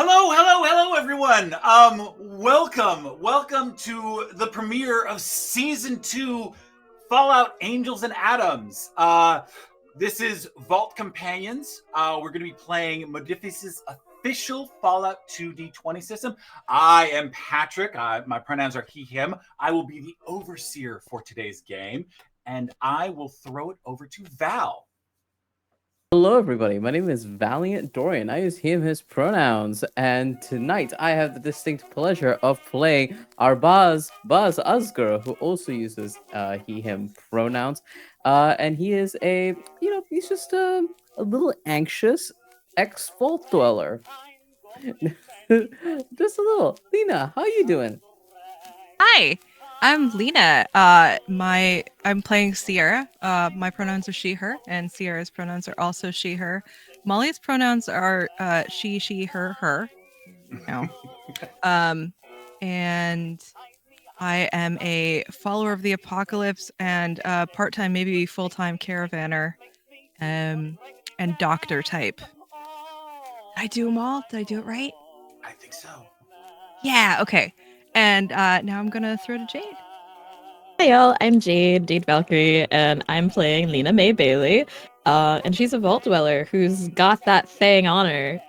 Hello, everyone. Welcome to the premiere of Season 2, Fallout Angels and Atoms. This is Vault Companions. We're going to be playing Modificus' official Fallout 2 D20 system. I am Patrick. My pronouns are he, him. I will be the overseer for today's game, and I will throw it over to Val. Hello, everybody. My name is Valiant Dorian. I use him, his pronouns, and tonight I have the distinct pleasure of playing Arbaaz, Buzz Asgur, who also uses he, him pronouns. And he is he's just a little anxious ex-vault dweller. Just a little. Lena, how you doing? Hi, I'm Lena. I'm playing Sierra. My pronouns are she, her, and Sierra's pronouns are also she, her. Molly's pronouns are she, her, her. No. And I am a follower of the apocalypse and part-time, maybe full-time caravaner, and doctor type. Did I do them all? Did I do it right? I think so. Yeah. Okay. And now I'm gonna throw to Jade. Hi y'all, I'm Jade Valkyrie, and I'm playing Lena Mae Bailey. And she's a vault dweller who's got that thing on her.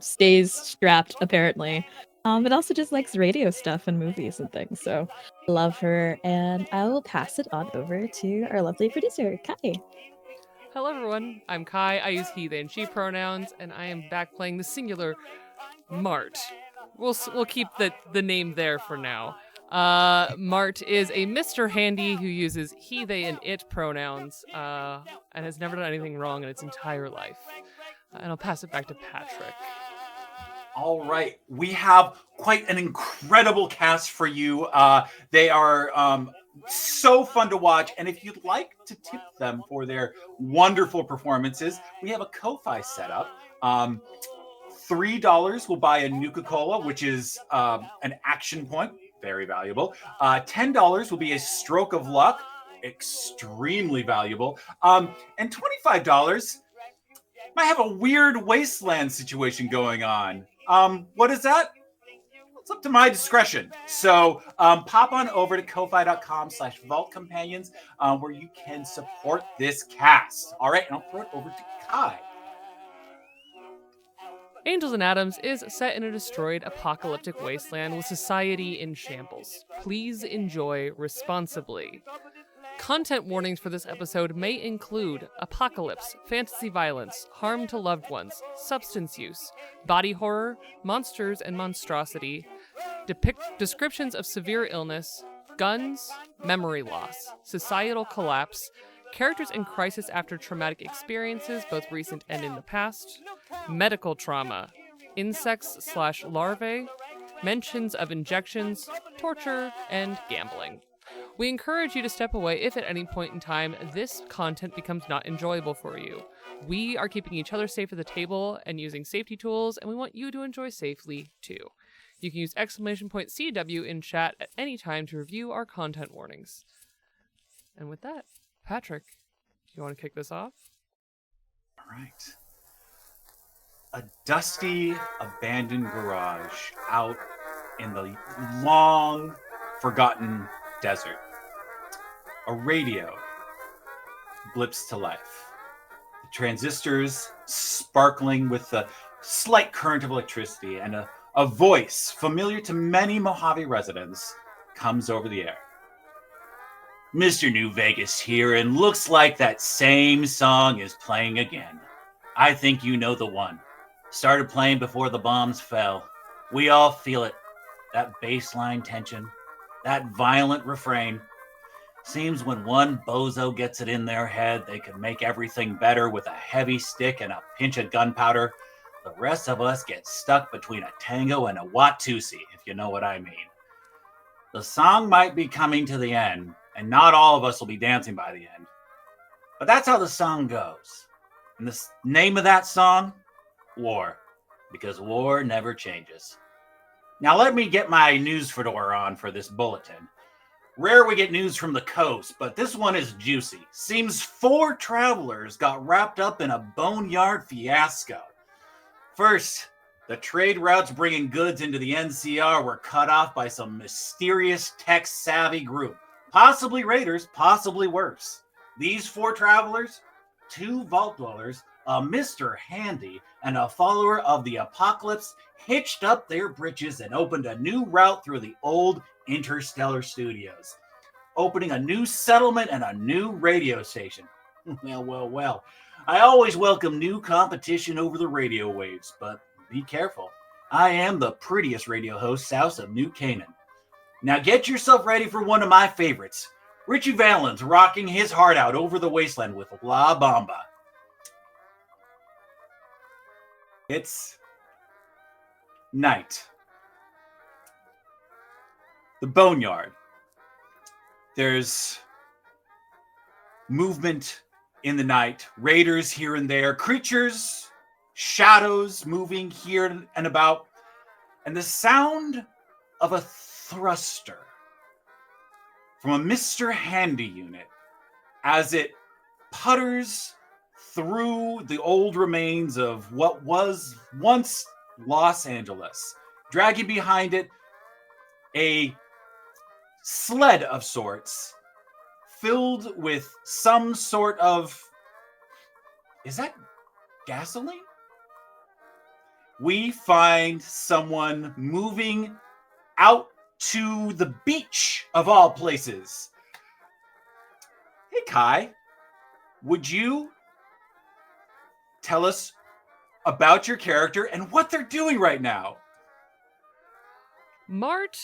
Stays strapped apparently. But also just likes radio stuff and movies and things. So love her, and I will pass it on over to our lovely producer, Kai. Hello everyone, I'm Kai. I use he, they, and she pronouns, and I am back playing the singular Mart. We'll keep the name there for now. Mart is a Mr. Handy who uses he, they, and it pronouns, and has never done anything wrong in its entire life. And I'll pass it back to Patrick. All right, we have quite an incredible cast for you. They are so fun to watch, and if you'd like to tip them for their wonderful performances, we have a Ko-Fi set up. $3 will buy a Nuka-Cola, which is an action point, very valuable. $10 will be a stroke of luck, extremely valuable. And $25 might have a weird wasteland situation going on. What is that? It's up to my discretion. So pop on over to ko-fi.com/vaultcompanions where you can support this cast. All right, and I'll throw it over to Kai. Angels and Atoms is set in a destroyed apocalyptic wasteland with society in shambles. Please enjoy responsibly. Content warnings for this episode may include apocalypse, fantasy violence, harm to loved ones, substance use, body horror, monsters and monstrosity, descriptions of severe illness, guns, memory loss, societal collapse, characters in crisis after traumatic experiences, both recent and in the past, medical trauma, insects/larvae, mentions of injections, torture, and gambling. We encourage you to step away if at any point in time this content becomes not enjoyable for you. We are keeping each other safe at the table and using safety tools, and we want you to enjoy safely too. You can use !CW in chat at any time to review our content warnings. And with that, Patrick, you want to kick this off? All right. A dusty, abandoned garage out in the long, forgotten desert. A radio blips to life. The transistors sparkling with a slight current of electricity, and a voice familiar to many Mojave residents comes over the air. Mr. New Vegas here, and looks like that same song is playing again. I think you know the one. Started playing before the bombs fell. We all feel it. That baseline tension, that violent refrain. Seems when one bozo gets it in their head, they can make everything better with a heavy stick and a pinch of gunpowder. The rest of us get stuck between a tango and a Watusi, if you know what I mean. The song might be coming to the end, and not all of us will be dancing by the end. But that's how the song goes. And the name of that song? War. Because war never changes. Now let me get my news fedora on for this bulletin. Rare we get news from the coast, but this one is juicy. Seems 4 travelers got wrapped up in a boneyard fiasco. First, The trade routes bringing goods into the NCR were cut off by some mysterious tech-savvy group. Possibly raiders, possibly worse. These 4 travelers, 2 vault dwellers, a Mr. Handy, and a follower of the apocalypse hitched up their britches and opened a new route through the old Interstellar Studios, opening a new settlement and a new radio station. Well. I always welcome new competition over the radio waves, but be careful. I am the prettiest radio host south of New Canaan. Now get yourself ready for one of my favorites. Richie Valens rocking his heart out over the wasteland with La Bamba. It's night. The Boneyard. There's movement in the night. Raiders here and there. Creatures, shadows moving here and about. And the sound of a thruster from a Mr. Handy unit as it putters through the old remains of what was once Los Angeles, dragging behind it a sled of sorts filled with some sort of, is that gasoline? We find someone moving out to the beach of all places. Hey, Kai, would you tell us about your character and what they're doing right now? Mart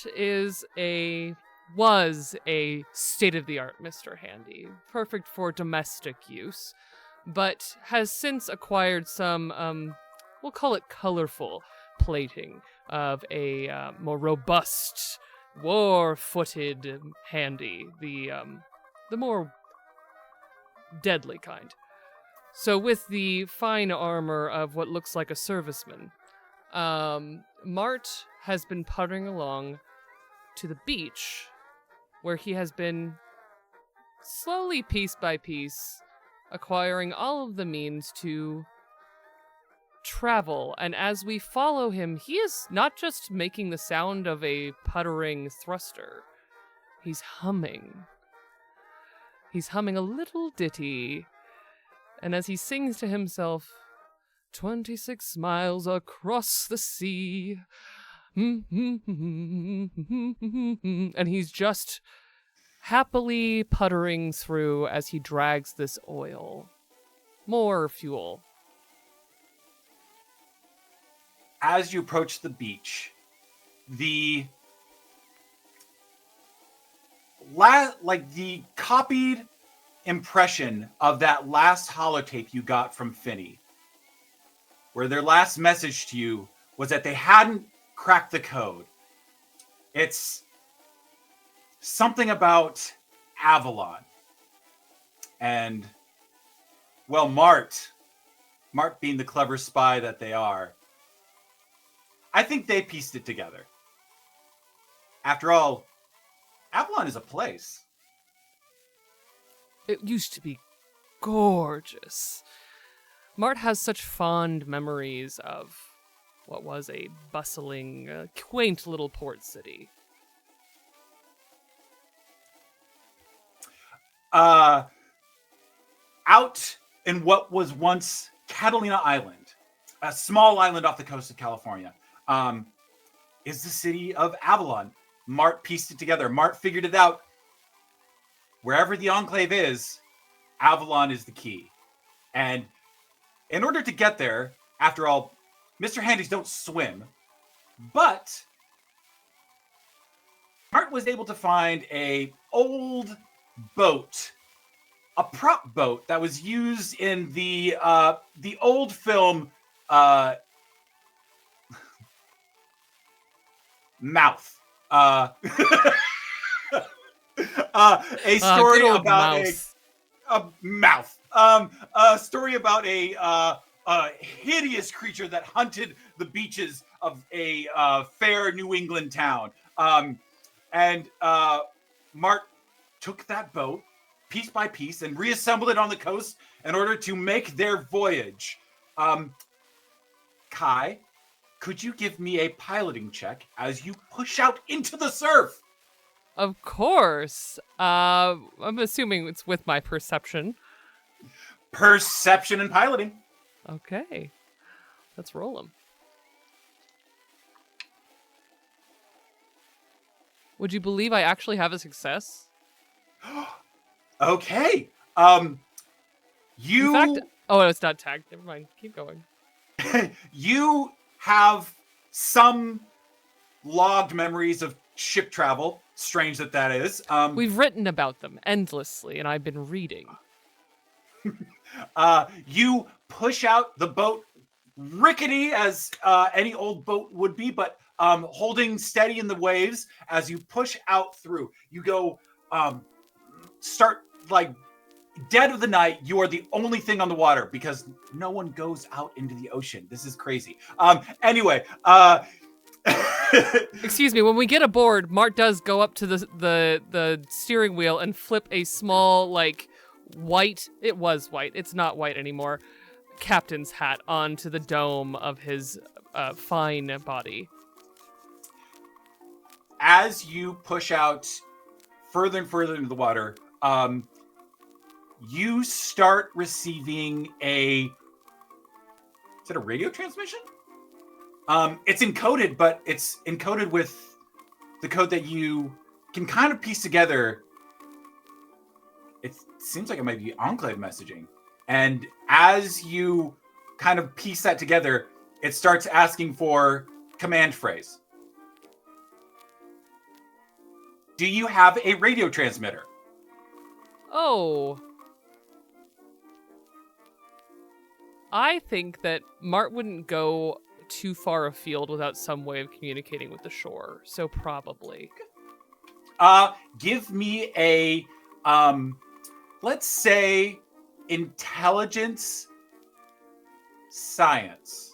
was a state-of-the-art Mr. Handy, perfect for domestic use, but has since acquired some, we'll call it colorful plating of a more robust, war-footed Handy, the more deadly kind. So with the fine armor of what looks like a serviceman, Mart has been puttering along to the beach, where he has been slowly, piece by piece, acquiring all of the means to travel. And as we follow him, he is not just making the sound of a puttering thruster. He's humming. He's humming a little ditty. And as he sings to himself, 26 miles across the sea. And he's just happily puttering through as he drags this oil. More fuel. As you approach the beach, the copied impression of that last holotape you got from Finney, where their last message to you was that they hadn't cracked the code. It's something about Avalon. And, well, Mart being the clever spy that they are, I think they pieced it together. After all, Avalon is a place. It used to be gorgeous. Mart has such fond memories of what was a bustling, quaint little port city. Out in what was once Catalina Island, a small island off the coast of California, is the city of Avalon. Mart pieced it together. Mart figured it out. Wherever the Enclave is, Avalon is the key. And in order to get there, after all, Mr. Handys don't swim, but Mart was able to find a old boat, a prop boat that was used in the old film Mouth. A story about a mouth. A story about a hideous creature that hunted the beaches of a fair New England town. And Mart took that boat piece by piece and reassembled it on the coast in order to make their voyage. Kai, could you give me a piloting check as you push out into the surf? Of course. I'm assuming it's with my perception. Perception and piloting. Okay. Let's roll them. Would you believe I actually have a success? Okay. You. In fact, oh, it's not tagged. Never mind. Keep going. You have some logged memories of ship travel. Strange that is. We've written about them endlessly, and I've been reading. You push out the boat, rickety as any old boat would be, but holding steady in the waves as you push out through. You go, start like dead of the night. You are the only thing on the water because no one goes out into the ocean. This is crazy. Anyway, Excuse me. When we get aboard, Mart does go up to the steering wheel and flip a small white. It was white. It's not white anymore. Captain's hat onto the dome of his fine body. As you push out further and further into the water, you start receiving is it a radio transmission? It's encoded, but it's encoded with the code that you can kind of piece together. It seems like it might be enclave messaging. And as you kind of piece that together, it starts asking for command phrase. Do you have a radio transmitter? Oh. I think that Mart wouldn't go too far afield without some way of communicating with the shore. So probably. Give me a, let's say, intelligence science.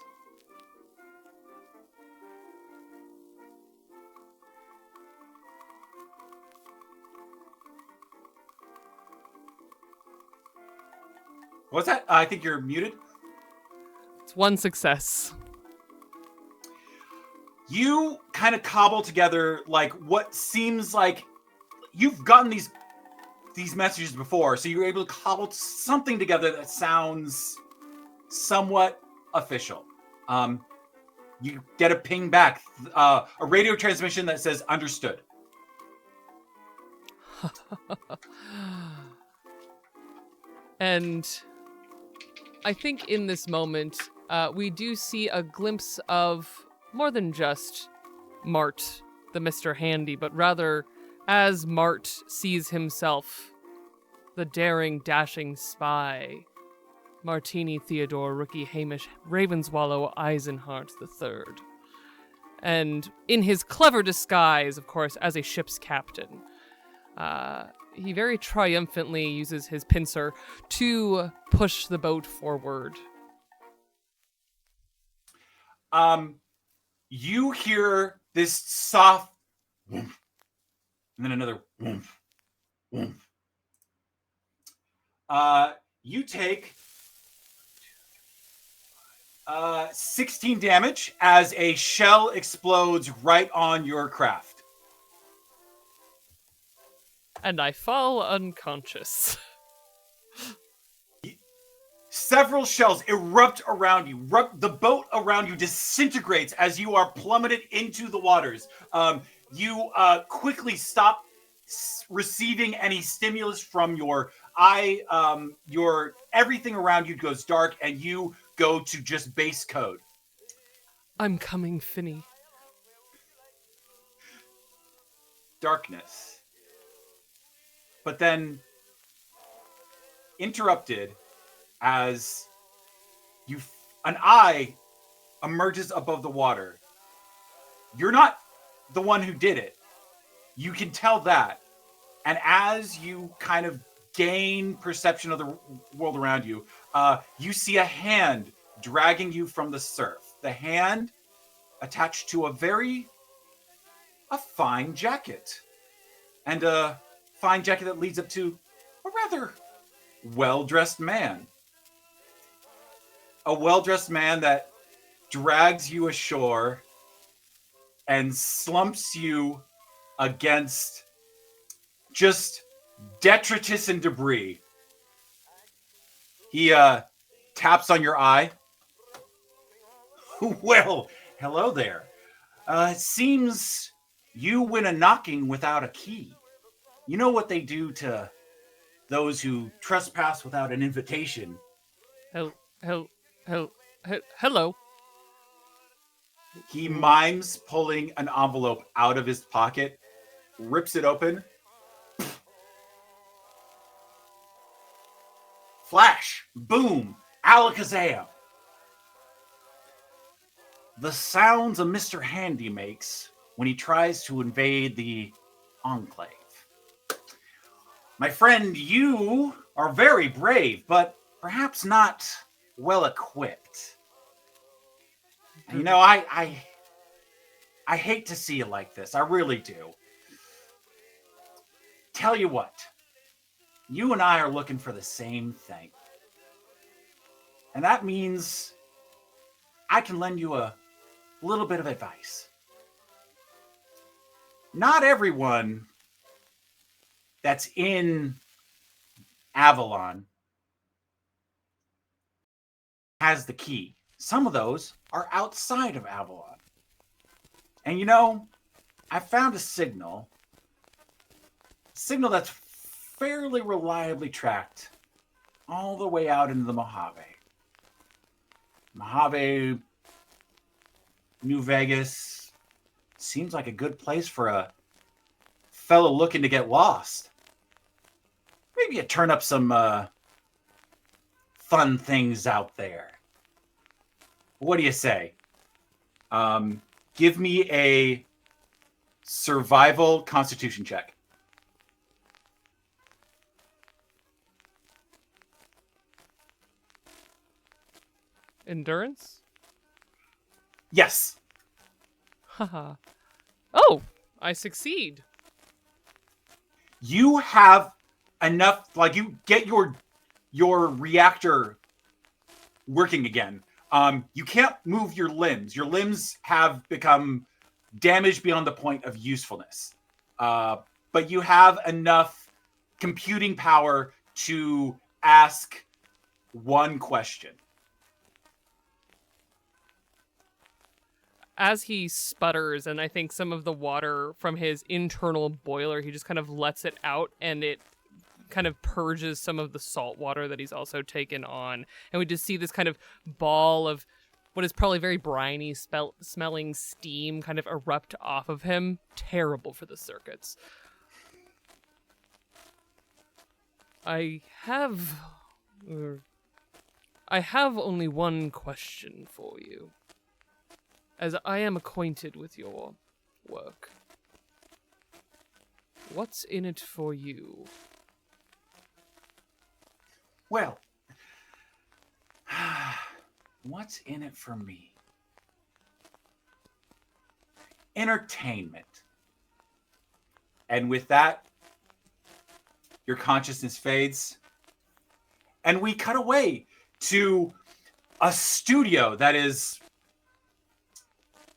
What's that? I think you're muted. It's one success. You kind of cobble together like what seems like you've gotten these messages before, so you're able to cobble something together that sounds somewhat official. You get a ping back, a radio transmission that says understood. And I think in this moment, we do see a glimpse of more than just Mart, the Mr. Handy, but rather as Mart sees himself, the daring, dashing spy, Martini Theodore Rookie Hamish Ravenswallow Eisenhart III. And in his clever disguise, of course, as a ship's captain, he very triumphantly uses his pincer to push the boat forward. You hear this soft woof, and then another woof, woof. You take 16 damage as a shell explodes right on your craft. And I fall unconscious. Several shells erupt around you. The boat around you disintegrates as you are plummeted into the waters. You quickly stop receiving any stimulus from your eye. Your everything around you goes dark, and you go to just base code. I'm coming, Finny. Darkness. But then interrupted as an eye emerges above the water. You're not the one who did it. You can tell that. And as you kind of gain perception of the world around you, you see a hand dragging you from the surf. The hand attached to a fine jacket. And a fine jacket that leads up to a rather well-dressed man. A well-dressed man that drags you ashore and slumps you against just detritus and debris. He taps on your eye. Well, hello there. It seems you went a knocking without a key. You know what they do to those who trespass without an invitation. Hello. He mimes pulling an envelope out of his pocket, rips it open. Flash, boom, alakazam. The sounds a Mr. Handy makes when he tries to invade the Enclave. My friend, you are very brave, but perhaps not well equipped. And you know, I hate to see it like this. I really do. Tell you what, you and I are looking for the same thing. And that means I can lend you a little bit of advice. Not everyone that's in Avalon has the key. Some of those are outside of Avalon. And you know, I found a signal that's fairly reliably tracked all the way out into the Mojave. Mojave, New Vegas, seems like a good place for a fellow looking to get lost. Maybe you turn up some fun things out there. What do you say? Give me a survival constitution check. Endurance? Yes. Haha. Oh, I succeed. You have enough, like you get your reactor working again. You can't move your limbs. Your limbs have become damaged beyond the point of usefulness. But you have enough computing power to ask one question. As he sputters, and I think some of the water from his internal boiler, he just kind of lets it out, and it kind of purges some of the salt water that he's also taken on. And we just see this kind of ball of what is probably very briny smelling steam kind of erupt off of him. Terrible for the circuits. I have only one question for you, as I am acquainted with your work. What's in it for you? Well, what's in it for me? Entertainment. And with that, your consciousness fades. And we cut away to a studio that is,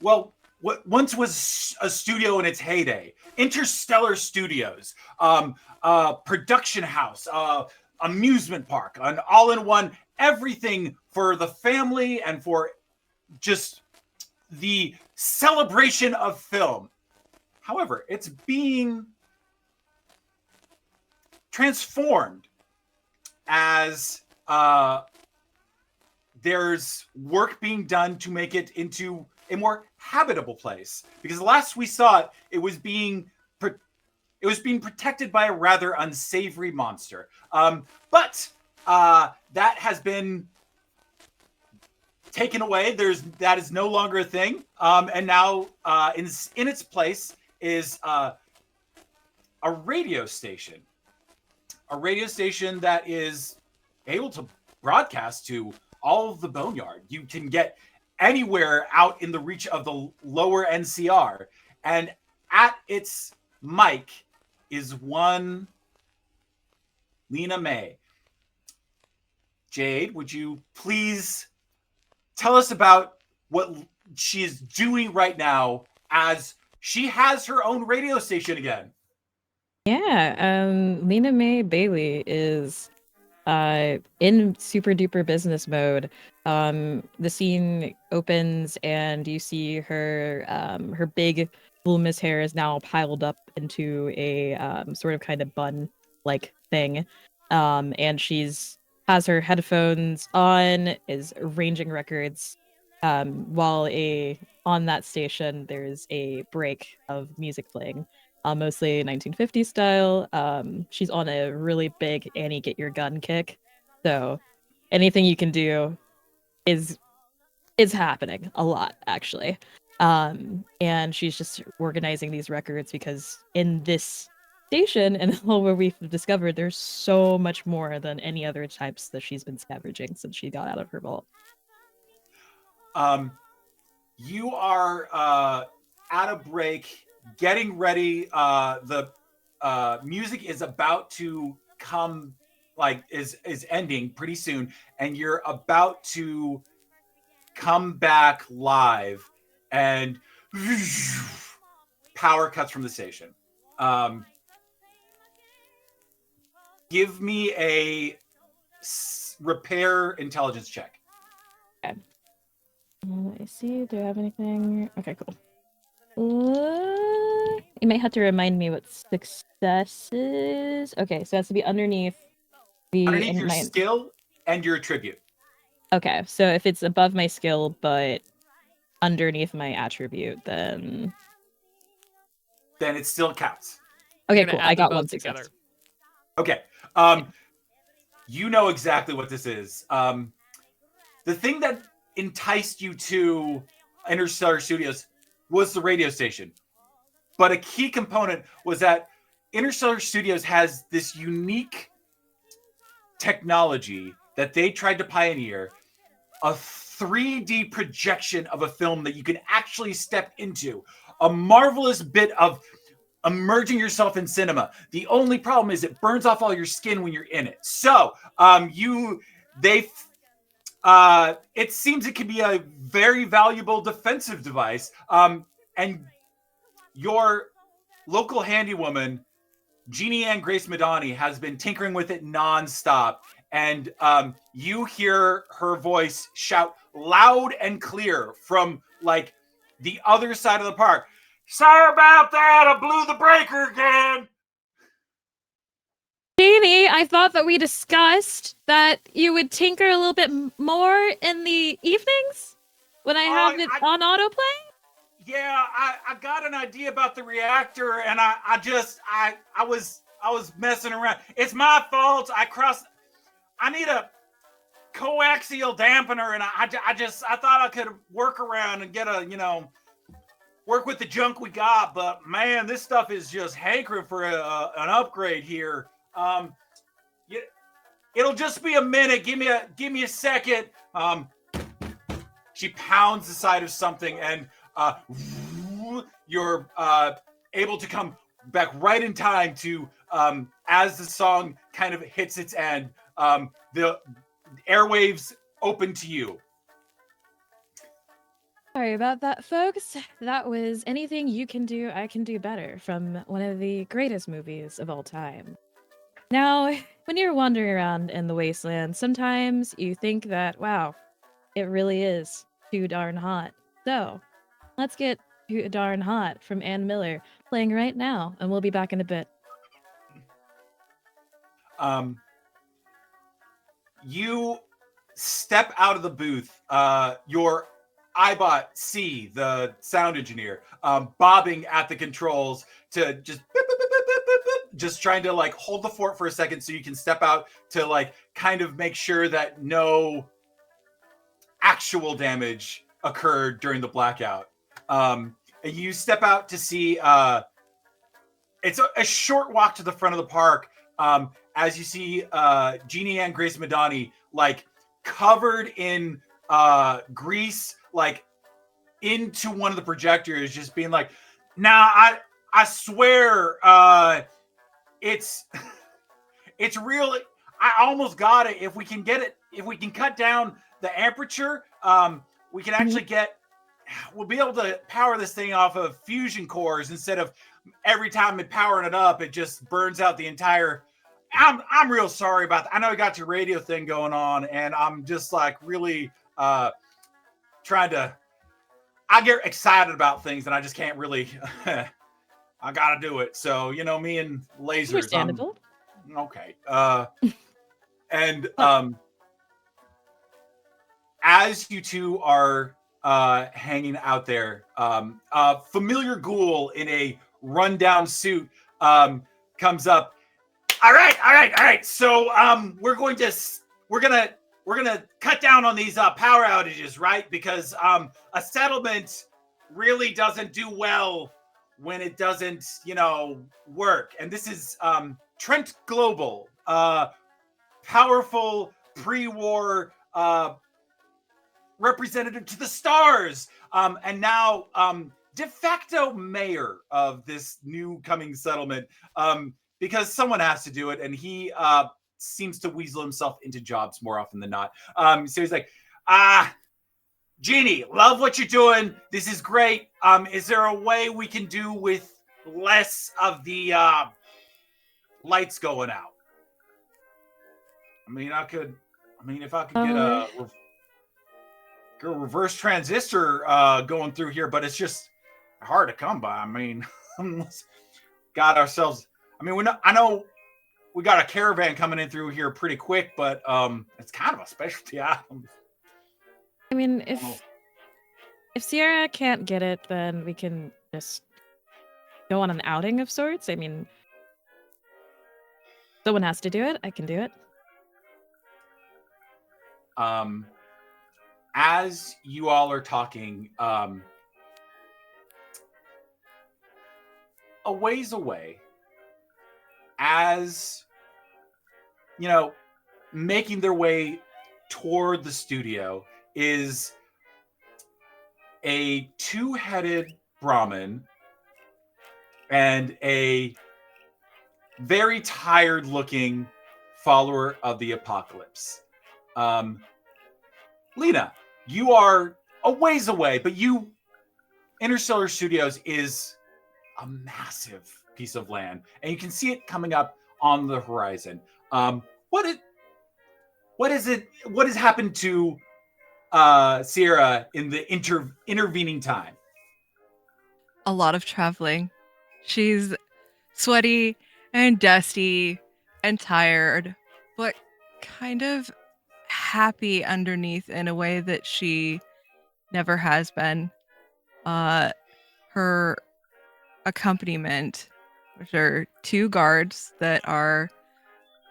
well, what once was a studio in its heyday. Interstellar Studios, production house, amusement park, an all-in-one, everything for the family and for just the celebration of film. However, it's being transformed as there's work being done to make it into a more habitable place. Because last we saw it, it was being protected by a rather unsavory monster. But that has been taken away. That is no longer a thing. And now in its place is a radio station. A radio station that is able to broadcast to all of the Boneyard. You can get anywhere out in the reach of the lower NCR. And at its mic is one Lena Mae. Jade, would you please tell us about what she is doing right now as she has her own radio station again. Yeah, Lena Mae Bailey is in super duper business mode. The scene opens and you see her her big voluminous hair is now piled up into a sort of kind of bun like thing. And she's has her headphones on, is arranging records. While on that station there's a break of music playing. Mostly 1950s style. She's on a really big Annie get your gun kick. So anything you can do is happening a lot actually. And she's just organizing these records because in this station and all where we've discovered there's so much more than any other types that she's been scavenging since she got out of her vault. You are at a break, getting ready. The music is about to come, like is ending pretty soon, and you're about to come back live, and power cuts from the station. Give me a repair intelligence check. Okay. Let me see. Do I have anything? Okay, cool. You might have to remind me what success is. Okay, so it has to be underneath Your skill and your attribute. Okay, so if it's above my skill but underneath my attribute, then it still counts. Okay, cool. I got one success. Together. Okay. You know exactly what this is. The thing that enticed you to Interstellar Studios was the radio station. But a key component was that Interstellar Studios has this unique technology that they tried to pioneer, a 3D projection of a film that you can actually step into, a marvelous bit of immersing yourself in cinema. The only problem is it burns off all your skin when you're in it. So it seems it can be a very valuable defensive device. And your local handywoman, Jeannie Ann Grace Madani, has been tinkering with it nonstop. And you hear her voice shout loud and clear from like the other side of the park. Sorry about that. I blew the breaker again. Jeannie, I thought that we discussed that you would tinker a little bit more in the evenings when I have it on autoplay. Yeah, I got an idea about the reactor, and I was messing around. It's my fault. I need a coaxial dampener, and I thought I could work around and get work with the junk we got. But man, this stuff is just hankering for an upgrade here. It'll just be a minute. Give me a second. She pounds the side of something, and you're able to come back right in time to as the song kind of hits its end. The airwaves open to you. Sorry about that, folks. That was Anything You Can Do, I Can Do Better from one of the greatest movies of all time. Now, when you're wandering around in the wasteland, sometimes you think that, wow, it really is too darn hot. So, let's get Too Darn Hot from Ann Miller playing right now, and we'll be back in a bit. You step out of the booth. Your iBot C, the sound engineer, bobbing at the controls to just trying to like hold the fort for a second so you can step out to like kind of make sure that no actual damage occurred during the blackout. And you step out to see it's a short walk to the front of the park as you see Jeannie Ann Grace Madani like covered in grease, like into one of the projectors, just being like, "Nah, I swear, it's real. I almost got it. If we can get it, if we can cut down the aperture, we can actually we'll be able to power this thing off of fusion cores instead of every time it powering it up, it just burns out the entire. I'm real sorry about that. I know I got your radio thing going on, and I'm just like really trying to. I get excited about things, and I just can't really. I gotta do it. So me and lasers. Understandable. Okay. And as you two are hanging out there, a familiar ghoul in a rundown suit comes up. All right. So we're gonna cut down on these power outages, right? Because a settlement really doesn't do well when it doesn't, work. And this is Trent Global, powerful pre-war representative to the stars, and now de facto mayor of this new coming settlement, because someone has to do it, and he seems to weasel himself into jobs more often than not. So he's like, Jeannie, love what you're doing. This is great. Is there a way we can do with less of the lights going out? If I could get a reverse transistor going through here, but it's just hard to come by. Got ourselves. I know we got a caravan coming in through here pretty quick, but it's kind of a specialty item. If Sierra can't get it, then we can just go on an outing of sorts. Someone has to do it. I can do it. As you all are talking, a ways away, as making their way toward the studio is a two-headed Brahmin and a very tired-looking follower of the apocalypse. Lena, you are a ways away, but Interstellar Studios is a massive piece of land, and you can see it coming up on the horizon. What has happened to Sierra in the intervening time? A lot of traveling. She's sweaty and dusty and tired, but kind of happy underneath in a way that she never has been. Her accompaniment, which are two guards that are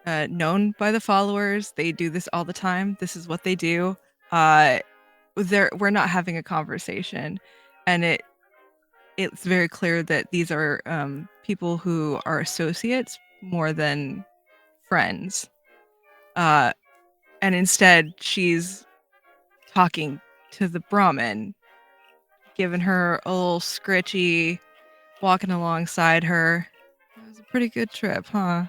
known by the followers. They do this all the time. This is what they do. We're not having a conversation, and it's very clear that these are people who are associates more than friends. And instead, she's talking to the Brahmin, giving her a little scritchy, walking alongside her. It was a pretty good trip, huh?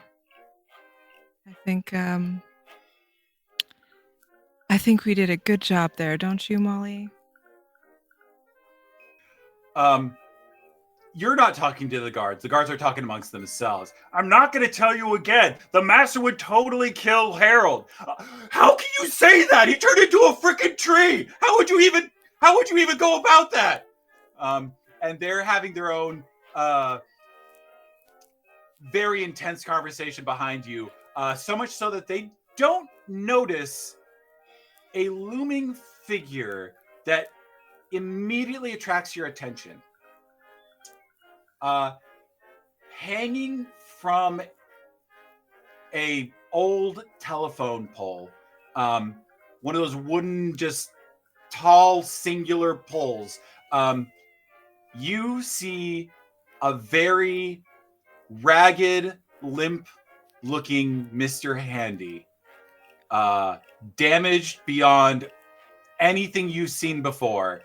I think we did a good job there, don't you, Molly? You're not talking to the guards. The guards are talking amongst themselves. I'm not going to tell you again. The master would totally kill Harold. How can you say that? He turned into a freaking tree. How would you even go about that? And they're having their own very intense conversation behind you. So much so that they don't notice a looming figure that immediately attracts your attention. Hanging from a old telephone pole, one of those wooden, just tall, singular poles, you see a very ragged, limp-looking Mr. Handy, damaged beyond anything you've seen before.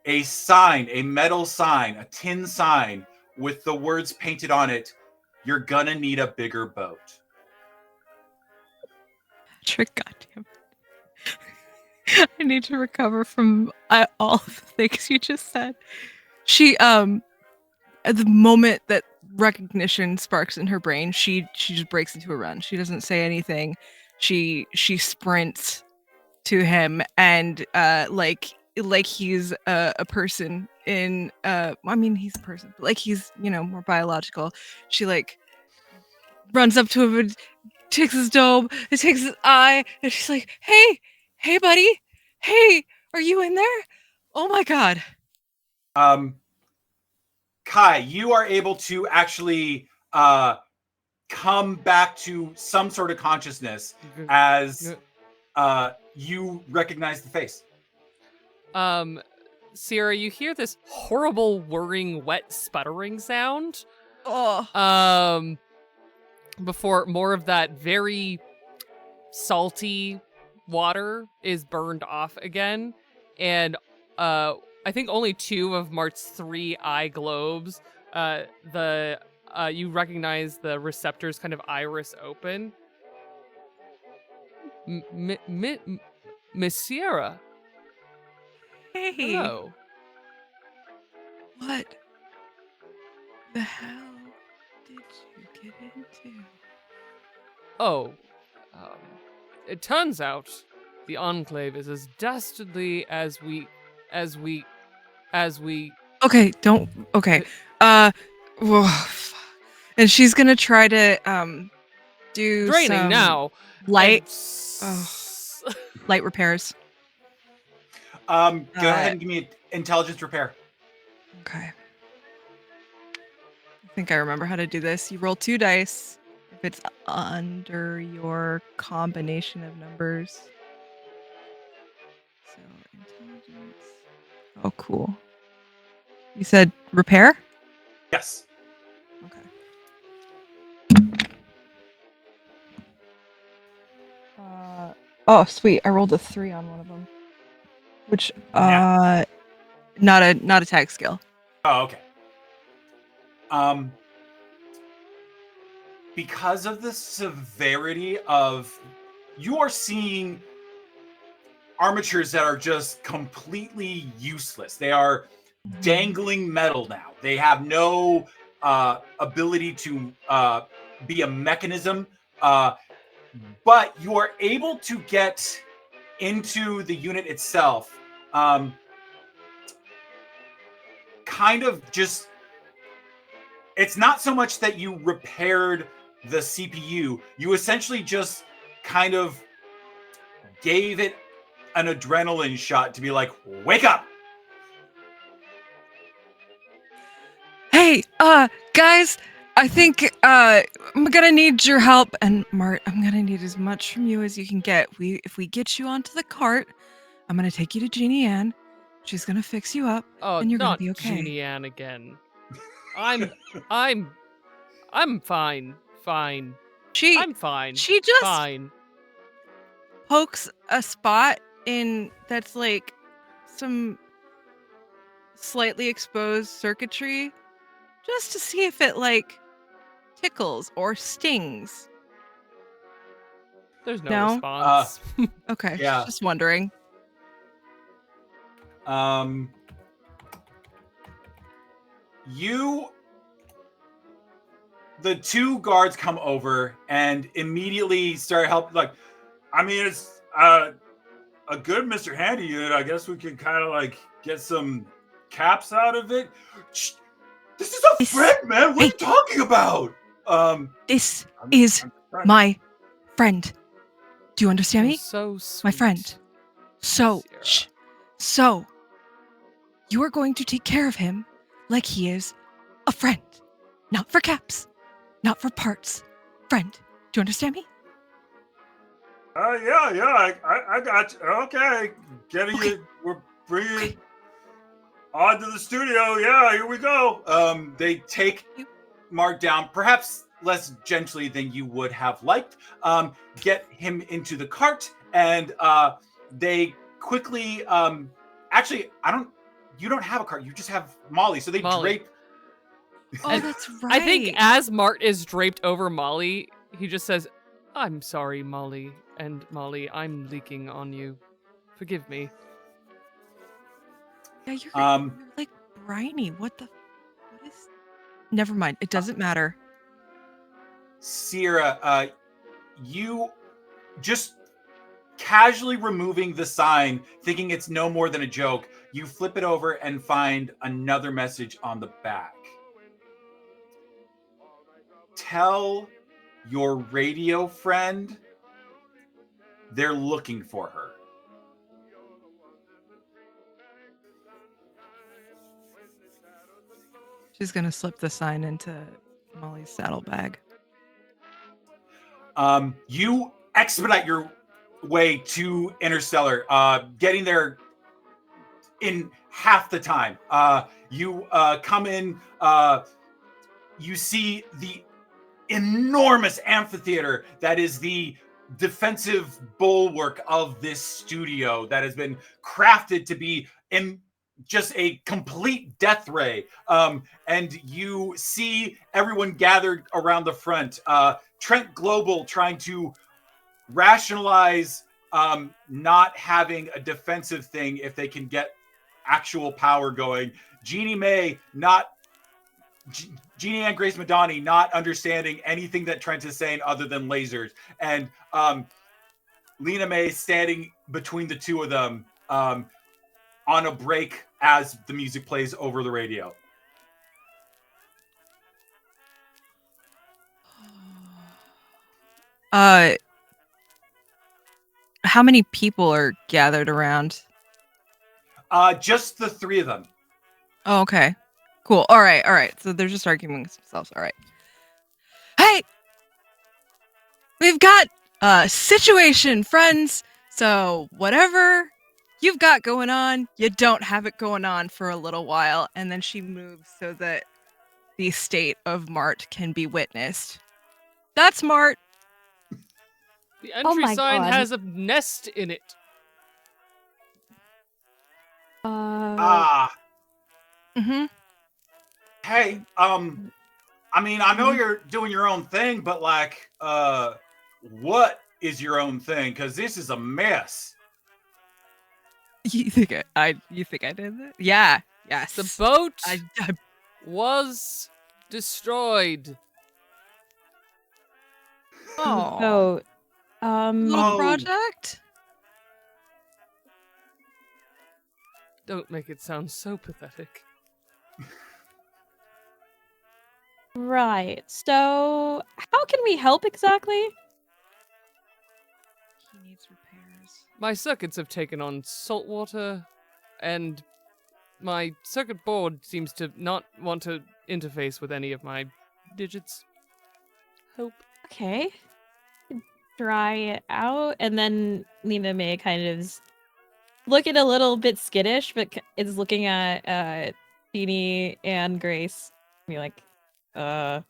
A sign, a metal sign, a tin sign with the words painted on it, "You're gonna need a bigger boat." Trick, goddamn. I need to recover from all of the things you just said. She at the moment that recognition sparks in her brain, she just breaks into a run. She doesn't say anything. She sprints to him and like he's a person in I mean he's a person, but like he's, more biological. She like runs up to him and takes his dome and takes his eye and she's like, hey buddy, hey, are you in there? Oh my god. Kai, you are able to actually come back to some sort of consciousness as you recognize the face. Sierra, you hear this horrible whirring, wet, sputtering sound. Oh. Before more of that very salty water is burned off again, and I think only 2 of Mart's 3 eye globes, you recognize the receptors kind of iris open. Miss Sierra. Hey. Hello. What the hell did you get into? Oh, it turns out the Enclave is as dastardly as we. Okay, don't. Okay. Whoa, fuck. And she's gonna try to do Draining some now. light And light repairs. Go ahead and give me an intelligence repair. Okay. I think I remember how to do this. You roll 2 dice if it's under your combination of numbers. So intelligence. Oh, cool. You said repair? Yes. Okay. Oh, sweet! I rolled a 3 on one of them, which not a tag skill. Oh, okay. Because of the severity of, you are seeing armatures that are just completely useless. They are dangling metal now. They have no ability to be a mechanism, but you are able to get into the unit itself. Kind of just, it's not so much that you repaired the CPU, you essentially just kind of gave it an adrenaline shot to be like, wake up. Hey, guys, I think I'm gonna need your help, and Mart, I'm gonna need as much from you as you can get. If we get you onto the cart, I'm gonna take you to Jeannie Ann. She's gonna fix you up, oh, and you're gonna not be okay. Jeannie Ann again. I'm fine. I'm fine. She just fine. pokes a spot in that's like some slightly exposed circuitry just to see if it like tickles or stings. There's no No? response. Okay, Yeah. just wondering. The 2 guards come over and immediately start helping. Like, I mean, it's a good Mr. Handy unit. I guess we can kind of like get some caps out of it. Shh, this is a friend, man. What are you talking about? This is my friend. Do you understand me? So sweet. My friend. So, Sierra. so you are going to take care of him like he is a friend. Not for caps, not for parts. Friend. Do you understand me? Yeah, I got you. Okay, getting Okay. it. We're bringing it onto the studio. Yeah, here we go. They take Mart down, perhaps less gently than you would have liked. Get him into the cart, and they quickly. Actually, you don't have a cart. You just have Molly. So they Molly. drape. Oh, that's right. I think as Mart is draped over Molly, he just says, "I'm sorry, Molly, and Molly, I'm leaking on you." Forgive me. Yeah, you're Um, like briny. What is? Never mind. It doesn't matter. Sierra, you just casually removing the sign, thinking it's no more than a joke, you flip it over and find another message on the back. Tell your radio friend they're looking for her. She's gonna slip the sign into Molly's saddlebag. You expedite your way to Interstellar, getting there in half the time. You come in, you see the enormous amphitheater that is the defensive bulwark of this studio that has been crafted to be in just a complete death ray. And you see everyone gathered around the front. Trent Global trying to rationalize not having a defensive thing if they can get actual power going. Jeannie Mae not Jeannie and Grace Madani not understanding anything that Trent is saying other than lasers, and Lena Mae standing between the two of them on a break as the music plays over the radio. How many people are gathered around? Just the three of them. Oh, okay. Cool. All right. So they're just arguing amongst themselves. All right. Hey! We've got a situation, friends. So whatever you've got going on, you don't have it going on for a little while. And then she moves so that the state of Mart can be witnessed. That's Mart. The entry my sign God. has a nest in it. Mm-hmm. Hey, I mean, I know you're doing your own thing, but like, what is your own thing? Because this is a mess. You think I did that? Yeah. Yes. The boat I was destroyed. oh. So, Little Oh. project? Don't make it sound so pathetic. right. So, how can we help exactly? He needs repairs. My circuits have taken on salt water, and my circuit board seems to not want to interface with any of my digits. Help. Okay. Try it out, and then Lena Mae kind of is looking a little bit skittish, but is looking at Jeannie and Grace, and be like, I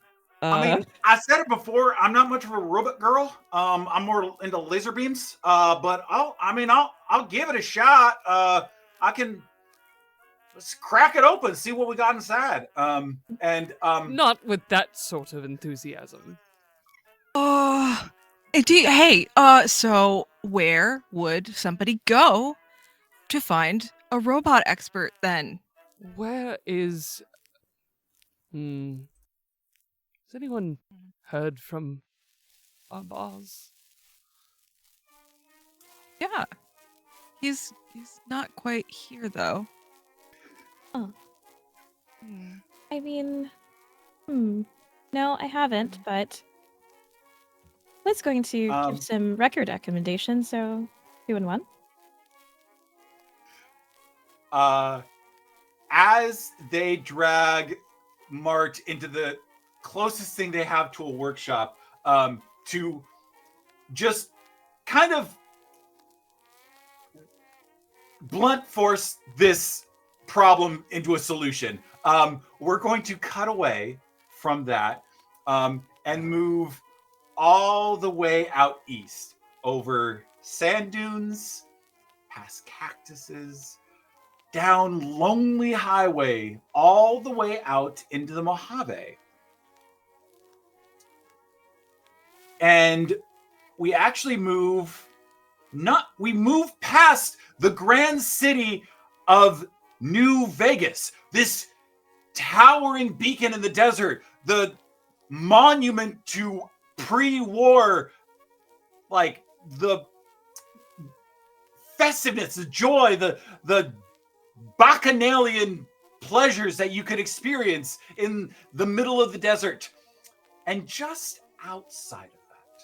mean, I said it before. I'm not much of a robot girl. I'm more into laser beams. But I'll give it a shot. Let's crack it open, see what we got inside. Not with that sort of enthusiasm. Hey, so where would somebody go to find a robot expert then? Where is... Has anyone heard from Arbaaz? Yeah. He's not quite here though. Oh. Hmm. I mean, no, I haven't, but I was going to give some record recommendations, so 2 and 1. As they drag Mart into the closest thing they have to a workshop, to just kind of blunt force this problem into a solution. We're going to cut away from that and move all the way out east over sand dunes, past cactuses, down Lonely Highway, all the way out into the Mojave. And we actually move past the grand city of New Vegas, this towering beacon in the desert, the monument to pre-war, like the festiveness, the joy, the bacchanalian pleasures that you could experience in the middle of the desert. And just outside of that,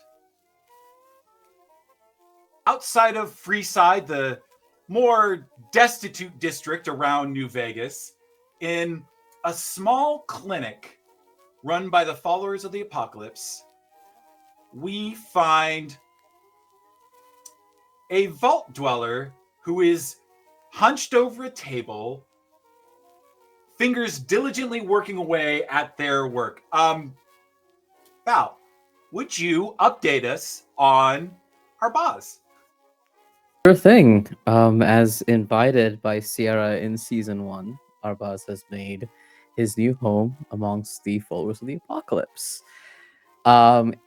outside of Freeside, the more destitute district around New Vegas, in a small clinic run by the followers of the apocalypse, we find a vault dweller who is hunched over a table, fingers diligently working away at their work. Val, would you update us on Arbaaz? Sure thing. As invited by Sierra in season 1, Arbaaz has made his new home amongst the followers of the apocalypse.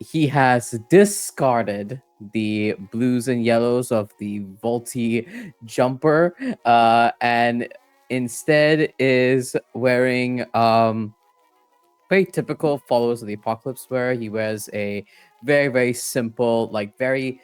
He has discarded the blues and yellows of the vaulty jumper, and instead is wearing very typical followers of the apocalypse wear. He wears a very, very simple, like very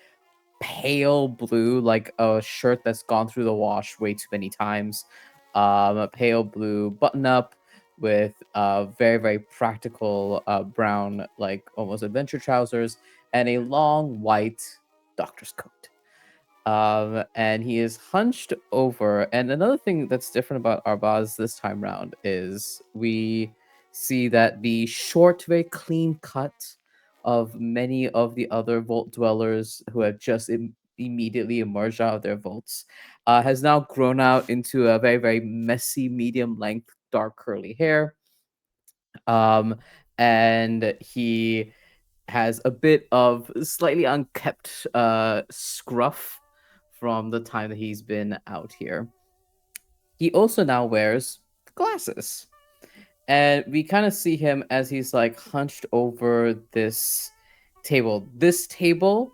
pale blue, like a shirt that's gone through the wash way too many times. A pale blue button up with very, very practical brown, like almost adventure trousers, and a long white doctor's coat. And he is hunched over. And another thing that's different about Arbaaz this time round is we see that the short, very clean cut of many of the other vault dwellers who have just immediately emerged out of their vaults has now grown out into a very, very messy, medium length, dark curly hair. Um, and he has a bit of slightly unkept scruff from the time that he's been out here. He also now wears glasses. And we kind of see him as he's like hunched over this table. This table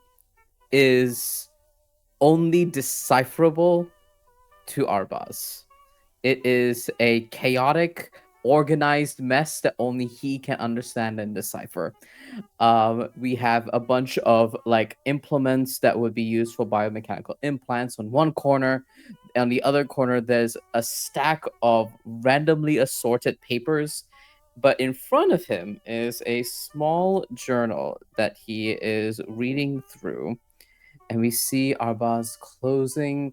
is only decipherable to Arbaaz. It is a chaotic, organized mess that only he can understand and decipher. We have a bunch of like implements that would be used for biomechanical implants on one corner. On the other corner, there's a stack of randomly assorted papers. But in front of him is a small journal that he is reading through. And we see Arbaaz closing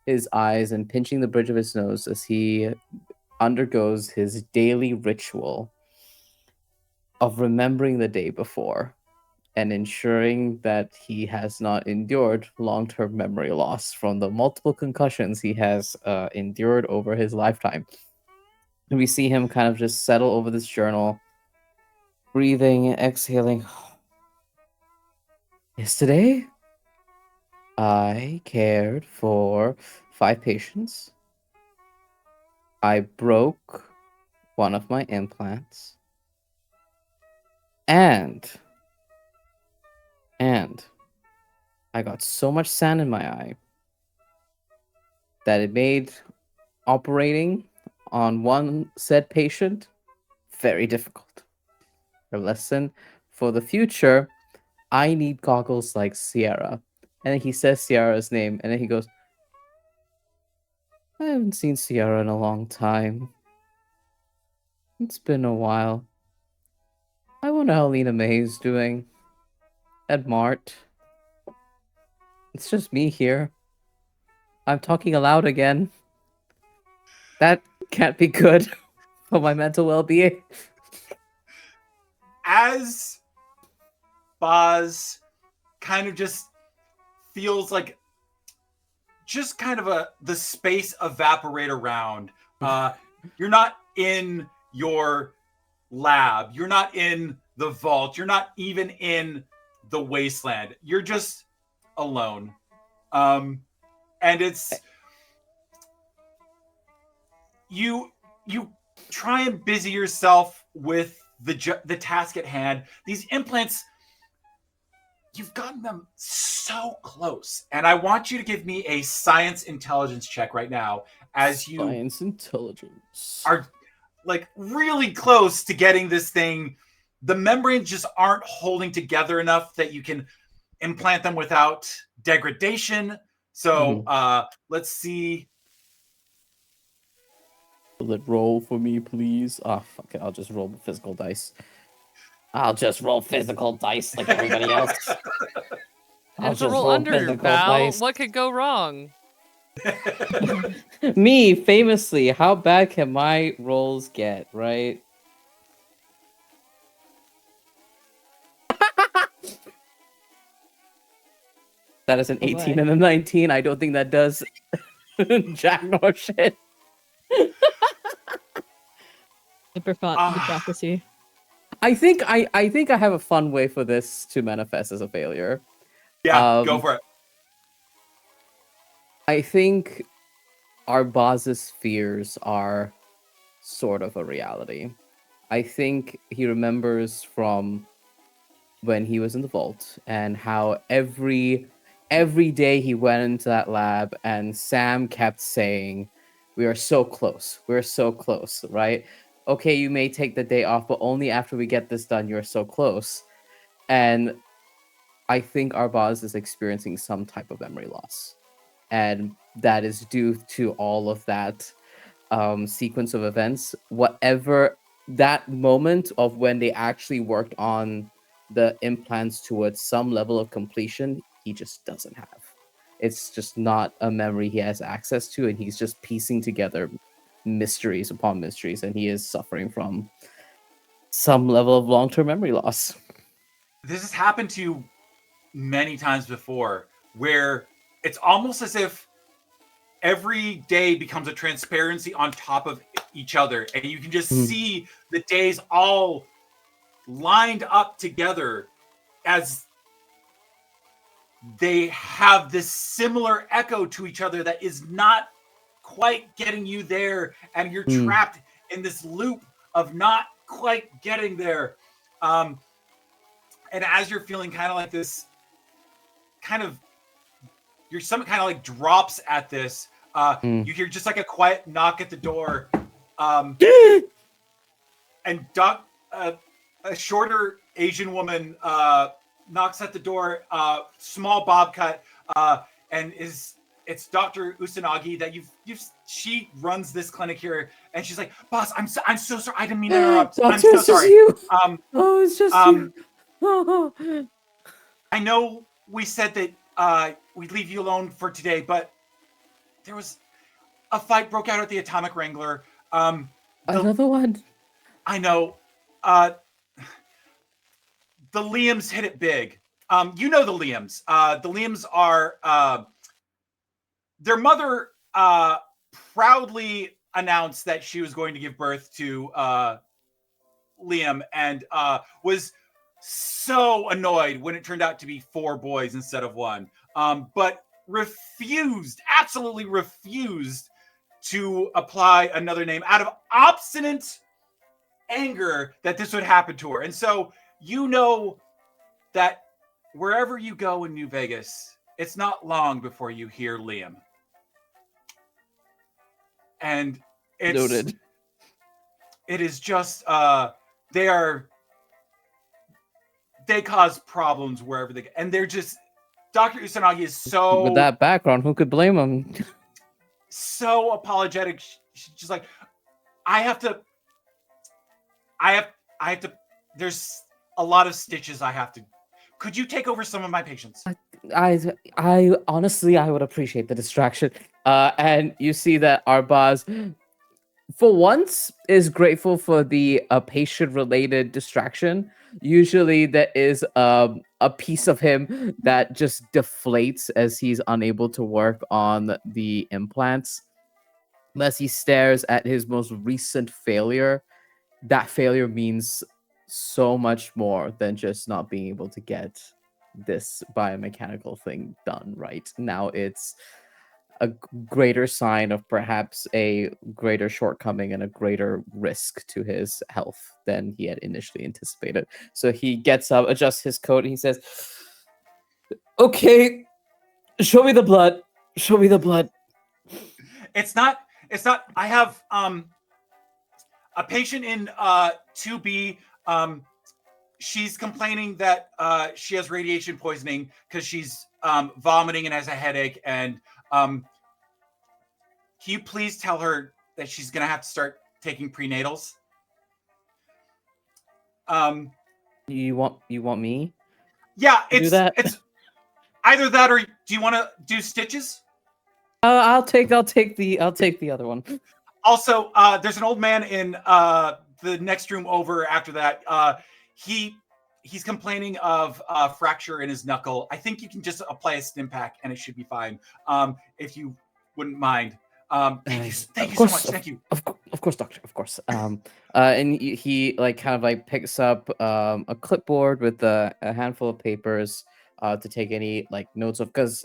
his eyes and pinching the bridge of his nose as he undergoes his daily ritual of remembering the day before and ensuring that he has not endured long-term memory loss from the multiple concussions he has endured over his lifetime. And we see him kind of just settle over this journal, breathing and exhaling. Yesterday, I cared for 5 patients. I broke one of my implants. And I got so much sand in my eye that it made operating on one said patient very difficult. A lesson for the future, I need goggles like Sierra. And then he says Sierra's name, and then he goes, I haven't seen Sierra in a long time. It's been a while. I wonder how Lena Mae is doing. At Mart. It's just me here. I'm talking aloud again. That can't be good for my mental well-being. As Boz kind of just feels like just kind of the space evaporate around. You're not in your lab. You're not in the vault. You're not even in the wasteland. You're just alone. And it's you try and busy yourself with the task at hand. These implants, you've gotten them so close. And I want you to give me a science intelligence check right now as you Science intelligence. are like really close to getting this thing. The membranes just aren't holding together enough that you can implant them without degradation. So let's see. Will it roll for me, please? Oh, fuck it. I'll just roll physical dice. I'll just roll physical dice like everybody else. I'll It's a just roll roll under, physical Val. dice. What could go wrong? Me, famously, how bad can my rolls get, right? That is an Oh 18 boy. and a 19. I don't think that does jack nor shit. Hypocrisy. I think I have a fun way for this to manifest as a failure. Yeah, go for it. I think Arbaaz's fears are sort of a reality. I think he remembers from when he was in the vault and how every day he went into that lab and Sam kept saying, "We are so close. We're so close," right? Okay, you may take the day off, but only after we get this done, you're so close. And I think Arbaaz is experiencing some type of memory loss. And that is due to all of that sequence of events. Whatever that moment of when they actually worked on the implants towards some level of completion, he just doesn't have. It's just not a memory he has access to, and he's just piecing together mysteries upon mysteries, and he is suffering from some level of long-term memory loss. This has happened to you many times before, where it's almost as if every day becomes a transparency on top of each other, and you can just see the days all lined up together as they have this similar echo to each other that is not quite getting you there, and you're trapped in this loop of not quite getting there. And as you're feeling kind of like this, your stomach kind of like drops at this. You hear just like a quiet knock at the door, and a shorter Asian woman knocks at the door, small bob cut, and it's Dr. Usanagi that she runs this clinic here, and she's like, "Boss, I'm so sorry, I didn't mean to interrupt. I'm so sorry." You. It's just you. I know we said that we'd leave you alone for today, but there was a fight broke out at the Atomic Wrangler. Another one. I know. The Liams hit it big. You know the Liams. The Liams are their mother proudly announced that she was going to give birth to Liam, and was so annoyed when it turned out to be 4 boys instead of 1. But absolutely refused to apply another name out of obstinate anger that this would happen to her. And so you know that wherever you go in New Vegas, it's not long before you hear Liam. And it's Noted. It is just they cause problems wherever they go. And they're just, Dr. Usanagi is so, with that background, who could blame him? so apologetic. She's just like, I have to, there's a lot of stitches I have to, could you take over some of my patients? I honestly, I would appreciate the distraction. And you see that Arbaaz, for once, is grateful for the patient-related distraction. Usually, there is a piece of him that just deflates as he's unable to work on the implants. As he stares at his most recent failure, that failure means so much more than just not being able to get this biomechanical thing done right. Now it's a greater sign of perhaps a greater shortcoming and a greater risk to his health than he had initially anticipated. So he gets up, adjusts his coat, and he says, Okay, show me the blood. Show me the blood. It's not. I have a patient in 2B. She's complaining that she has radiation poisoning because she's vomiting and has a headache. And can you please tell her that she's gonna have to start taking prenatals? You want me? Yeah, to do that? it's either that or do you want to do stitches? I'll take the other one. Also, there's an old man in the next room over after that. He's complaining of fracture in his knuckle. I think you can just apply a stim pack and it should be fine. If you wouldn't mind. Thank you so much. Thank you. Of course, doctor. Of course. And he like kind of like picks up a clipboard with a handful of papers to take any like notes of, because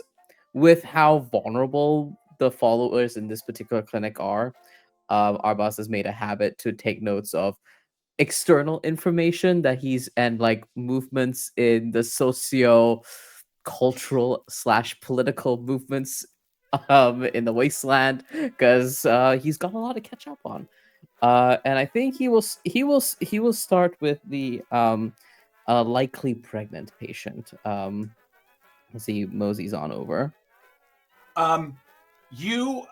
with how vulnerable the followers in this particular clinic are, Arbaaz has made a habit to take notes of external information that he's and like movements in the socio cultural / political movements in the wasteland, because he's got a lot to catch up on. And I think he will start with the likely pregnant patient. Let's see, moseys on over. You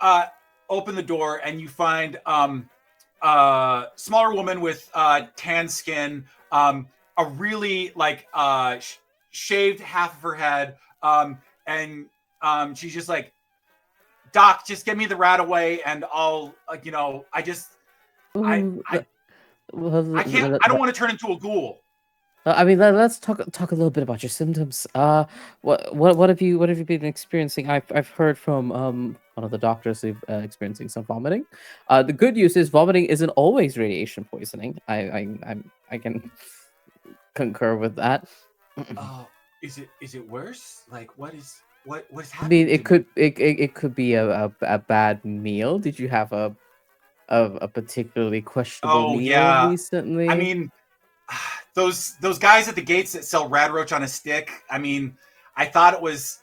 open the door and you find smaller woman with tan skin, a really like shaved half of her head, and she's just like, Doc, just get me the rat away, and I'll I can't. I don't want to turn into a ghoul. I mean, let's talk a little bit about your symptoms. What have you been experiencing? I've heard from one of the doctors who've experiencing some vomiting. The good news is vomiting isn't always radiation poisoning. I can concur with that. Is it worse? Like what's I happening? mean, it could be a bad meal. Did you have a particularly questionable meal recently? I mean, those guys at the gates that sell rad roach on a stick. I mean, I thought it was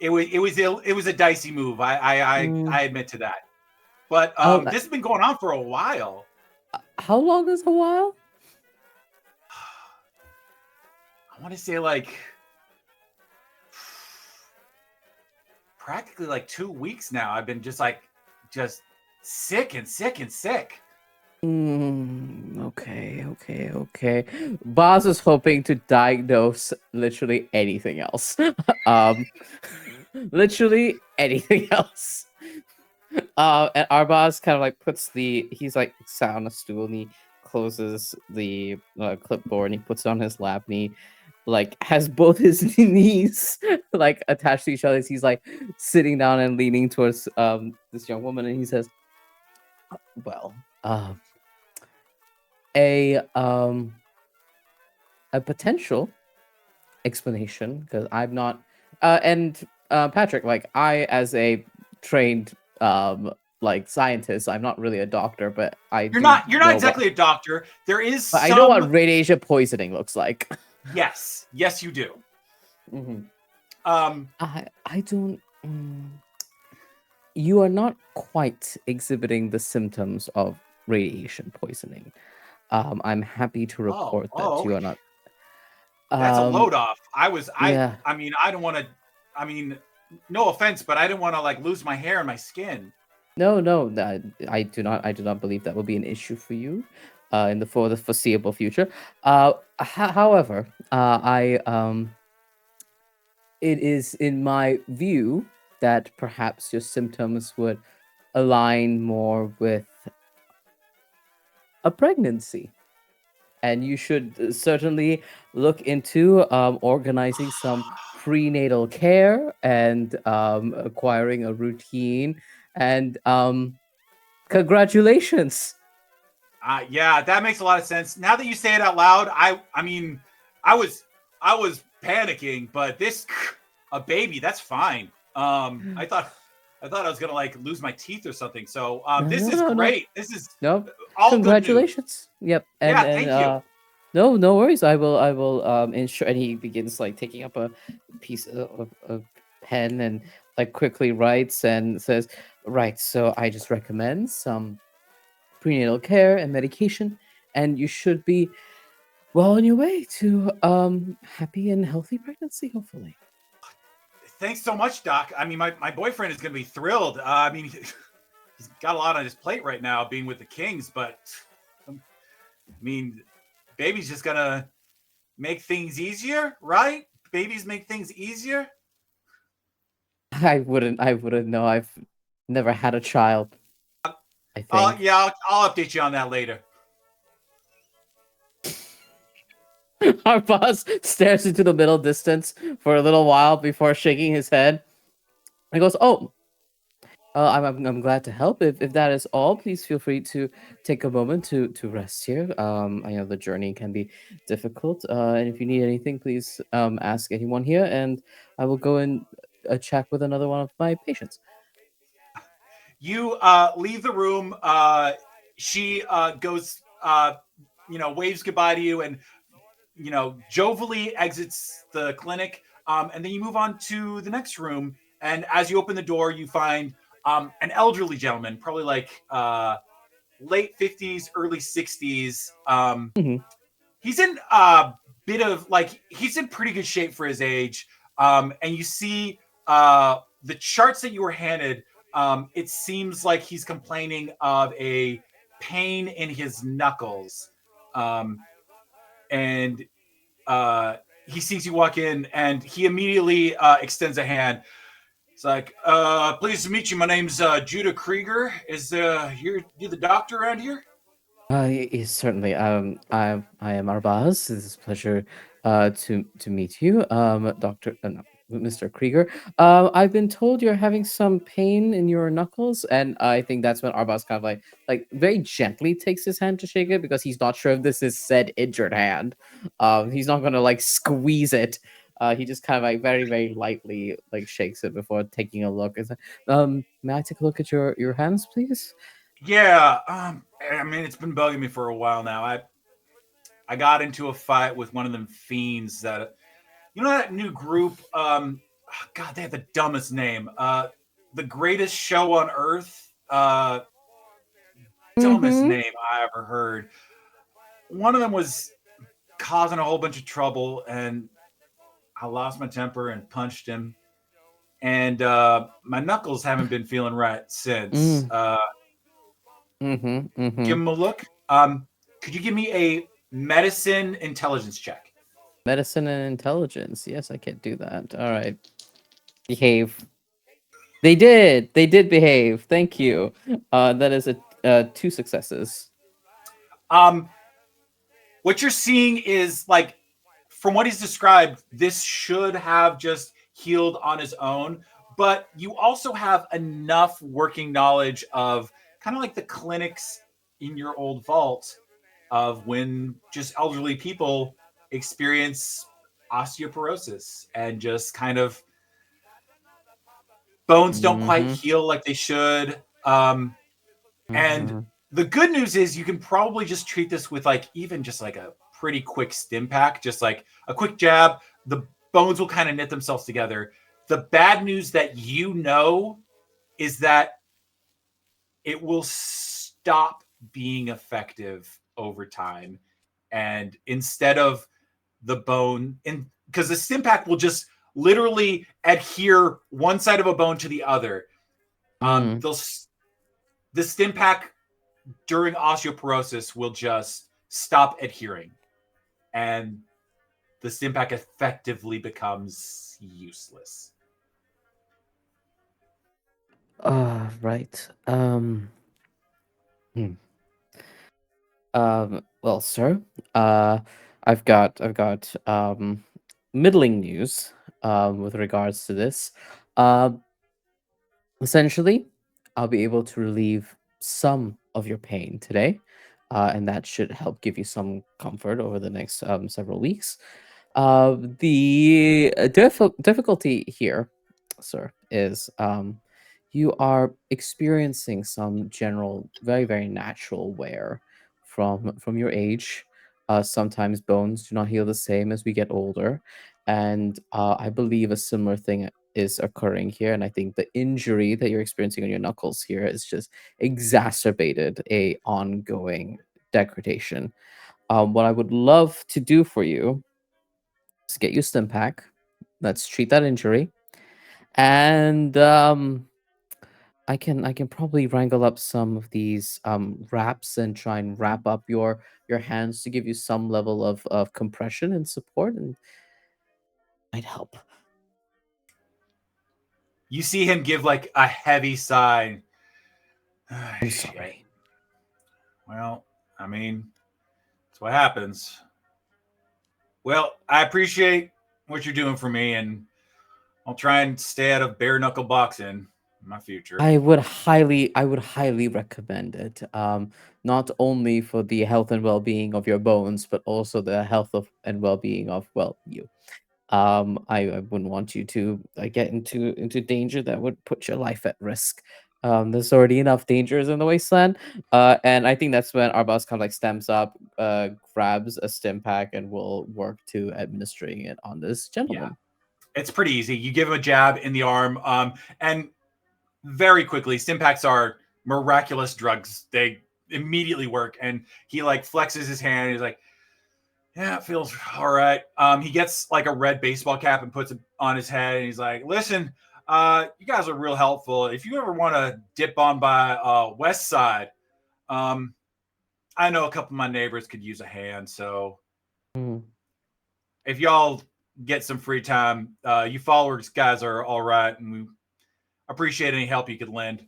a dicey move. I admit to that. But this has been going on for a while. How long is a while? I want to say like practically like 2 weeks now. I've been just sick and sick and sick. Okay. Boz is hoping to diagnose literally anything else. Literally anything else. And Arbaaz kind of like he's like sat on a stool and he closes the clipboard and he puts it on his lap and he like has both his knees like attached to each other. He's like sitting down and leaning towards this young woman and he says, well, a potential explanation, because I'm not and Patrick, like I as a trained like scientist, I'm not really a doctor, but you're not exactly a doctor. There is I know what radiation poisoning looks like. Yes you do. Mm-hmm. I don't you are not quite exhibiting the symptoms of radiation poisoning. I'm happy to report that you are not. That's a load off. I mean, I don't want to. I mean, no offense, but I didn't want to like lose my hair and my skin. No, I do not believe that will be an issue for you, for the foreseeable future. However, it is in my view that perhaps your symptoms would align more with a pregnancy, and you should certainly look into organizing some prenatal care and acquiring a routine. And congratulations. Yeah, that makes a lot of sense. Now that you say it out loud, I mean, I was panicking, but a baby, that's fine. I thought I was gonna like lose my teeth or something. So this is great. No. This is all congratulations. Yep. And, yeah, thank you. No worries. I will ensure. And he begins like taking up a piece of pen and like quickly writes and says, "Right. So I just recommend some prenatal care and medication, and you should be well on your way to happy and healthy pregnancy, hopefully." Thanks so much, Doc. I mean, my boyfriend is going to be thrilled. I mean, he's got a lot on his plate right now being with the Kings, but I mean, baby's just going to make things easier, right? Babies make things easier. I wouldn't know. I've never had a child. I think. Yeah, I'll update you on that later. Our boss stares into the middle distance for a little while before shaking his head. He goes, "Oh, I'm glad to help. If that is all, please feel free to take a moment to rest here. I know the journey can be difficult, and if you need anything, please ask anyone here, and I will go and check with another one of my patients." You leave the room. She goes, waves goodbye to you and, jovially exits the clinic. And then you move on to the next room. And as you open the door, you find an elderly gentleman, probably like late 50s, early 60s. Mhm. He's in a bit of like, he's in pretty good shape for his age. And you see the charts that you were handed. It seems like he's complaining of a pain in his knuckles. And he sees you walk in and he immediately extends a hand. It's like, pleased to meet you. My name's Judah Krieger. Is you the doctor around here? Yes, certainly. I am Arbaaz. It is a pleasure to meet you, Doctor no, Mr. Krieger. I've been told you're having some pain in your knuckles, and I think that's when Arbaaz kind of like very gently takes his hand to shake it because he's not sure if this is said injured hand. He's not gonna like squeeze it. He just kind of like very very lightly like shakes it before taking a look. Is may I take a look at your hands, please? Yeah. I mean, it's been bugging me for a while now. I got into a fight with one of them fiends that that new group. God, they have the dumbest name. The greatest show on earth. Dumbest Mm-hmm. name I ever heard. One of them was causing a whole bunch of trouble, and I lost my temper and punched him. And my knuckles haven't been feeling right since. Mm. Mm-hmm. Give Mm-hmm. him a look. Could you give me a medicine intelligence check? Medicine and intelligence. Yes, I can do that. All right. Behave. They did. They did behave. Thank you. That is a two successes. Um, what you're seeing is like, from what he's described, this should have just healed on his own, but you also have enough working knowledge of kind of like the clinics in your old vault of when just elderly people experience osteoporosis and just kind of bones don't quite Mm-hmm. heal like they should. And Mm-hmm. the good news is you can probably just treat this with like even just like a pretty quick stim pack, just like a quick jab. The bones will kind of knit themselves together. The bad news that is that it will stop being effective over time. And instead of the bone, and because the stim pack will just literally adhere one side of a bone to the other. Mm. The stim pack during osteoporosis will just stop adhering, and the stim pack effectively becomes useless. Right. Hmm. Well, sir, uh, I've got middling news with regards to this. Um, Essentially, I'll be able to relieve some of your pain today, and that should help give you some comfort over the next several weeks. The difficulty here, sir, is you are experiencing some general, very, very natural wear from your age. Sometimes bones do not heal the same as we get older, and I believe a similar thing is occurring here. And I think the injury that you're experiencing on your knuckles here is just exacerbated a ongoing degradation. What I would love to do for you is get you stim pack. Let's treat that injury, and I can probably wrangle up some of these wraps and try and wrap up your hands to give you some level of compression and support, and might help. You see him give like a heavy sigh. I'm sorry. Well, I mean, that's what happens. Well, I appreciate what you're doing for me, and I'll try and stay out of bare knuckle boxing in my future. I would highly recommend it. Not only for the health and well-being of your bones, but also the health of and well-being of you. I wouldn't want you to get into danger that would put your life at risk. There's already enough dangers in the wasteland, and I think that's when Arbaaz kind of like stems up, grabs a stim pack, and will work to administering it on this gentleman. It's pretty easy. You give him a jab in the arm, and very quickly, Stimpaks are miraculous drugs. They immediately work, and he like flexes his hand. He's like, "Yeah, it feels all right." He gets like a red baseball cap and puts it on his head, and he's like, "Listen, you guys are real helpful. If you ever want to dip on by West Side, I know a couple of my neighbors could use a hand. So Hmm. if y'all get some free time, you followers guys are all right, and we appreciate any help you could lend."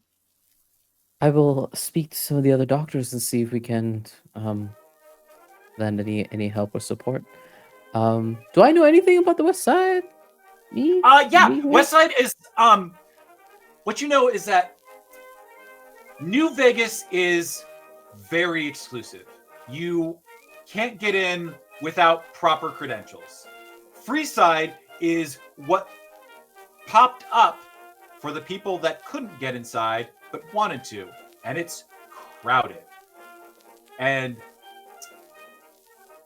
I will speak to some of the other doctors and see if we can lend any help or support. Do I know anything about the West Side? Yeah, Me? West Side is what you know is that New Vegas is very exclusive. You can't get in without proper credentials. Freeside is what popped up for the people that couldn't get inside but wanted to, and it's crowded. And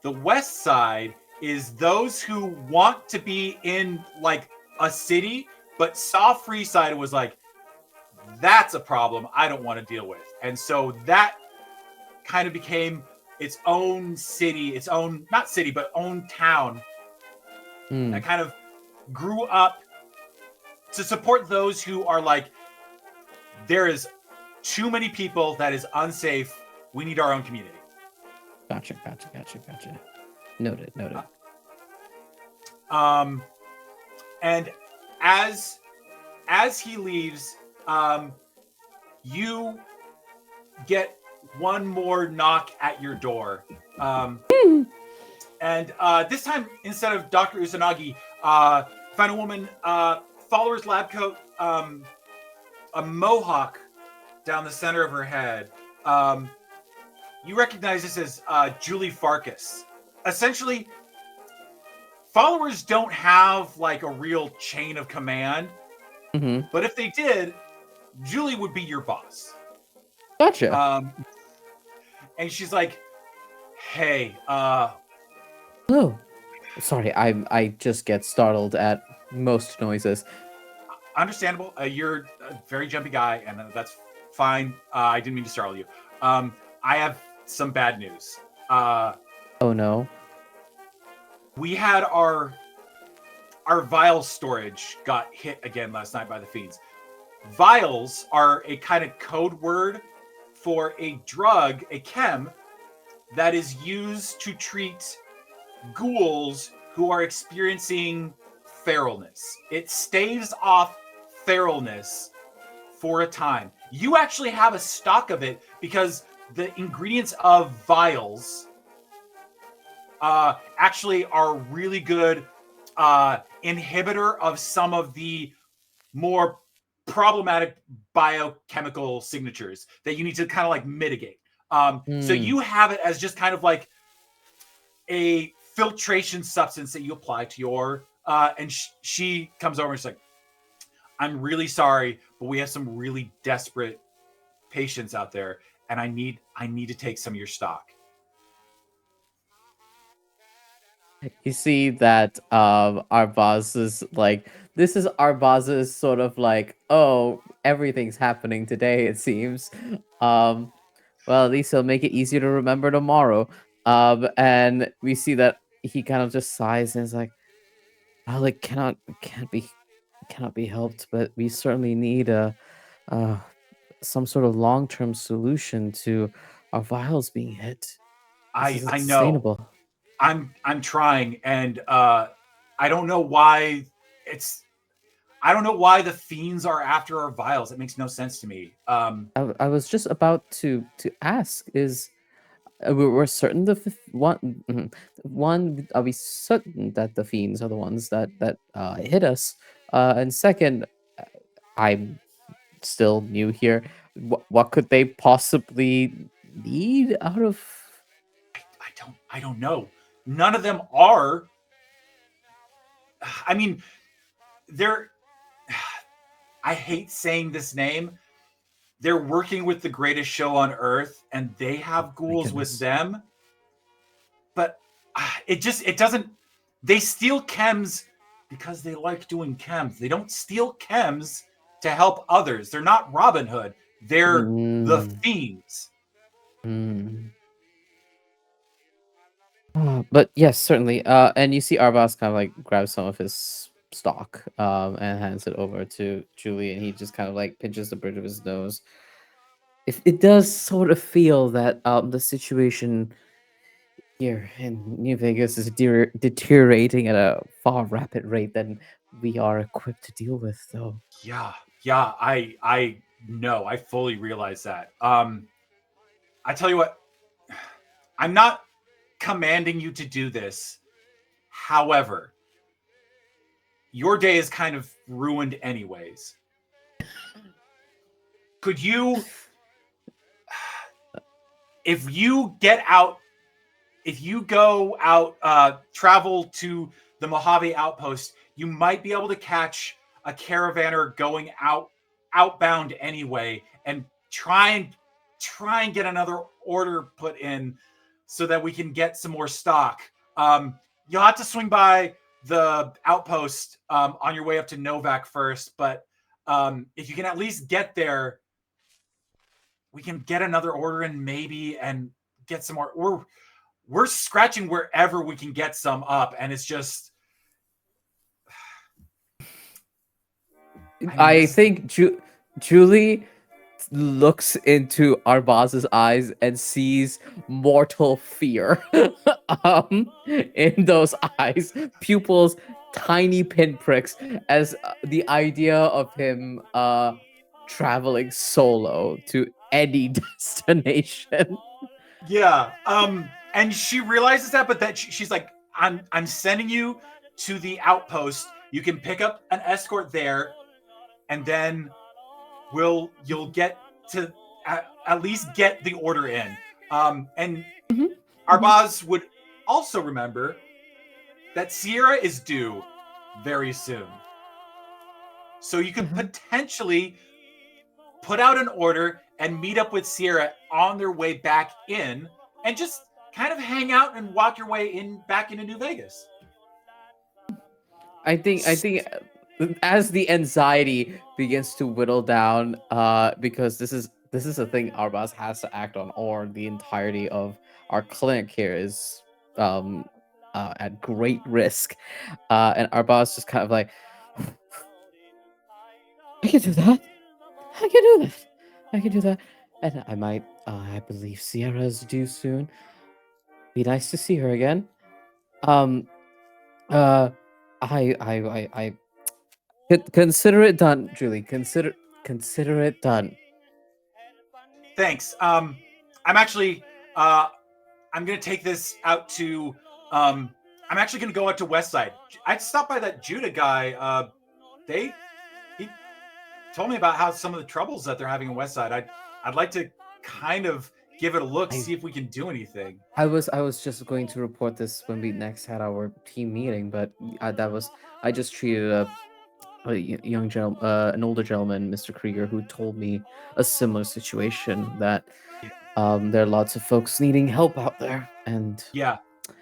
the West Side is those who want to be in like a city but saw Freeside and was like, that's a problem I don't want to deal with. And so that kind of became its own city, its own, not city, but own town that kind of grew up to support those who are like, there is too many people that is unsafe. We need our own community. Gotcha. Noted. And as he leaves, you get one more knock at your door. And this time, instead of Dr. Usanagi, find a woman, follower's lab coat, a mohawk down the center of her head. You recognize this as Julie Farkas. Essentially, followers don't have like a real chain of command, but if they did, Julie would be your boss. Gotcha. And she's like, "Hey, Oh, sorry. I just get startled at most noises. understandable. You're a very jumpy guy, and that's fine. I didn't mean to startle you. I have some bad news. Oh no. We had our vial storage got hit again last night by the fiends. Vials are a kind of code word for a drug, a chem, that is used to treat ghouls who are experiencing feralness. It staves off feralness for a time. You actually have a stock of it because the ingredients of vials actually are really good inhibitor of some of the more problematic biochemical signatures that you need to kind of like mitigate. So you have it as just kind of like a filtration substance that you apply to your and she comes over and she's like, "I'm really sorry, but we have some really desperate patients out there, and I need to take some of your stock." You see that Arbaaz is like, this is Arbaaz's sort of like, oh, everything's happening today, it seems. Well, at least he'll make it easier to remember tomorrow. And we see that he kind of just sighs and is like, well, it cannot be helped, but we certainly need uh some sort of long-term solution to our vials being hit. This isn't I know. sustainable. I'm trying, and I don't know why it's. I don't know why the fiends are after our vials. It makes no sense to me. I was just about to ask, is we're certain one, are we certain that the fiends are the ones that hit us? And second, uh, I'm still new here. What could they possibly need out of? I don't know. None of them are. I mean, they're. I hate saying this name. They're working with the greatest show on earth, and they have My ghouls with goodness. them. But it doesn't. They steal chems because they like doing chems. They don't steal chems to help others. They're not Robin Hood. They're the Mm, fiends. mm. But yes, certainly. And you see Arbaaz kind of like grabs some of his stock, and hands it over to Julie, and he just kind of like pinches the bridge of his nose. If it does sort of feel that the situation here in New Vegas is deteriorating at a far rapid rate than we are equipped to deal with, though. Yeah, yeah. I know. I fully realize that. I tell you what. I'm not commanding you to do this. However, your day is kind of ruined anyways. Could you, if you get out, if you go out, travel to the Mojave outpost, you might be able to catch a caravaner going outbound anyway, and try and get another order put in so that we can get some more stock. You'll have to swing by the outpost on your way up to Novak first, but if you can at least get there, we can get another order in maybe and get some more. We're scratching wherever we can get some up, and it's just. I mean, I this is think Julie looks into Arbaaz's eyes and sees mortal fear in those eyes, pupils tiny pinpricks, as the idea of him traveling solo to any destination. yeah. And she realizes that, but that she's like, I'm sending you to the outpost. You can pick up an escort there, and then you'll get to at least get the order in. And Mhm, mhm. Arbaaz would also remember that Sierra is due very soon. So you could Mhm. potentially put out an order and meet up with Sierra on their way back in, and just kind of hang out and walk your way in back into New Vegas. I think as the anxiety begins to whittle down, because this is a thing Arbas has to act on, or the entirety of our clinic here is um at great risk. And Arbas just kind of like, I can do that. I can do that. I can do that. And I might, I believe Sierra's due soon. Be nice to see her again. Um, uh, consider it done, Julie. Consider it done. Thanks. I'm actually uh, I'm gonna take this out to I'm actually gonna go out to West Side. I stopped by that Judah guy. They he told me about how some of the troubles that they're having in West Side. I'd like to kind of give it a look, I see if we can do anything. I was just going to report this when we next had our team meeting, but I just treated young an older gentleman, Mr. Krieger, who told me a similar situation, that Yeah. there are lots of folks needing help out there, and Yeah.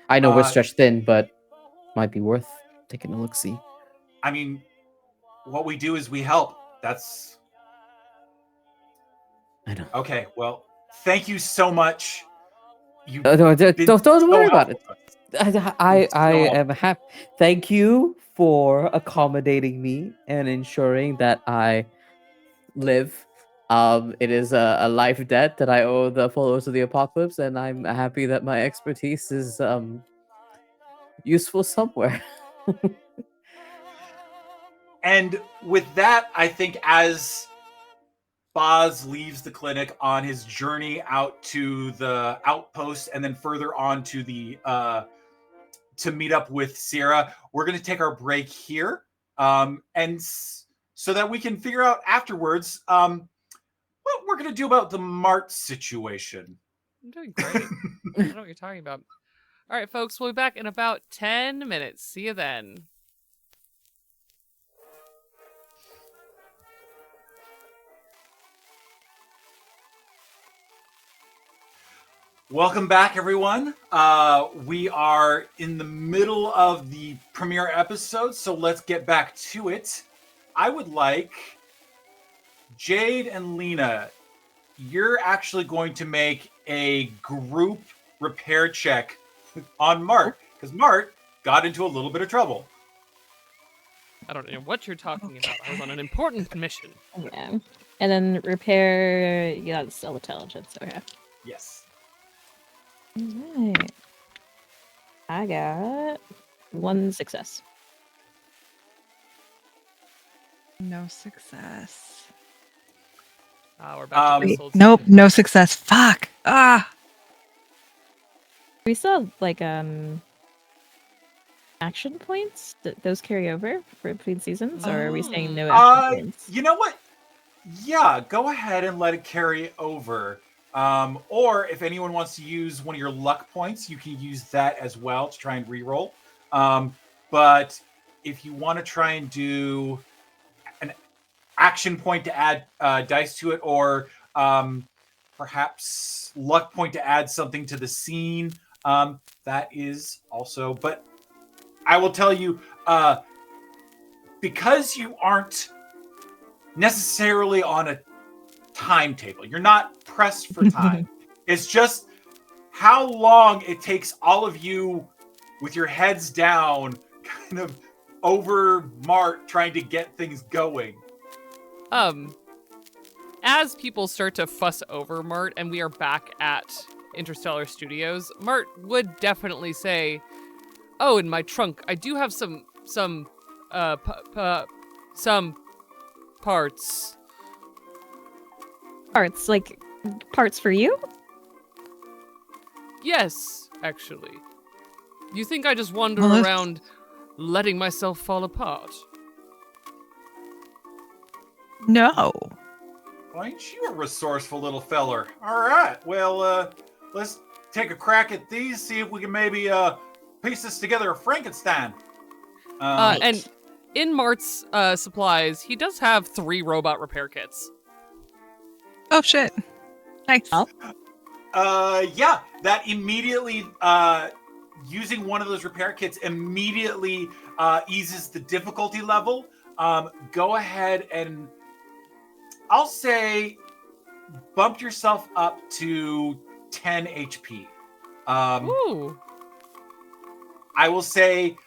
I know we're Uh, stretched thin, but might be worth taking a look-see. I mean, what we do is we help. That's I know. okay. Well, thank you so much. You Don't worry about it. I am happy. Thank you for accommodating me and ensuring that I live. It is a life debt that I owe the followers of the apocalypse, and I'm happy that my expertise is useful somewhere. And with that, I think as Boz leaves the clinic on his journey out to the outpost and then further on to the to meet up with Sierra, we're going to take our break here, so that we can figure out afterwards what we're going to do about the Mart situation. I'm doing great. I don't know what you're talking about. All right, folks, we'll be back in about 10 minutes. See you then. Welcome back, everyone. We are in the middle of the premiere episode, so let's get back to it. I would like Jade and Lena, you're actually going to make a group repair check on Mart, because Mart got into a little bit of trouble. I don't know what you're talking about. I was on an important mission. Yeah. And then repair, you got still intelligence, okay. Yes. Alright. I got 1 success. No success. We're back to Wait, this old nope, situation. no success. Fuck. Ah. We still have, like, action points? Those carry over for between seasons? Or are we saying no action points? You know what? Yeah, go ahead and let it carry over. Or if anyone wants to use one of your luck points, you can use that as well to try and reroll. But if you want to try and do an action point to add dice to it, or perhaps luck point to add something to the scene, that is also. But I will tell you, because you aren't necessarily on a timetable, you're not pressed for time. It's just how long it takes all of you with your heads down, kind of over Mart, trying to get things going. As people start to fuss over Mart and we are back at Interstellar Studios, Mart would definitely say, "Oh, in my trunk, I do have some parts." Parts, like, parts for you? Yes, actually. You think I just wander Well, around letting myself fall apart? No. Well, ain't you a resourceful little feller? All right, well, let's take a crack at these, see if we can maybe piece this together a Frankenstein. And in Mart's supplies, he does have 3 robot repair kits. Oh shit. Nice. Oh. Yeah, that immediately, using one of those repair kits immediately eases the difficulty level. Go ahead and I'll say bump yourself up to 10 HP. Ooh. I will say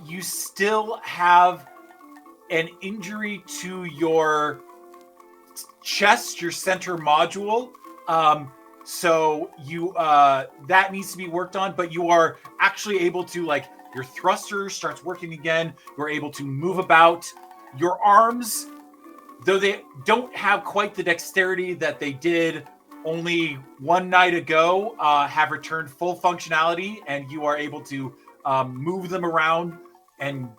you still have an injury to your chest, your center module. So you that needs to be worked on, but you are actually able to, like, your thruster starts working again. You're able to move about. Your arms, though they don't have quite the dexterity that they did only one night ago, have returned full functionality, and you are able to move them around and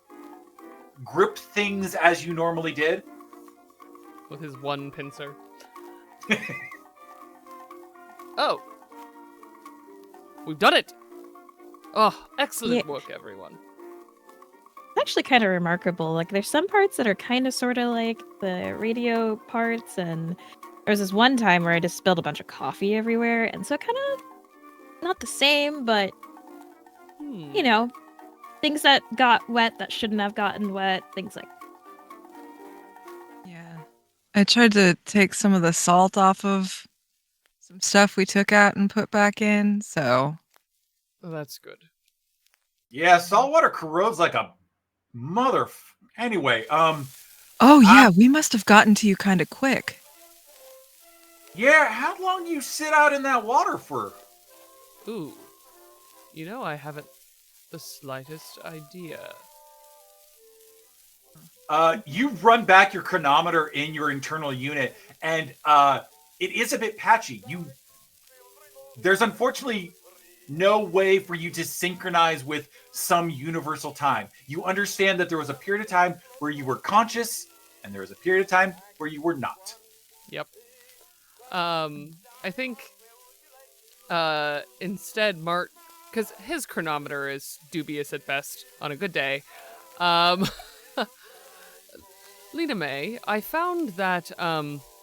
grip things as you normally did. With his one pincer. Oh. We've done it! Oh, excellent Yeah. work, everyone. It's actually kind of remarkable. Like, there's some parts that are kind of sort of like the radio parts, and there was this one time where I just spilled a bunch of coffee everywhere, and so kind of not the same, but you know, things that got wet that shouldn't have gotten wet, things like Yeah. I tried to take some of the salt off of some stuff we took out and put back in, so Well, that's good. Yeah, saltwater corrodes like a mother. Anyway, Oh yeah, we must have gotten to you kind of quick. yeah. How long you sit out in that water for? Ooh. You know, I haven't the slightest idea. You run back your chronometer in your internal unit, and it is a bit patchy. There's unfortunately no way for you to synchronize with some universal time. You understand that there was a period of time where you were conscious, and there was a period of time where you were not. Yep. I think instead Mart, because his chronometer is dubious at best on a good day. Lena Mae, I found that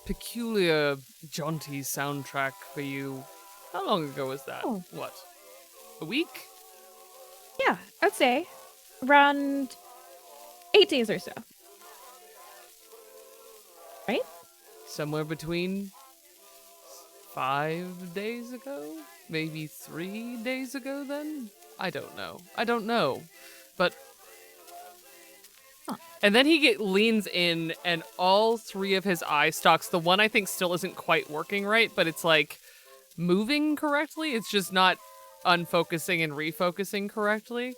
peculiar jaunty soundtrack for you. How long ago was that? Oh. What? A week? yeah, I'd say around 8 days or so. Right? Somewhere between 5 days ago? Maybe 3 days ago then? I don't know. But Huh. and then he leans in and all three of his eye stalks, the one I think still isn't quite working right, but it's like moving correctly. It's just not unfocusing and refocusing correctly.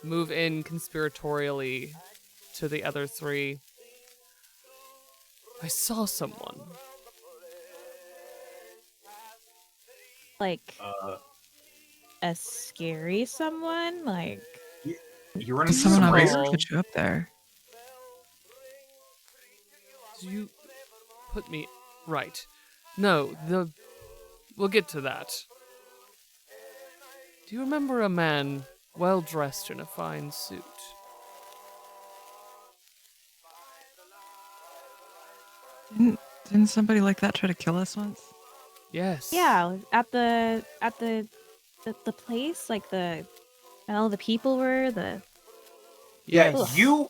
Move in conspiratorially to the other three. I saw someone. Like Uh, a scary someone, like you run into Someone some else raiders. Raiders? put you up there. You put me right. No, we'll get to that. Do you remember a man well dressed in a fine suit? Didn't somebody like that try to kill us once? Yes. yeah, at the place, like and all the people were the Yeah, Yes. you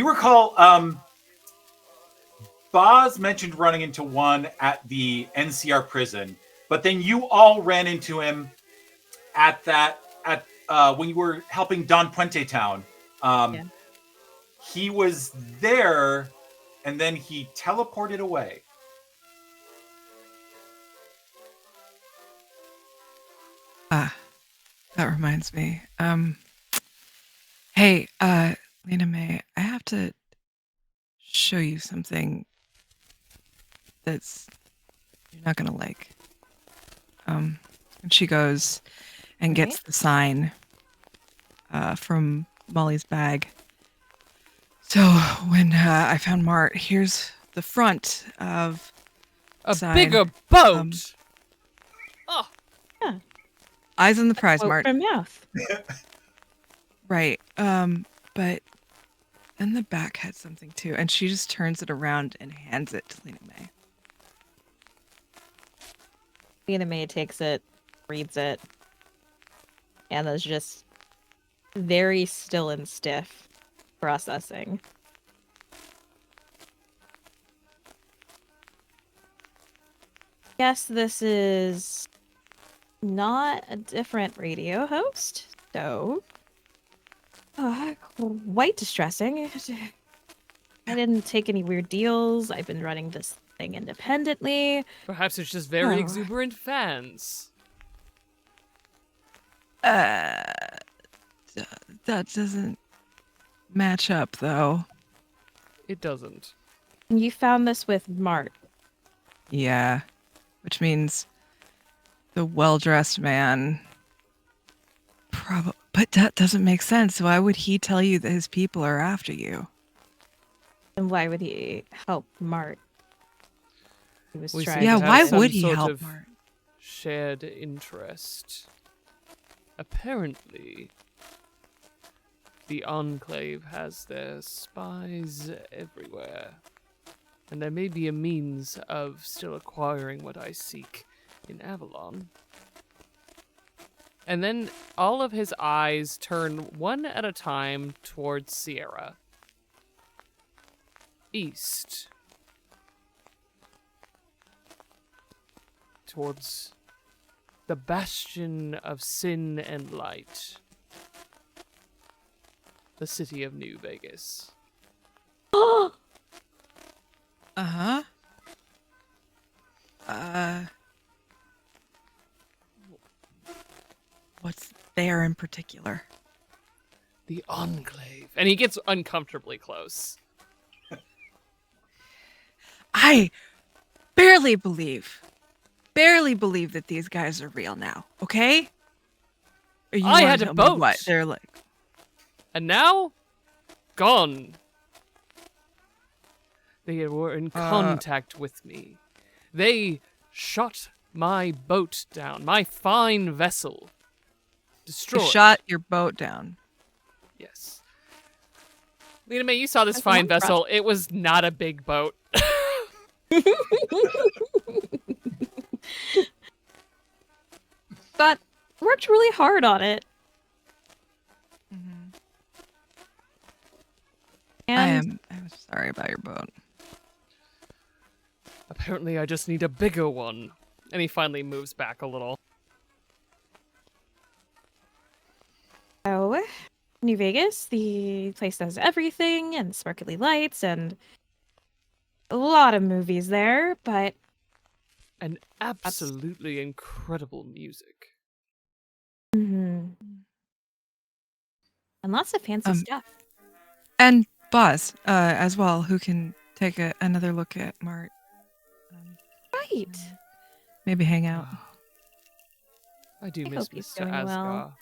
recall Boz mentioned running into one at the NCR prison, but then you all ran into him at when you were helping Don Puente Town. Yeah. He was there, and then he teleported away. Ah, that reminds me. Hey, Lena Mae, I have to show you something that's you're not gonna like. And she goes and gets Right. the sign from Molly's bag. So when I found Mart, here's the front of A sign. bigger boat. Um, Oh, eyes on the prize, quote Mart. from mouth. Right. But then the back had something too, and she just turns it around and hands it to Lena Mae. Lena Mae takes it, reads it, and is just very still and stiff, processing. Guess this is not a different radio host, so quite distressing. I didn't take any weird deals. I've been running this thing independently. perhaps it's just very Oh. exuberant fans. That doesn't match up, though. It doesn't. And you found this with Mart. Yeah, which means the well-dressed man. But that doesn't make sense. Why would he tell you that his people are after you? And why would he help Mart? He was We trying seem Yeah, to have why some would he sort help of Mart? shared interest. Apparently, the Enclave has their spies everywhere, and there may be a means of still acquiring what I seek in Avalon. And then all of his eyes turn one at a time towards Sierra. East. Towards the bastion of sin and light. The city of New Vegas. Uh-huh. What's there in particular? The Enclave. And he gets uncomfortably close. I barely believe that these guys are real now, okay? Or you I wanna had a tell me boat. what they're like. And now, gone. They were in contact with me. They shot my boat down, my fine vessel. They Destroyed. shot your boat down. Yes. Lena Mae, you saw this That's fine one vessel. It was not a big boat. But worked really hard on it. Mm-hmm. And I'm sorry about your boat. Apparently, I just need a bigger one. And he finally moves back a little. so, New Vegas, the place that has everything and sparkly lights and a lot of movies there, but And absolutely incredible music. and lots of fancy stuff. And Buzz, as well, who can take another look at Mart. Right. Maybe hang out. I do I miss hope he's Mr. doing Asgar. well.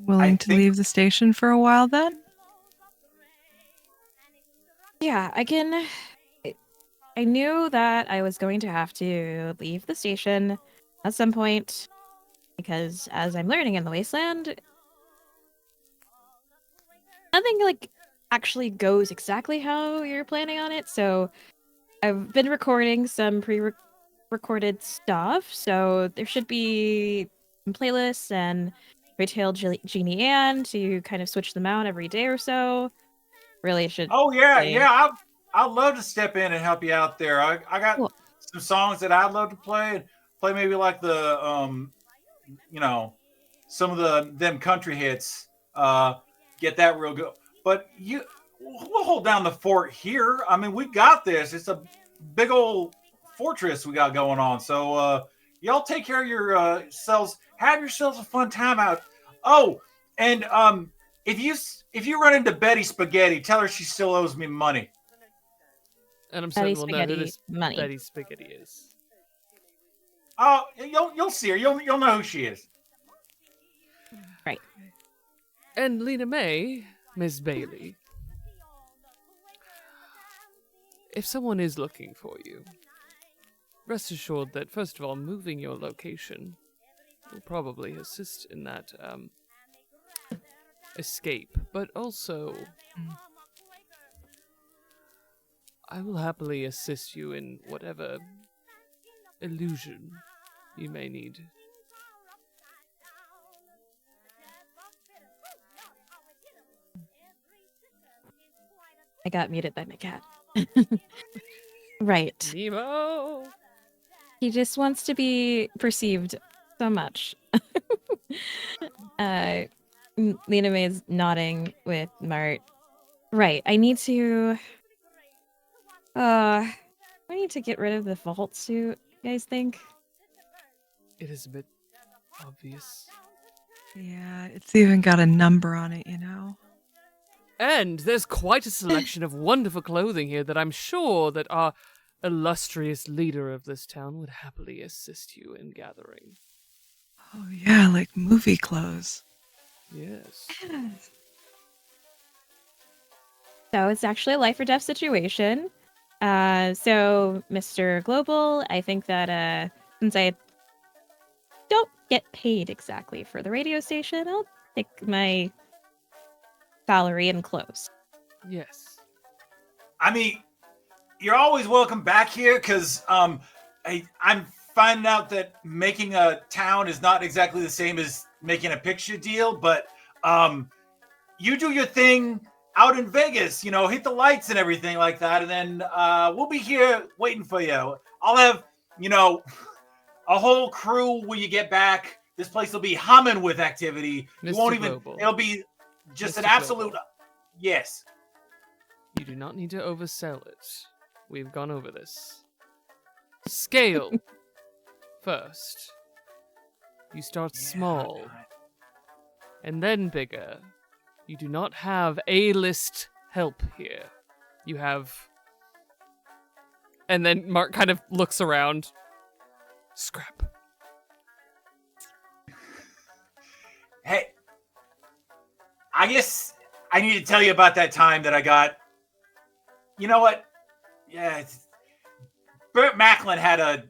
Willing to think- leave the station for a while then? Yeah, I knew that I was going to have to leave the station at some point because as I'm learning in the Wasteland, nothing like actually goes exactly how you're planning on it. So I've been recording some pre-recorded stuff, so there should be some playlists and retail Genie Ann to kind of switch them out every day or so. Really should. Oh yeah, play. yeah. I'd love to step in and help you out there. I got Cool. some songs that I'd love to play. Play maybe like the some of them country hits. Get that real good. But we'll hold down the fort here. I mean, we got this. It's a big old fortress we got going on. So y'all take care of yourselves. Have yourselves a fun time out. Oh, and if you run into Betty Spaghetti, tell her she still owes me money. And I'm Betty certain we'll know who Spaghetti this money. Betty Spaghetti is. Oh, you'll see her. You'll know who she is. Right. And Lena Mae, Miss Bailey. If someone is looking for you, rest assured that, first of all, moving your location will probably assist in that escape, but also I will happily assist you in whatever illusion you may need. I got muted by my cat. Right. Nemo! He just wants to be perceived so much. Lena Mae's nodding with Mart. Right. I need to get rid of the vault suit, you guys think? It is a bit obvious. Yeah, it's even got a number on it, you know? And there's quite a selection of wonderful clothing here that I'm sure that our illustrious leader of this town would happily assist you in gathering. Oh, yeah, like movie clothes. Yes. So it's actually a life or death situation. So Mr. Global, I think that since I don't get paid exactly for the radio station, I'll take my salary and clothes. Yes. I mean, you're always welcome back here because I'm finding out that making a town is not exactly the same as making a picture deal, but you do your thing out in Vegas, hit the lights and everything like that, and then we'll be here waiting for you. I'll have, a whole crew when you get back. This place will be humming with activity. You Mr. won't even, Global. it'll be just Mr. an absolute, Global. yes. You do not need to oversell it. We've gone over this. Scale. First. You start small. And then bigger. You do not have A-list help here. You have... And then Mart kind of looks around. Scrap. Hey, I guess I need to tell you about that time that I got. You know what? Yeah, Burt Macklin had a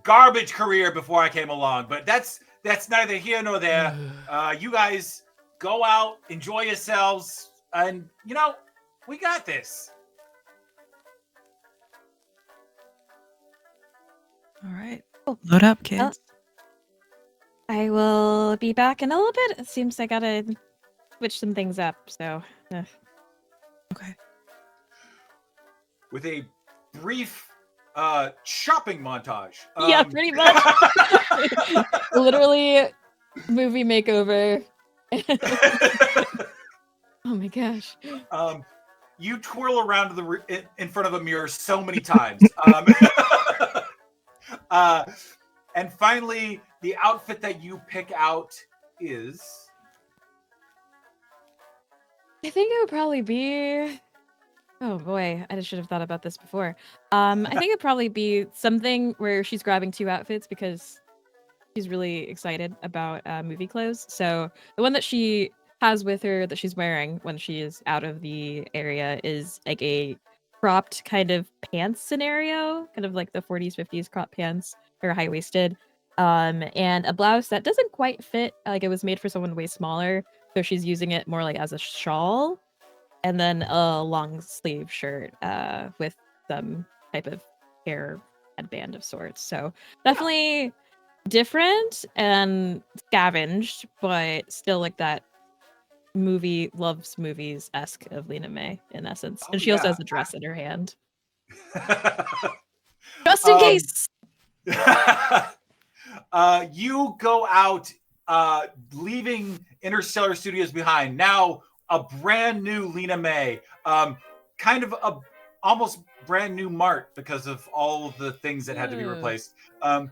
garbage career before I came along, but that's neither here nor there. You guys go out, enjoy yourselves, and we got this. All right. Load up, kids. I will be back in a little bit. It seems I gotta switch some things up, so. Okay. With a brief shopping montage. Yeah, pretty much. Literally, movie makeover. Oh my gosh. You twirl around in front of a mirror so many times. And finally, the outfit that you pick out is... I think it would probably be... Oh boy, I should have thought about this before. I think it'd probably be something where she's grabbing two outfits because she's really excited about movie clothes. So the one that she has with her that she's wearing when she is out of the area is like a cropped kind of pants scenario, kind of like the 40s, 50s crop pants or high-waisted. And a blouse that doesn't quite fit, like it was made for someone way smaller. So she's using it more like as a shawl. And then a long sleeve shirt with some type of hair headband of sorts. So definitely different and scavenged, but still like that movie loves movies-esque of Lena Mae in essence. And she also has a dress in her hand. Just in case! You go out, leaving Interstellar Studios behind. Now, a brand new Lena Mae, kind of a almost brand new Mart because of all the things that had to be replaced. And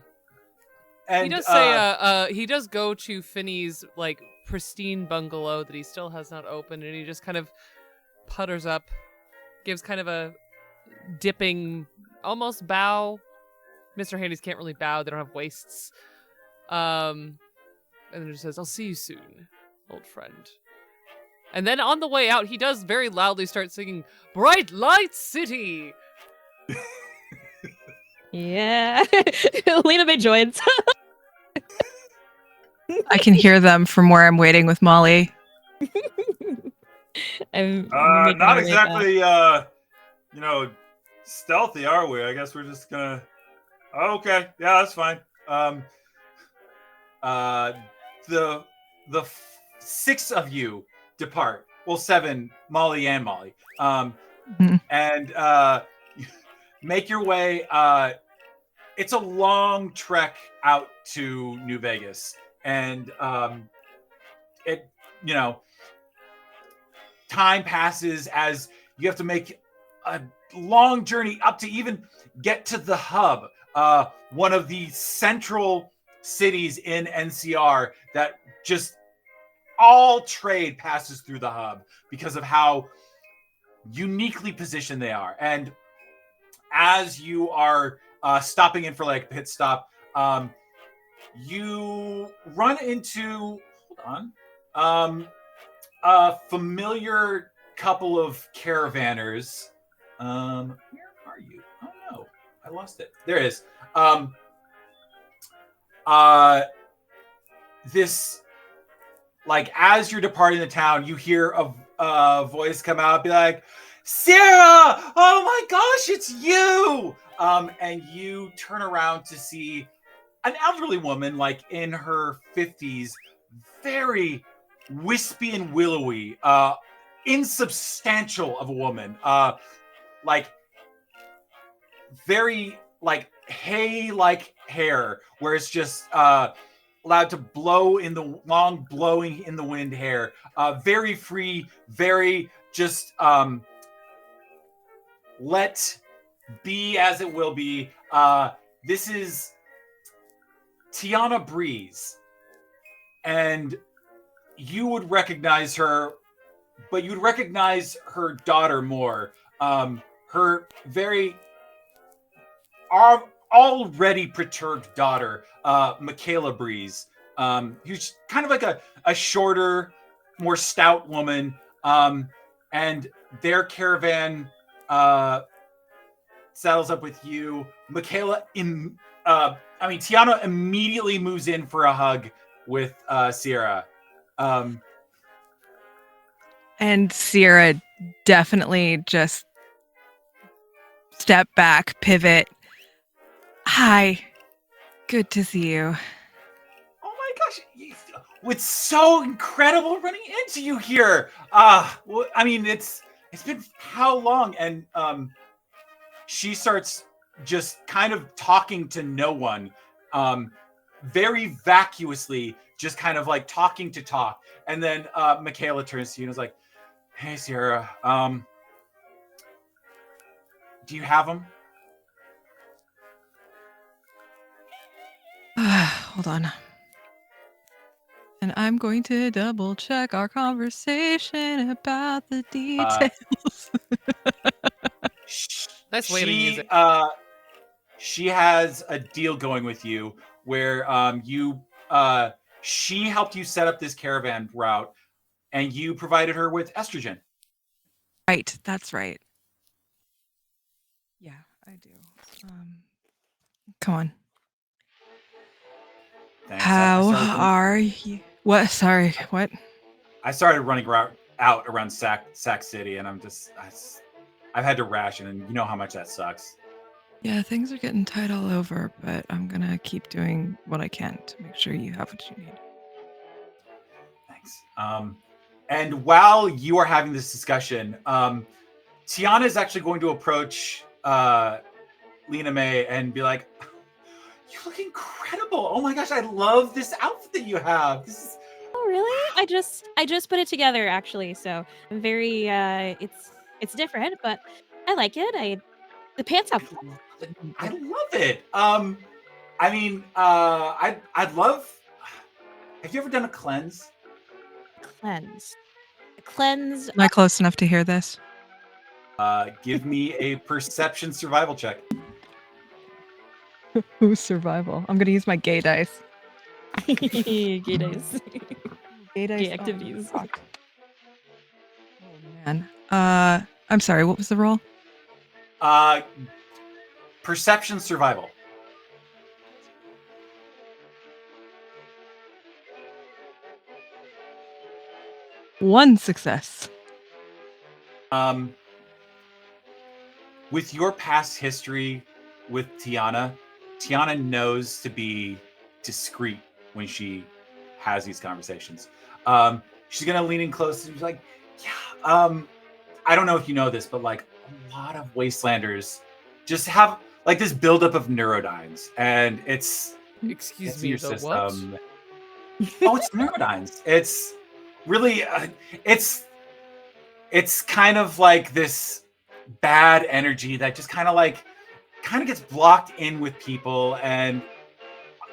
he does say he does go to Finney's like pristine bungalow that he still has not opened, and he just kind of putters up, gives kind of a dipping almost bow. Mr. Handy's can't really bow; they don't have waists. And then just says, "I'll see you soon, old friend." And then on the way out, he does very loudly start singing "Bright Light City." Yeah, Lena Mae joins. I can hear them from where I'm waiting with Molly. I'm not exactly, stealthy, are we? I guess we're just gonna. Oh, okay, yeah, that's fine. The six of you depart. Well, seven, Molly and Molly. And make your way. It's a long trek out to New Vegas, and time passes as you have to make a long journey up to even get to the hub, one of the central cities in NCR that just all trade passes through the hub because of how uniquely positioned they are. And as you are stopping in for like a pit stop, you run into a familiar couple of caravanners. Where are you? Oh no, I lost it. There it is. This, like, as you're departing the town, you hear a voice come out, be like, Sarah! Oh my gosh, it's you! And you turn around to see an elderly woman, like in her 50s, very wispy and willowy, insubstantial of a woman, like very like hay-like hair, where it's just allowed to blow in the long blowing in the wind hair, very free, very just let be as it will be. This is Tiana Breeze, and you would recognize her, but you'd recognize her daughter more. Her very already perturbed daughter, Michaela Breeze, who's kind of like a shorter, more stout woman, and their caravan saddles up with you. Tiana immediately moves in for a hug with Sierra. And Sierra definitely just step back, pivot. Hi, good to see you. Oh my gosh, it's so incredible running into you here. Well, I mean, it's been how long? And she starts just kind of talking to no one, very vacuously, just kind of like talking to talk. And then Michaela turns to you and is like, "Hey, Sierra, do you have them?" Hold on. And I'm going to double check our conversation about the details. Nice way to use it. She has a deal going with you where she helped you set up this caravan route, and you provided her with estrogen. Right, that's right. Yeah, I do. Come on. Thanks. How are you? What? Sorry, what? I started running out around Sac City, and I've had to ration, and you know how much that sucks. Yeah, things are getting tight all over, but I'm gonna keep doing what I can to make sure you have what you need. Thanks. And while you are having this discussion, Tiana is actually going to approach Lena Mae and be like, "You look incredible! Oh my gosh, I love this outfit that you have. This is." Oh really? I just put it together actually, so I'm very it's different, but I like it. The pants have I love it. I mean, I'd love. Have you ever done a cleanse? cleanse. Cleanse. Am I close enough to hear this? Give me a perception survival check. Who's survival? I'm gonna use my gay dice. Gay days. Gay dice. Gay activities. Oh man. I'm sorry. What was the roll? Perception survival. One success. With your past history with Tiana knows to be discreet when she has these conversations. She's gonna lean in close and be like, "Yeah, I don't know if you know this, but like a lot of Wastelanders just have like this buildup of neurodynes, and it's Excuse in me, your the system." what? Oh, it's neurodynes. It's really it's kind of like this bad energy that just kind of gets blocked in with people, and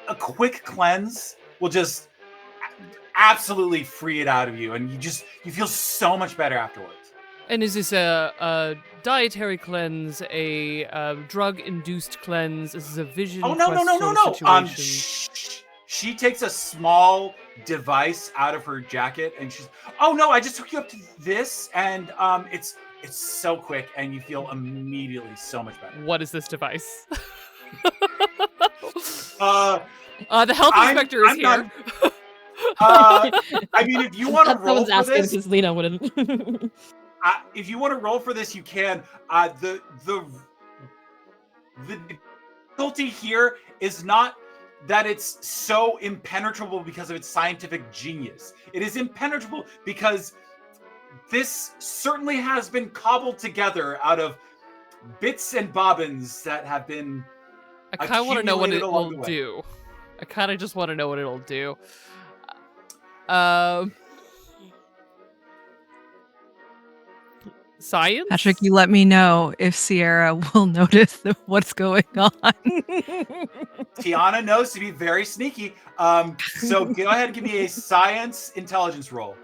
a quick cleanse will just absolutely free it out of you, and you feel so much better afterwards. And is this a dietary cleanse, a drug-induced cleanse? Is this a vision Oh no quest sort of situation? She takes a small device out of her jacket, and she's, "Oh no, I just took you up to this, and it's so quick, and you feel immediately so much better." What is this device? The health inspector is here. I mean, if you want to roll Someone's for asking this, because Lena wouldn't. if you want to roll for this, you can. The difficulty here is not that it's so impenetrable because of its scientific genius. It is impenetrable because this certainly has been cobbled together out of bits and bobbins that have been I kind of want to know what it will the way. do. I kind of just want to know what it'll do. Science? Patrick, you let me know if Sierra will notice what's going on. Tiana knows to be very sneaky. So go ahead and give me a science intelligence roll.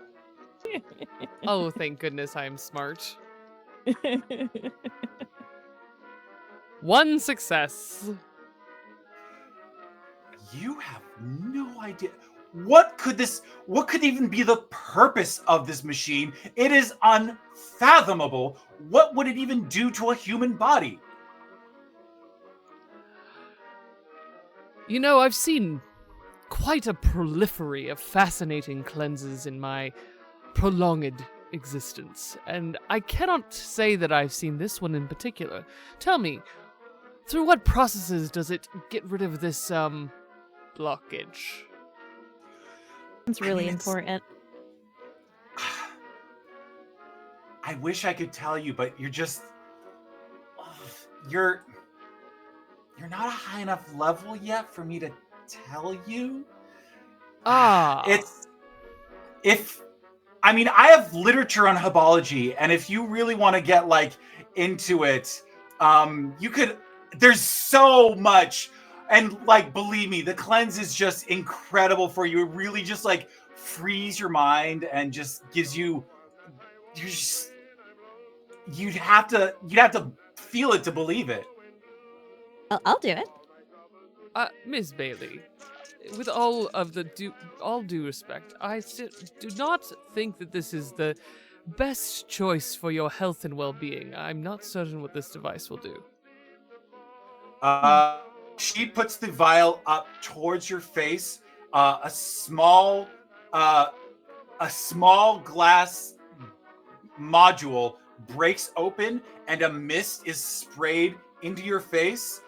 Oh, thank goodness I am smart. 1 success. You have no idea. What could even be the purpose of this machine? It is unfathomable. What would it even do to a human body? You know, I've seen quite a proliferary of fascinating cleanses in my prolonged existence, and I cannot say that I've seen this one in particular. Tell me, through what processes does it get rid of this, blockage? It's really important. I wish I could tell you, but you're not a high enough level yet for me to tell you. Ah. I have literature on herbology, and if you really want to get into it, you could. There's so much, and believe me, the cleanse is just incredible for you. It really just frees your mind and just gives you. You'd have to feel it to believe it. I'll do it. Miss Bailey, with all due respect, I do not think that this is the best choice for your health and well-being. I'm not certain what this device will do. She puts the vial up towards your face. A small glass module breaks open, and a mist is sprayed into your face.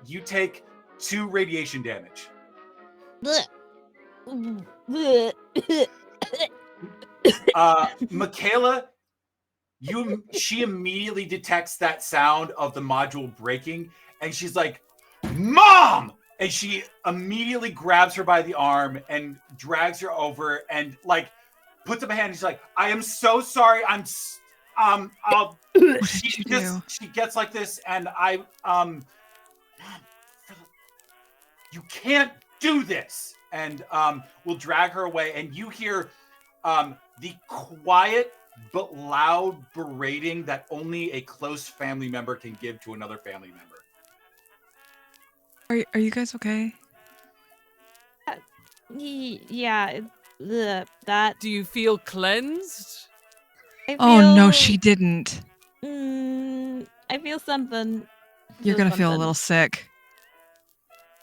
You take 2 radiation damage. Michaela, she immediately detects that sound of the module breaking, and she's like, "Mom!" And she immediately grabs her by the arm and drags her over and puts up a hand. And she's like, "I am so sorry. She gets like this, and you can't do this." And we'll drag her away, and you hear the quiet but loud berating that only a close family member can give to another family member. Are you guys okay? Yeah. That. Do you feel cleansed? Oh no, she didn't. I feel something. You're gonna feel a little sick.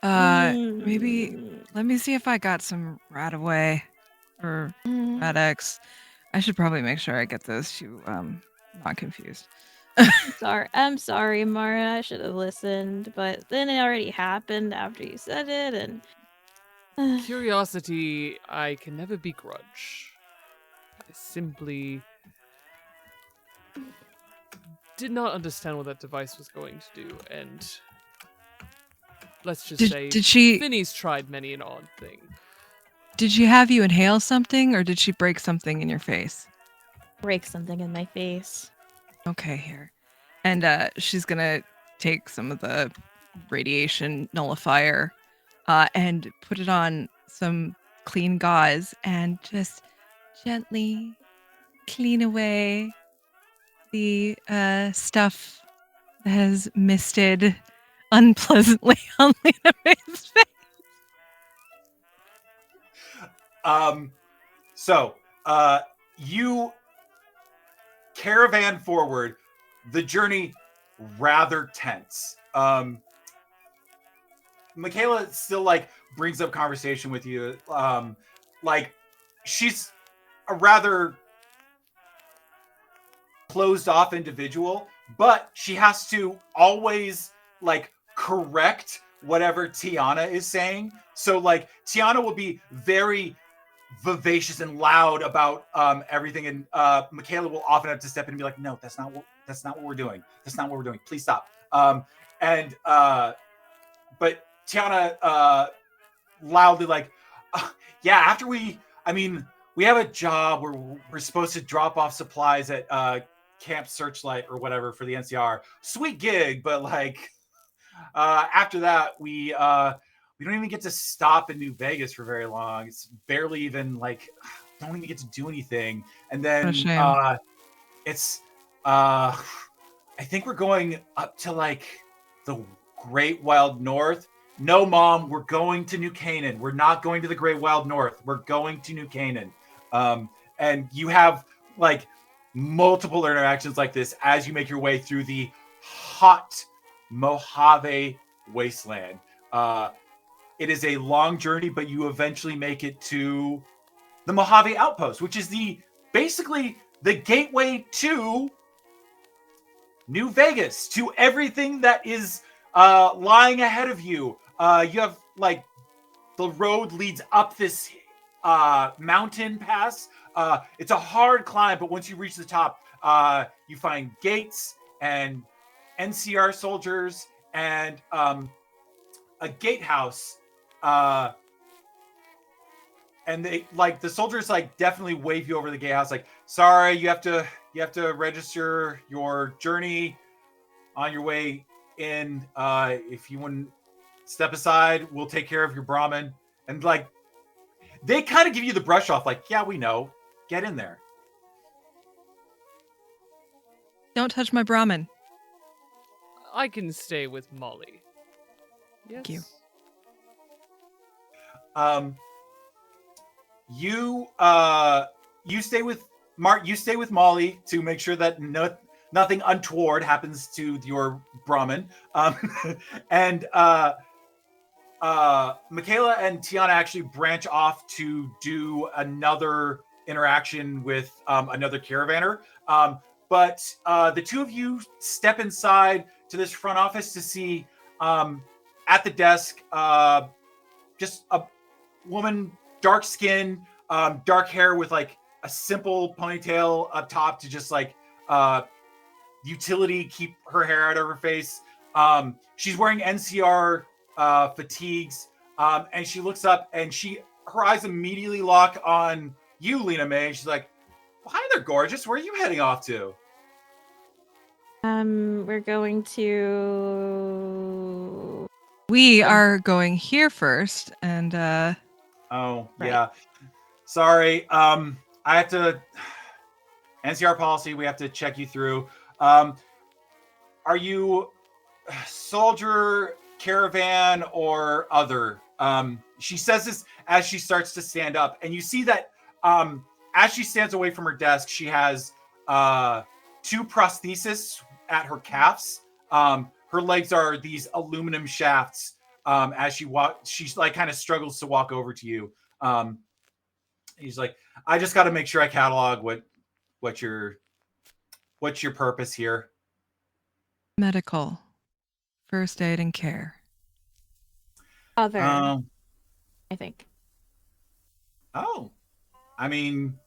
Maybe let me see if I got some Radaway or Radex. I should probably make sure I get those two. Not confused. I'm sorry, Mara. I should have listened, but then it already happened after you said it, and Curiosity, I can never begrudge. I simply did not understand what that device was going to do, and let's just say did she? Finney's tried many an odd thing. Did she have you inhale something, or did she break something in your face? break something in my face. Okay, here. And she's gonna take some of the radiation nullifier and put it on some clean gauze and just gently clean away the stuff that has misted unpleasantly on Lena Mae's face. So you caravan forward, the journey rather tense. Michaela still brings up conversation with you. She's a rather closed off individual, but she has to always like correct whatever Tiana is saying. So like Tiana will be very vivacious and loud about everything, and Michaela will often have to step in and be like, no, that's not what we're doing. That's not what we're doing. Please stop. But Tiana loudly like, yeah, after we have a job where we're supposed to drop off supplies at Camp Searchlight or whatever for the NCR. Sweet gig, but like after that we don't even get to stop in New Vegas for very long. It's barely even like don't even get to do anything. And then What a shame. it's I think we're going up to like the Great Wild North. No, Mom, we're going to New Canaan. We're not going to the Great Wild North. We're going to New Canaan. And you have like multiple interactions like this as you make your way through the hot Mojave Wasteland. It is a long journey, but you eventually make it to the Mojave Outpost, which is basically the gateway to New Vegas, to everything that is lying ahead of you. You have like the road leads up this mountain pass. It's a hard climb, but once you reach the top, you find gates and NCR soldiers and a gatehouse. And they like the soldiers like definitely wave you over the gatehouse. Like, sorry, you have to register your journey on your way in. If you wouldn't step aside, we'll take care of your Brahmin. And like, they kind of give you the brush off. Like, yeah, we know. Get in there. Don't touch my Brahmin. I can stay with Molly. Yes. Thank you. You stay with Mart. You stay with Molly to make sure that nothing untoward happens to your Brahmin. And Michaela and Tiana actually branch off to do another interaction with another caravaner. But the two of you step inside to this front office to see at the desk just a woman, dark skin, dark hair with like a simple ponytail up top to just like utility keep her hair out of her face. She's wearing NCR fatigues, and she looks up and her eyes immediately lock on you, Lena Mae. She's like, well, hi there, gorgeous. Where are you heading off to? We're going to. We are going here first, and Oh, Right. yeah. Sorry. I have to NCR policy, we have to check you through. Are you soldier, caravan, or other? She says this as she starts to stand up, and you see that as she stands away from her desk, she has two prostheses at her calves. Her legs are these aluminum shafts. As she's like kind of struggles to walk over to you. He's like, I just got to make sure I catalog what's your purpose here. medical, first aid and care. Other, I Um, think. oh, I mean,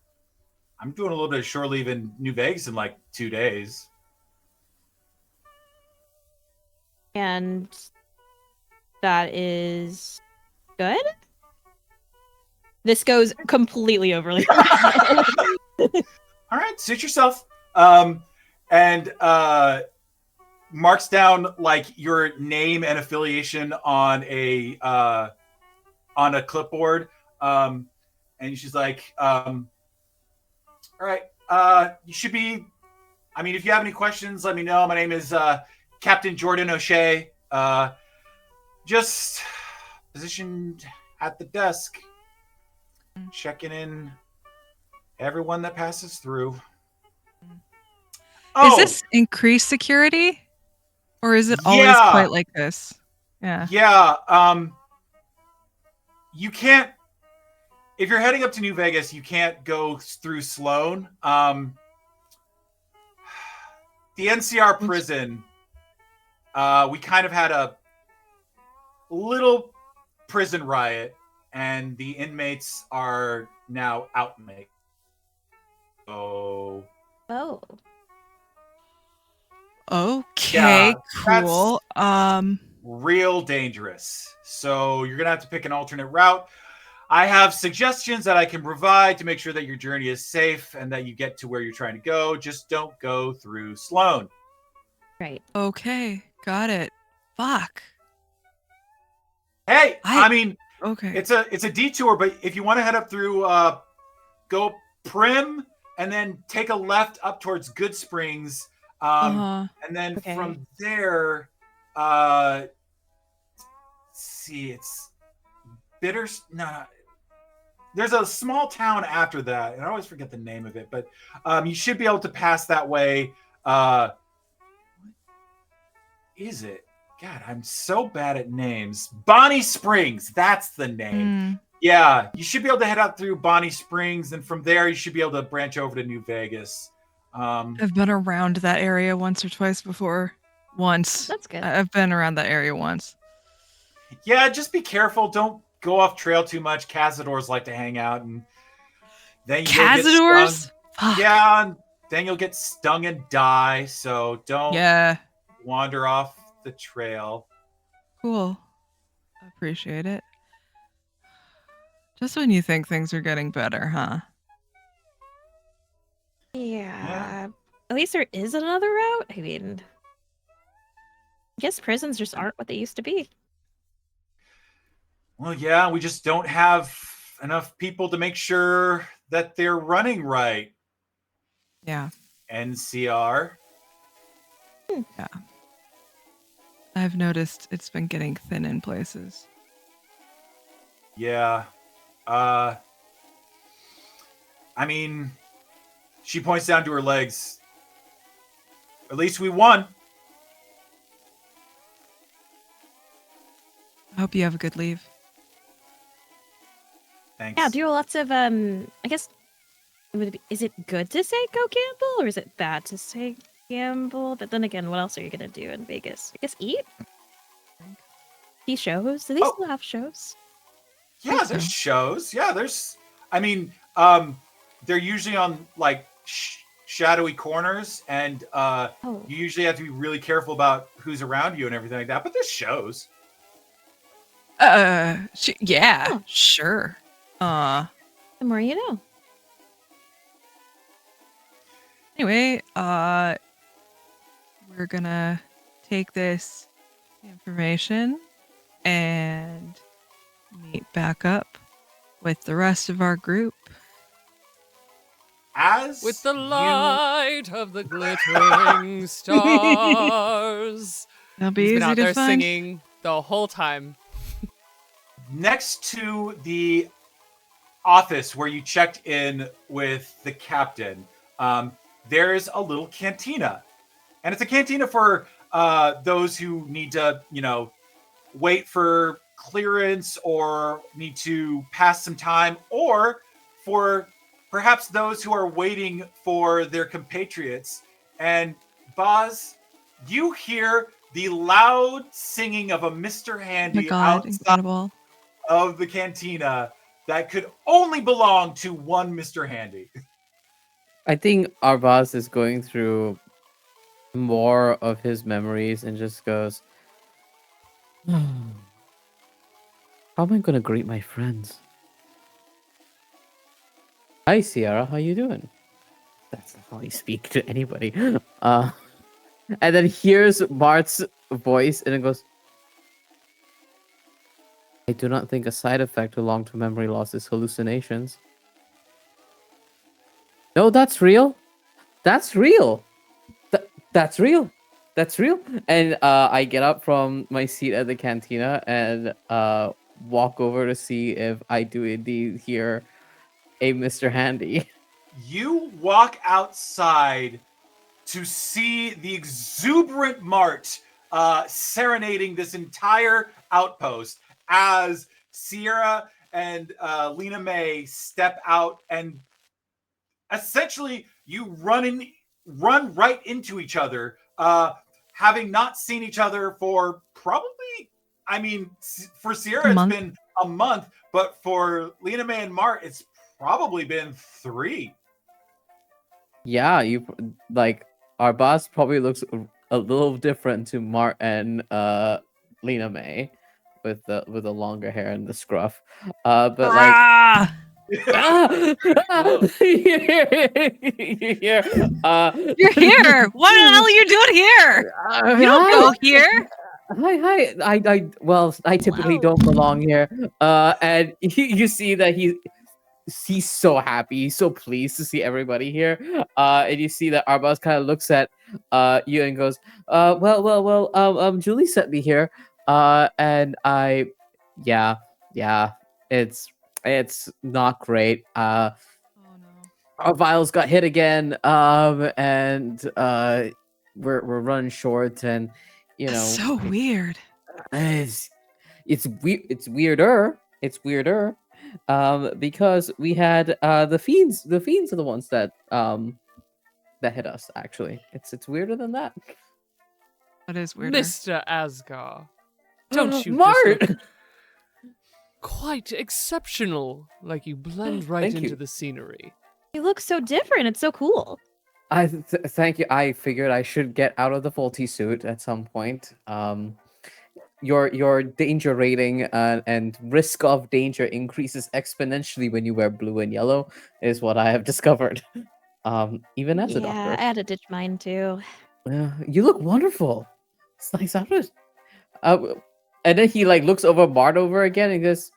I'm doing a little bit of shore leave in New Vegas in like 2 days. And that is good. This goes completely overly. All right, suit yourself. And marks down like your name and affiliation on a clipboard. And she's like, all right, you should be. I mean, if you have any questions, let me know. My name is Captain Jordan O'Shea. Just positioned at the desk, checking in everyone that passes through. Is this increased security, or is it always Yeah. quite like this? Yeah. Yeah. You can't. If you're heading up to New Vegas, you can't go through Sloan. the NCR prison, we kind of had a little prison riot, and the inmates are now outmates. So, Oh. Okay, Yeah, cool. real dangerous. So you're gonna have to pick an alternate route. I have suggestions that I can provide to make sure that your journey is safe and that you get to where you're trying to go. Just don't go through Sloan. Right. Okay, got it. Fuck. Hey, I mean, Okay. it's a detour, but if you want to head up through go Prim and then take a left up towards Good Springs, and then Okay. from there, see, it's Bitter. No, there's a small town after that, and I always forget the name of it, but you should be able to pass that way. What is it? God, I'm so bad at names. Bonnie Springs, that's the name. Yeah, you should be able to head out through Bonnie Springs, and from there you should be able to branch over to New Vegas. I've been around that area once or twice before. Once. That's good. I've been around that area once. Yeah, just be careful. Don't go off trail too much. Cazadors like to hang out, and then you'll get Cazadors? stung. Fuck. Yeah, and then you'll get stung and die. So don't wander off the trail. Cool. I appreciate it. Just when you think things are getting better, huh? Yeah. At least there is another route. I mean, I guess prisons just aren't what they used to be. Well, yeah, we just don't have enough people to make sure that they're running right. Yeah. NCR. Yeah. I've noticed it's been getting thin in places. Yeah. I mean, she points down to her legs. At least we won. I hope you have a good leave. Thanks. Yeah, do lots of I guess is it good to say go gamble or is it bad to say gamble? But then again, what else are you gonna do in Vegas? I guess eat? See shows? Do they still have shows? Yeah, there's shows. Yeah, there's. I mean, they're usually on like shadowy corners, and you usually have to be really careful about who's around you and everything like that. But there's shows. Sure. The more you know. Anyway, we're gonna take this information and meet back up with the rest of our group. With the light of the glittering stars. That'll be He's easy been out to there find. singing the whole time. Next to the office where you checked in with the captain, there's a little cantina. And it's a cantina for those who need to, wait for clearance or need to pass some time, or for perhaps those who are waiting for their compatriots. And Boz, you hear the loud singing of a Mr. Handy outside of the cantina that could only belong to one Mr. Handy. I think Arbaaz is going through more of his memories and just goes, how am I going to greet my friends? Hi, Sierra. How you doing? That's not how you speak to anybody. And then hears Mart's voice and it goes, I do not think a side effect to long-term memory loss is hallucinations. No, that's real. That's real. That's real. That's real. And I get up from my seat at the cantina and walk over to see if I do indeed hear a Mr. Handy. You walk outside to see the exuberant Mart serenading this entire outpost as Sierra and Lena Mae step out, and essentially you run run right into each other, having not seen each other for probably, I mean, for Sierra, it's month. been a month, but for Lena Mae and Mart, it's probably been 3. Yeah, you like Arbaaz probably looks a little different to Mart and Lena Mae with the longer hair and the scruff. But like Ah! You're You're here. What the hell are you doing here? You don't go here. Hi. Well, I typically Wow. don't belong here. And you see that he's so happy, he's so pleased to see everybody here. And you see that Arbaaz kind of looks at you and goes, Julie sent me here. And yeah, it's not great. Oh no. Our vials got hit again. And we're running short, and you know, That's so weird. it's weirder. It's weirder. Because we had the fiends. The fiends are the ones that hit us. Actually, it's weirder than that. That is weirder. Mr. Asgar, don't you Mart? just look quite exceptional? Like you blend right Thank into you. the scenery. You look so different. It's so cool. Thank you. I figured I should get out of the faulty suit at some point. Your danger rating and risk of danger increases exponentially when you wear blue and yellow, is what I have discovered. Even as a Yeah, doctor. I had to ditch mine too. You look wonderful. It's nice outfit. And then he like looks over Mart over again and goes,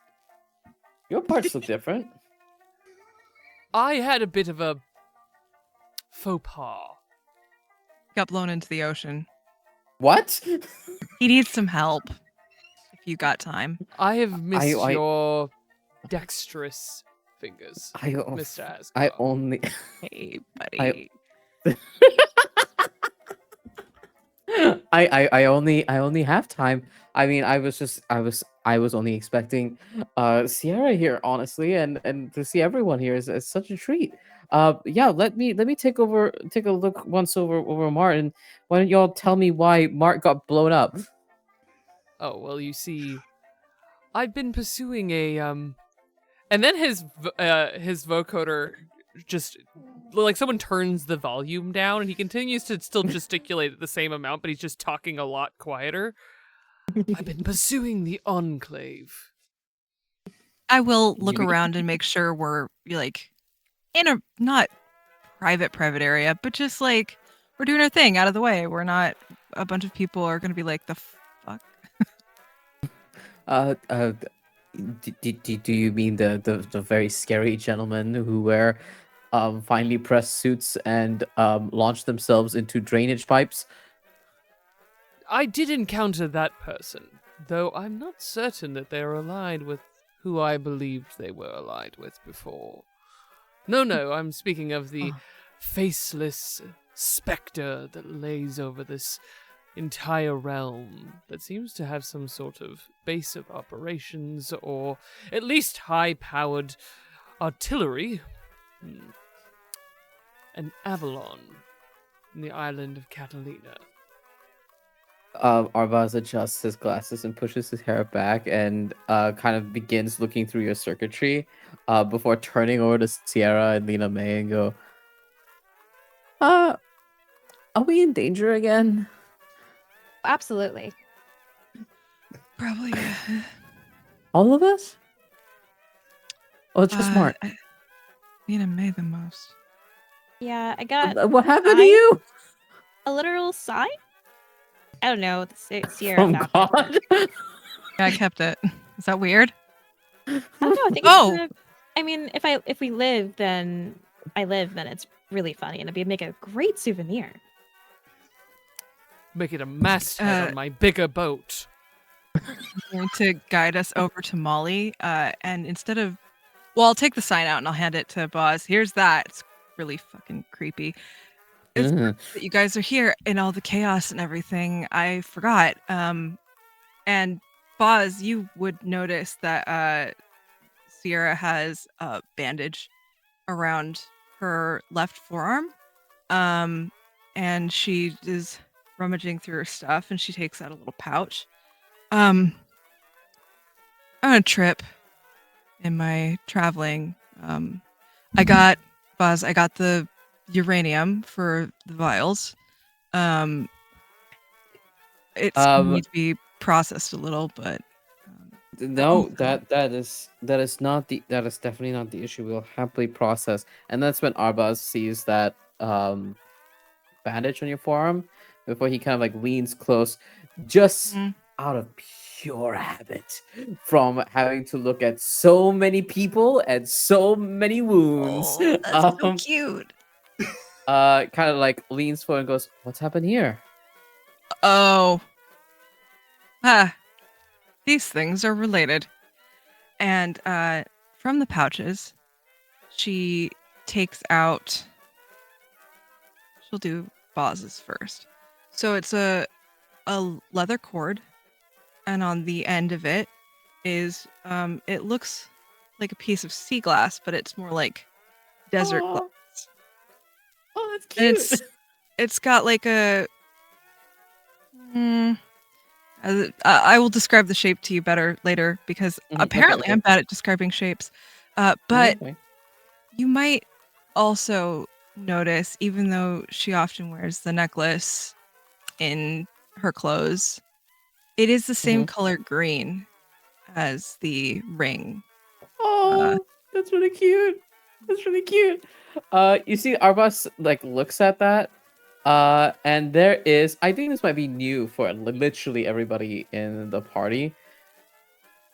"Your parts look different." I had a bit of a faux pas. Got blown into the ocean. What? He needs some help. If you got time. I have missed I- your dexterous fingers, Mr. Asgar. I only Hey, buddy. I only have time. I mean, I was only expecting Sierra here, honestly, and to see everyone here is such a treat. Yeah, let me take a look once over Mart, and why don't y'all tell me why Mart got blown up? Oh, well, you see, I've been pursuing a and then his vocoder just like someone turns the volume down and he continues to still gesticulate at the same amount, but he's just talking a lot quieter. I've been pursuing the Enclave. I will look You mean- around and make sure we're like in a not private area, but just like we're doing our thing out of the way. We're not a bunch of people are gonna be like the fuck. Do you mean the very scary gentlemen who wear finely pressed suits and launch themselves into drainage pipes? I did encounter that person, though I'm not certain that they're aligned with who I believed they were aligned with before. No, I'm speaking of the faceless specter that lays over this entire realm, that seems to have some sort of base of operations, or at least high-powered artillery. An Avalon in the island of Catalina. Arbaaz adjusts his glasses and pushes his hair back and kind of begins looking through your circuitry before turning over to Sierra and Lena Mae and go, are we in danger again? Absolutely. Probably. All of us? Oh, just Mart. Lena Mae the most. Yeah, I got What happened to you? a literal sign. I don't know. Sierra From found it. God? Yeah, I kept it. Is that weird? I don't know. I think Oh! it's gonna, I mean, if we live, then it's really funny, and it'd make a great souvenir. Make it a masthead on my bigger boat. Going to guide us over to Molly, and instead of, well, I'll take the sign out and I'll hand it to Boz. Here's that. It's really fucking creepy. It's Mhm. that you guys are here in all the chaos and everything. I forgot. And Boz, you would notice that Sierra has a bandage around her left forearm. and she is rummaging through her stuff, and she takes out a little pouch. On a trip in my traveling, I got the uranium for the vials. It's gonna need to be processed a little, but No, that is definitely not the issue. We'll happily process, and that's when Arbaaz sees that bandage on your forearm before he kind of like leans close, just Mhm. out of pure habit from having to look at so many people and so many wounds. oh, that's so cute. Kind of like leans forward and goes, "What's happened here?" Oh, these things are related. And from the pouches, she takes out. She'll do Boz's first. So it's a leather cord, and on the end of it is it looks like a piece of sea glass, but it's more like desert Aw. glass. Oh, that's And cute. it's got like a. I will describe the shape to you better later because apparently okay. I'm bad at describing shapes. But Okay. you might also notice, even though she often wears the necklace in her clothes, it is the same color green as the ring. Oh, that's really cute. That's really cute. You see, Arbaaz like looks at that, and there is. I think this might be new for literally everybody in the party.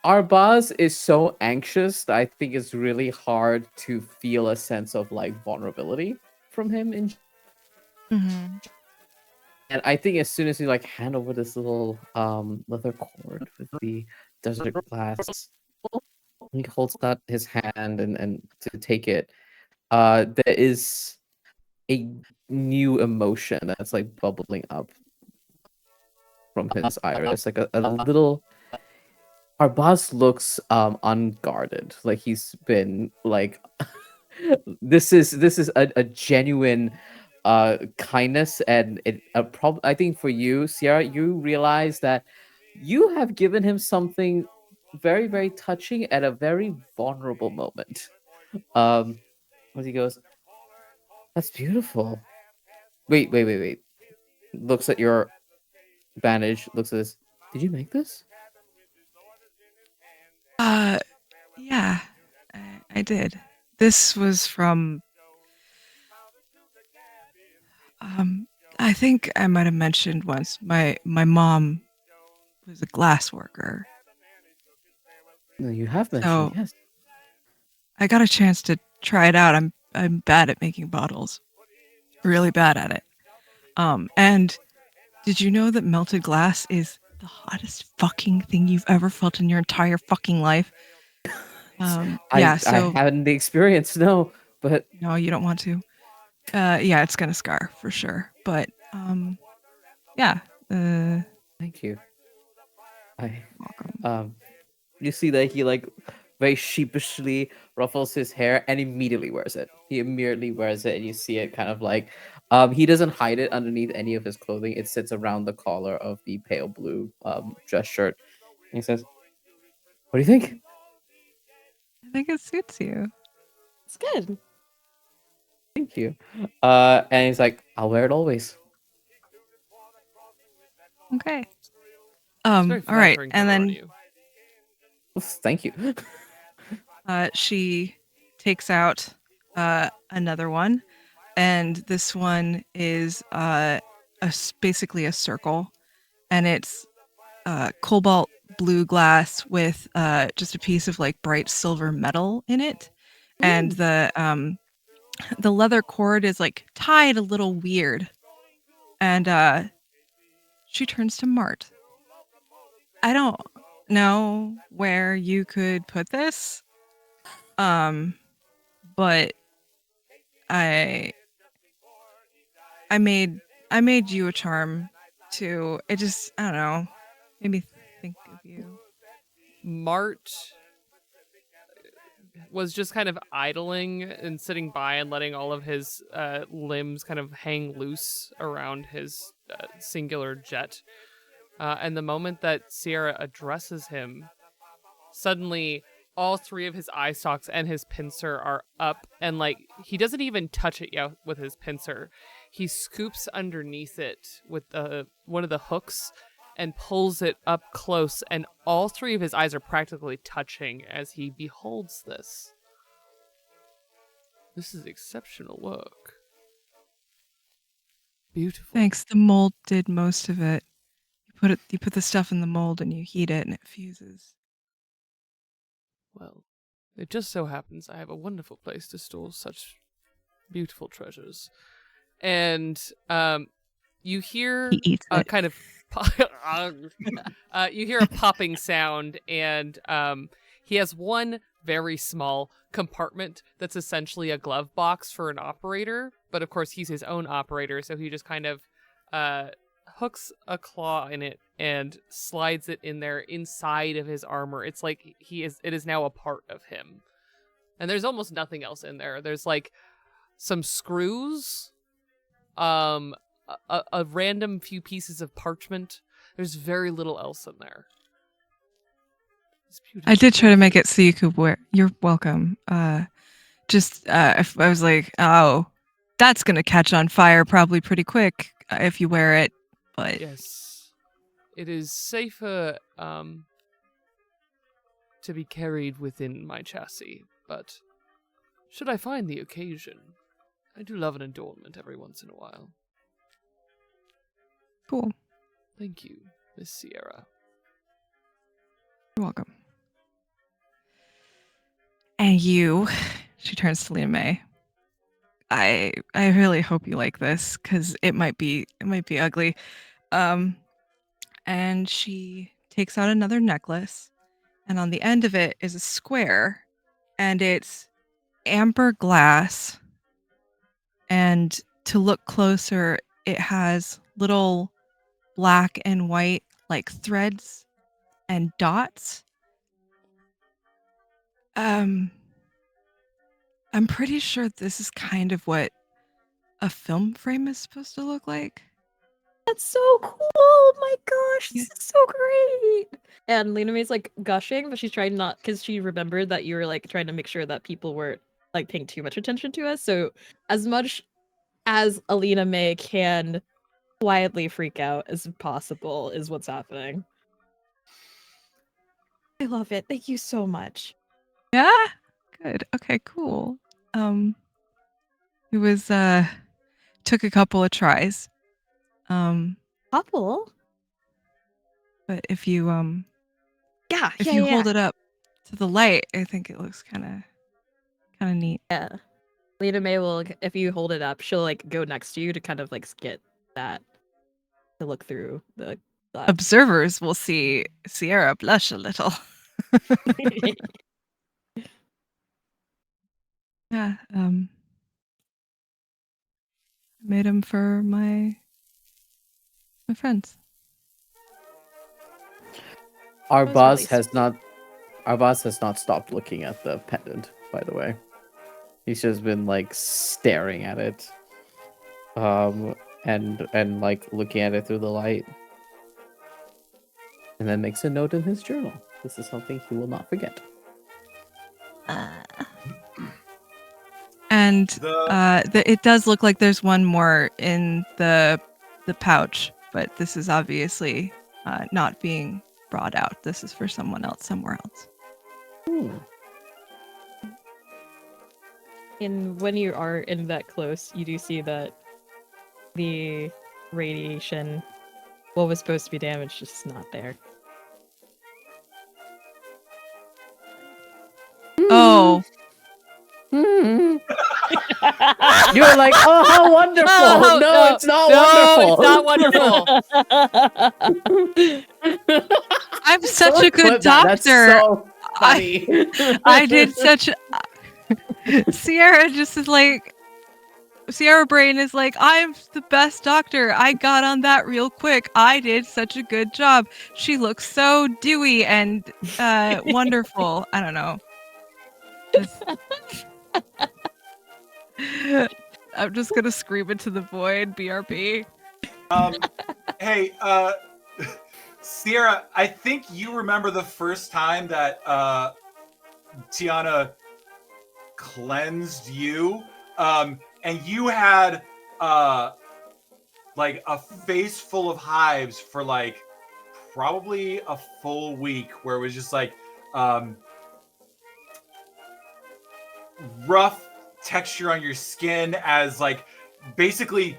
Arbaaz is so anxious that I think it's really hard to feel a sense of like vulnerability from him. Mm-hmm. And I think as soon as you like hand over this little leather cord with the desert glass, he holds out his hand and to take it. There is a new emotion that's like bubbling up from his iris, like a little. Arbaaz looks unguarded, like he's been like this is a genuine kindness, and I think for you, Sierra, you realize that you have given him something very, very touching at a very vulnerable moment. As he goes, "That's beautiful." Wait. Looks at your bandage. Looks at this. Did you make this? Yeah, I did. This was from. I think I might have mentioned once. My mom was a glass worker, No, you have mentioned, so yes. I got a chance to try it out. I'm bad at making bottles, really bad at it. And did you know that melted glass is the hottest fucking thing you've ever felt in your entire fucking life? Yeah, I so haven't the experience, no, but no, you don't want to. Yeah, it's gonna scar for sure. But yeah, thank you. I welcome. you see that he like very sheepishly ruffles his hair and immediately wears it. He immediately wears it, and you see it kind of like he doesn't hide it underneath any of his clothing. It sits around the collar of the pale blue dress shirt. And he says, "What do you think?" I think it suits you. It's good. Thank you. And he's like, "I'll wear it always." Okay. It's very All right, flattering to and wear on then you. Thank you. she takes out another one, and this one is basically a circle, and it's cobalt blue glass with just a piece of like bright silver metal in it, and the leather cord is like tied a little weird, and she turns to Mart. I don't know where you could put this, but I I made you a charm too. It just I don't know, made me think of you. Mart was just kind of idling and sitting by and letting all of his limbs kind of hang loose around his singular jet. And the moment that Sierra addresses him, suddenly all three of his eye stalks and his pincer are up, and like he doesn't even touch it yet with his pincer. He scoops underneath it with one of the hooks and pulls it up close, and all three of his eyes are practically touching as he beholds this. This is exceptional work. Beautiful. Thanks. The mold did most of it. You put the stuff in the mold and you heat it and it fuses. Well, it just so happens I have a wonderful place to store such beautiful treasures. And you hear He eats a it. kind of you hear a popping sound, and he has one very small compartment that's essentially a glove box for an operator, but of course he's his own operator, so he just kind of hooks a claw in it and slides it in there inside of his armor. It's like it is now a part of him. And there's almost nothing else in there. There's like some screws, a random few pieces of parchment. There's very little else in there. It's beautiful. I did try to make it so you could wear. You're welcome. If I was like, oh, that's gonna catch on fire probably pretty quick if you wear it. But Yes. It is safer to be carried within my chassis, but should I find the occasion, I do love an adornment every once in a while. cool. Thank you, Miss Sierra. You're welcome. And you, she turns to Lena Mae. I really hope you like this because it might be ugly. And she takes out another necklace, and on the end of it is a square, and it's amber glass. And to look closer, it has little black and white like threads and dots. I'm pretty sure this is kind of what a film frame is supposed to look like. That's so cool. Oh my gosh, Yeah. this is so great. And Lena Mae's like gushing, but she's trying not because she remembered that you were like trying to make sure that people weren't like paying too much attention to us. So as much as Lena Mae can quietly freak out as possible is what's happening. I love it. Thank you so much. Yeah? Good. Okay, cool. It was took a couple of tries. Couple? But if you Yeah, if you hold it up to the light, I think it looks kind of neat. Yeah. Lena Mae will, if you hold it up, she'll like go next to you to kind of like get that to look through the glass. Observers will see Sierra blush a little. Yeah, made them for my friends. Arbaaz really has not stopped looking at the pendant, by the way. He's just been like staring at it. And like looking at it through the light. And then makes a note in his journal. This is something he will not forget. And it does look like there's one more in the pouch, but this is obviously not being brought out. This is for someone else somewhere else. And when you are in that close, you do see that the radiation, what was supposed to be damaged, is just not there. Oh. You were like, oh, how wonderful! No, it's not wonderful. It's not wonderful. I'm such a good That's doctor. so funny. I did such Sierra just is like Sierra Brain is like, I'm the best doctor. I got on that real quick. I did such a good job. She looks so dewy and wonderful. I don't know. I'm just gonna scream into the void, BRP. Hey, Sierra, I think you remember the first time that Tiana cleansed you, and you had like a face full of hives for like probably a full week, where it was just like rough texture on your skin, as like basically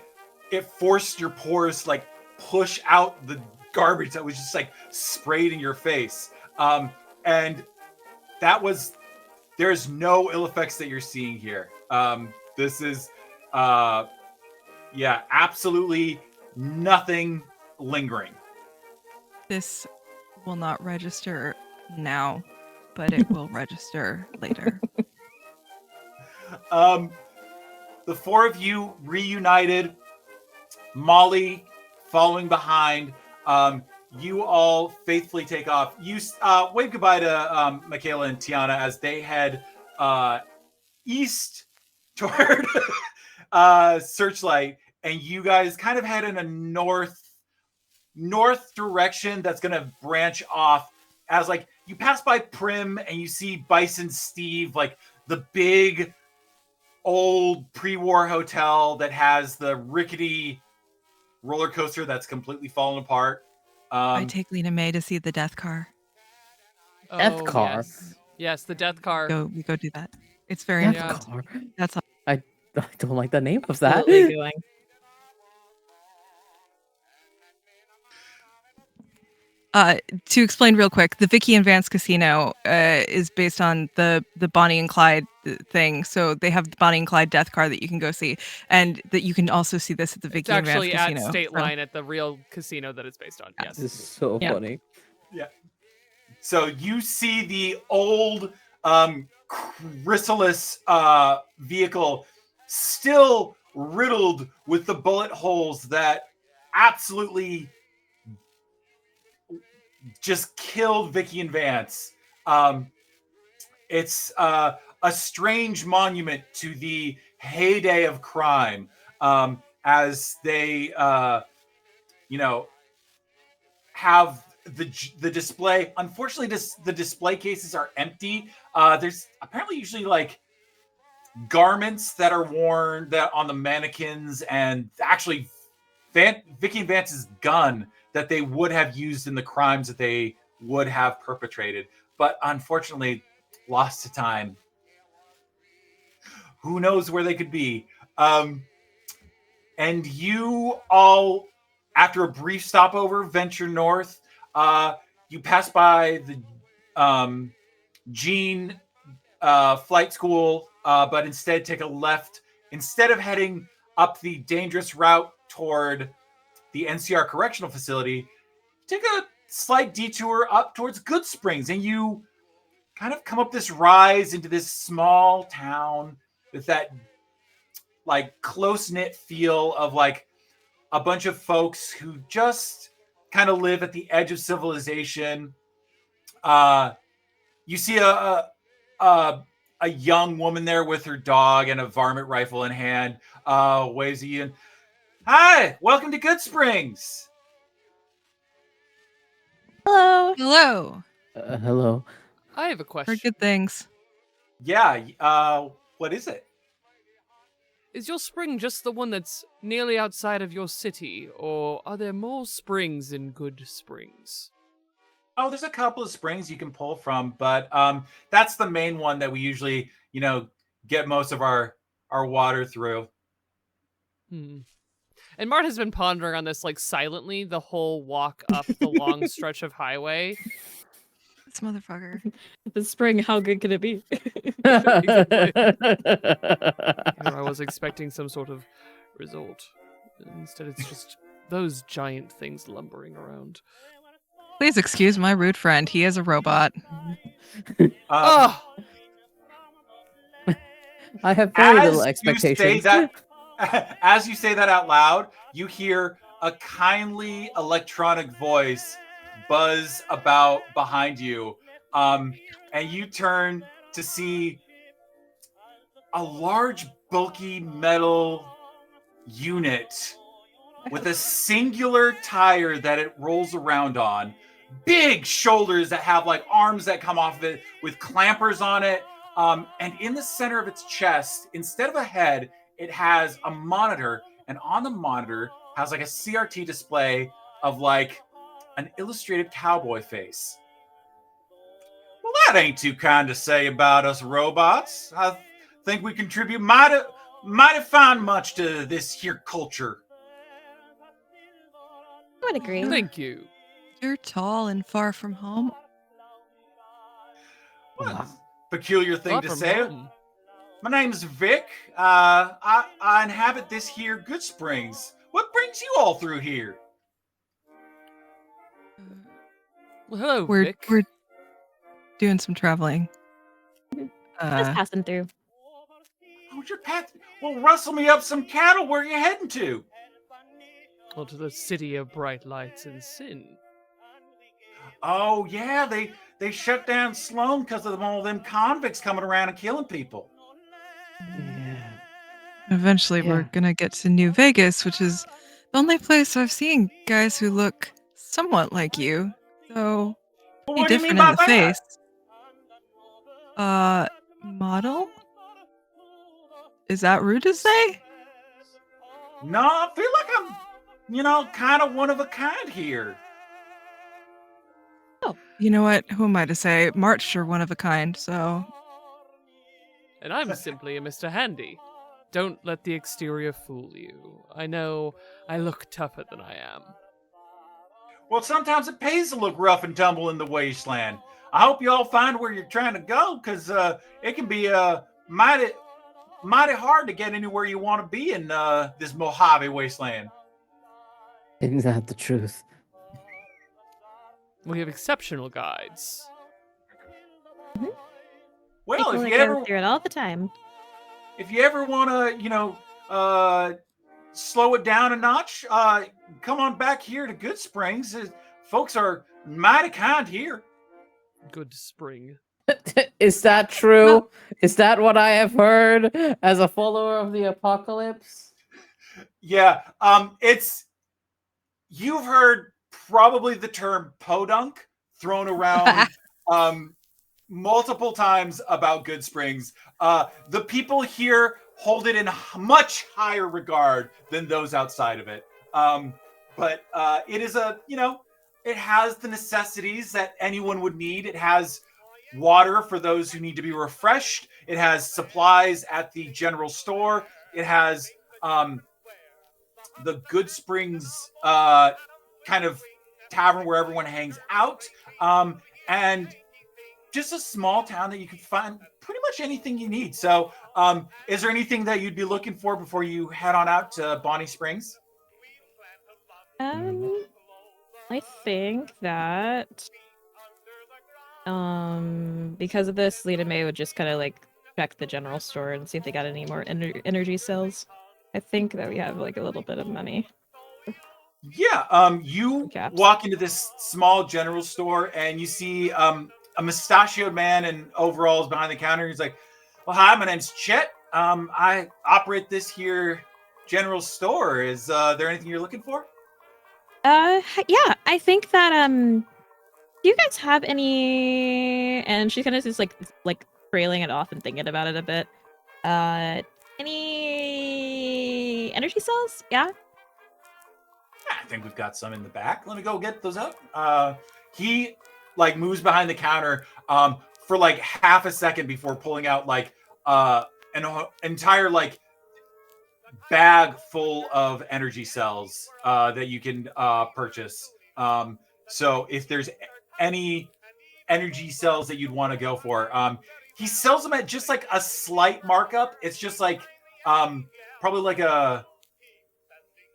it forced your pores to like push out the garbage that was just like sprayed in your face. And that was, there's no ill effects that you're seeing here. This is yeah, absolutely nothing lingering. This will not register now, but it will register later. The four of you reunited, Molly following behind. You all faithfully take off. You wave goodbye to Michaela and Tiana as they head east toward Searchlight, and you guys kind of head in a north direction that's going to branch off as like you pass by Prim and you see Bison Steve, like the big old pre-war hotel that has the rickety roller coaster that's completely fallen apart. I take Lena Mae to see the death car. Death car? Yes, the death car. We go do that. It's very Death important. car. That's all. I don't like the name of that. Absolutely going. To explain real quick, the Vicky and Vance Casino is based on the Bonnie and Clyde thing. So they have the Bonnie and Clyde death car that you can go see, and that you can also see this at the Vicky and Vance Actually, Casino. at State Line at the real casino that it's based on. Yes. This is so funny. Yeah. So you see the old chrysalis vehicle still riddled with the bullet holes that absolutely just killed Vicky and Vance. It's a strange monument to the heyday of crime, as they, have the display. Unfortunately, the display cases are empty. There's apparently usually like garments that are worn that on the mannequins, and actually Vicky and Vance's gun that they would have used in the crimes that they would have perpetrated, but unfortunately lost to time. Who knows where they could be? And you all, after a brief stopover, venture north. You pass by the Gene flight school, but instead take a left. Instead of heading up the dangerous route toward the NCR Correctional Facility, take a slight detour up towards Good Springs, and you kind of come up this rise into this small town with that like close-knit feel of like a bunch of folks who just kind of live at the edge of civilization. You see a young woman there with her dog and a varmint rifle in hand, waves at you. Hi, welcome to Good Springs. Hello. Hello. Hello. I have a For question. good things. Yeah, what is it? Is your spring just the one that's nearly outside of your city, or are there more springs in Good Springs? Oh, there's a couple of springs you can pull from, but that's the main one that we usually, get most of our water through. And Mart has been pondering on this like silently the whole walk up the long stretch of highway. This motherfucker. The spring, how good could it be? Exactly. I was expecting some sort of result. Instead, it's just those giant things lumbering around. Please excuse my rude friend. He is a robot. Oh! I have very little As you say expectations. as you say that out loud, you hear a kindly electronic voice buzz about behind you, and you turn to see a large, bulky metal unit with a singular tire that it rolls around on, big shoulders that have like arms that come off of it with clampers on it. And in the center of its chest, instead of a head, it has a monitor, and on the monitor has like a CRT display of like an illustrated cowboy face. Well, that ain't too kind to say about us robots. I think we contribute mighty fine much to this here culture. I would agree. Thank you. You're tall and far from home. Well, peculiar thing Far to from say. home. My name's Vic. I inhabit this here Good Springs. What brings you all through here? Well, hello, We're Vic. we're doing some traveling. Just Uh, passing through. Oh, your path. Well, rustle me up some cattle. Where you heading to? Well, to the city of bright lights and sin. Oh yeah, they shut down Sloan because of all them convicts coming around and killing people. Yeah. eventually, we're Yeah. gonna get to New Vegas, which is the only place I've seen guys who look somewhat like you, though Well, pretty what do you mean different by in the that? face. Model? Is that rude to say? No, I feel like I'm, kind of one of a kind here. You know what? Who am I to say? Mart's sure one of a kind, so And I'm simply a Mr. Handy. Don't let the exterior fool you. I know I look tougher than I am. Well, sometimes it pays to look rough and tumble in the wasteland. I hope you all find where you're trying to go, because it can be mighty hard to get anywhere you want to be in this Mojave Wasteland. Isn't that the truth? We have exceptional guides. Well, People if that you go ever through it all the time. want to, slow it down a notch, come on back here to Good Springs. Folks are mighty kind here. Good spring. Is that true? Is that what I have heard as a follower of the apocalypse? Yeah, you've heard probably the term podunk thrown around multiple times about Good Springs. The people here hold it in much higher regard than those outside of it. But it is it has the necessities that anyone would need. It has water for those who need to be refreshed. It has supplies at the general store. It has the Good Springs kind of tavern where everyone hangs out. And just a small town that you can find pretty much anything you need. So is there anything that you'd be looking for before you head on out to Bonnie Springs? I think that because of this, Lena Mae would just kind of like check the general store and see if they got any more energy cells. I think that we have like a little bit of money. Yeah, you Caps. walk into this small general store and you see a mustachioed man in overalls behind the counter. He's like, "Well, hi, my name's Chet. I operate this here general store. Is there anything you're looking for?" Yeah, I think that do you guys have any? And she kind of just like trailing it off and thinking about it a bit. Any energy cells? Yeah. I think we've got some in the back. Let me go get those up. He like moves behind the counter for like half a second before pulling out like an entire like bag full of energy cells that you can purchase. So if there's any energy cells that you'd want to go for, he sells them at just like a slight markup. It's just like probably like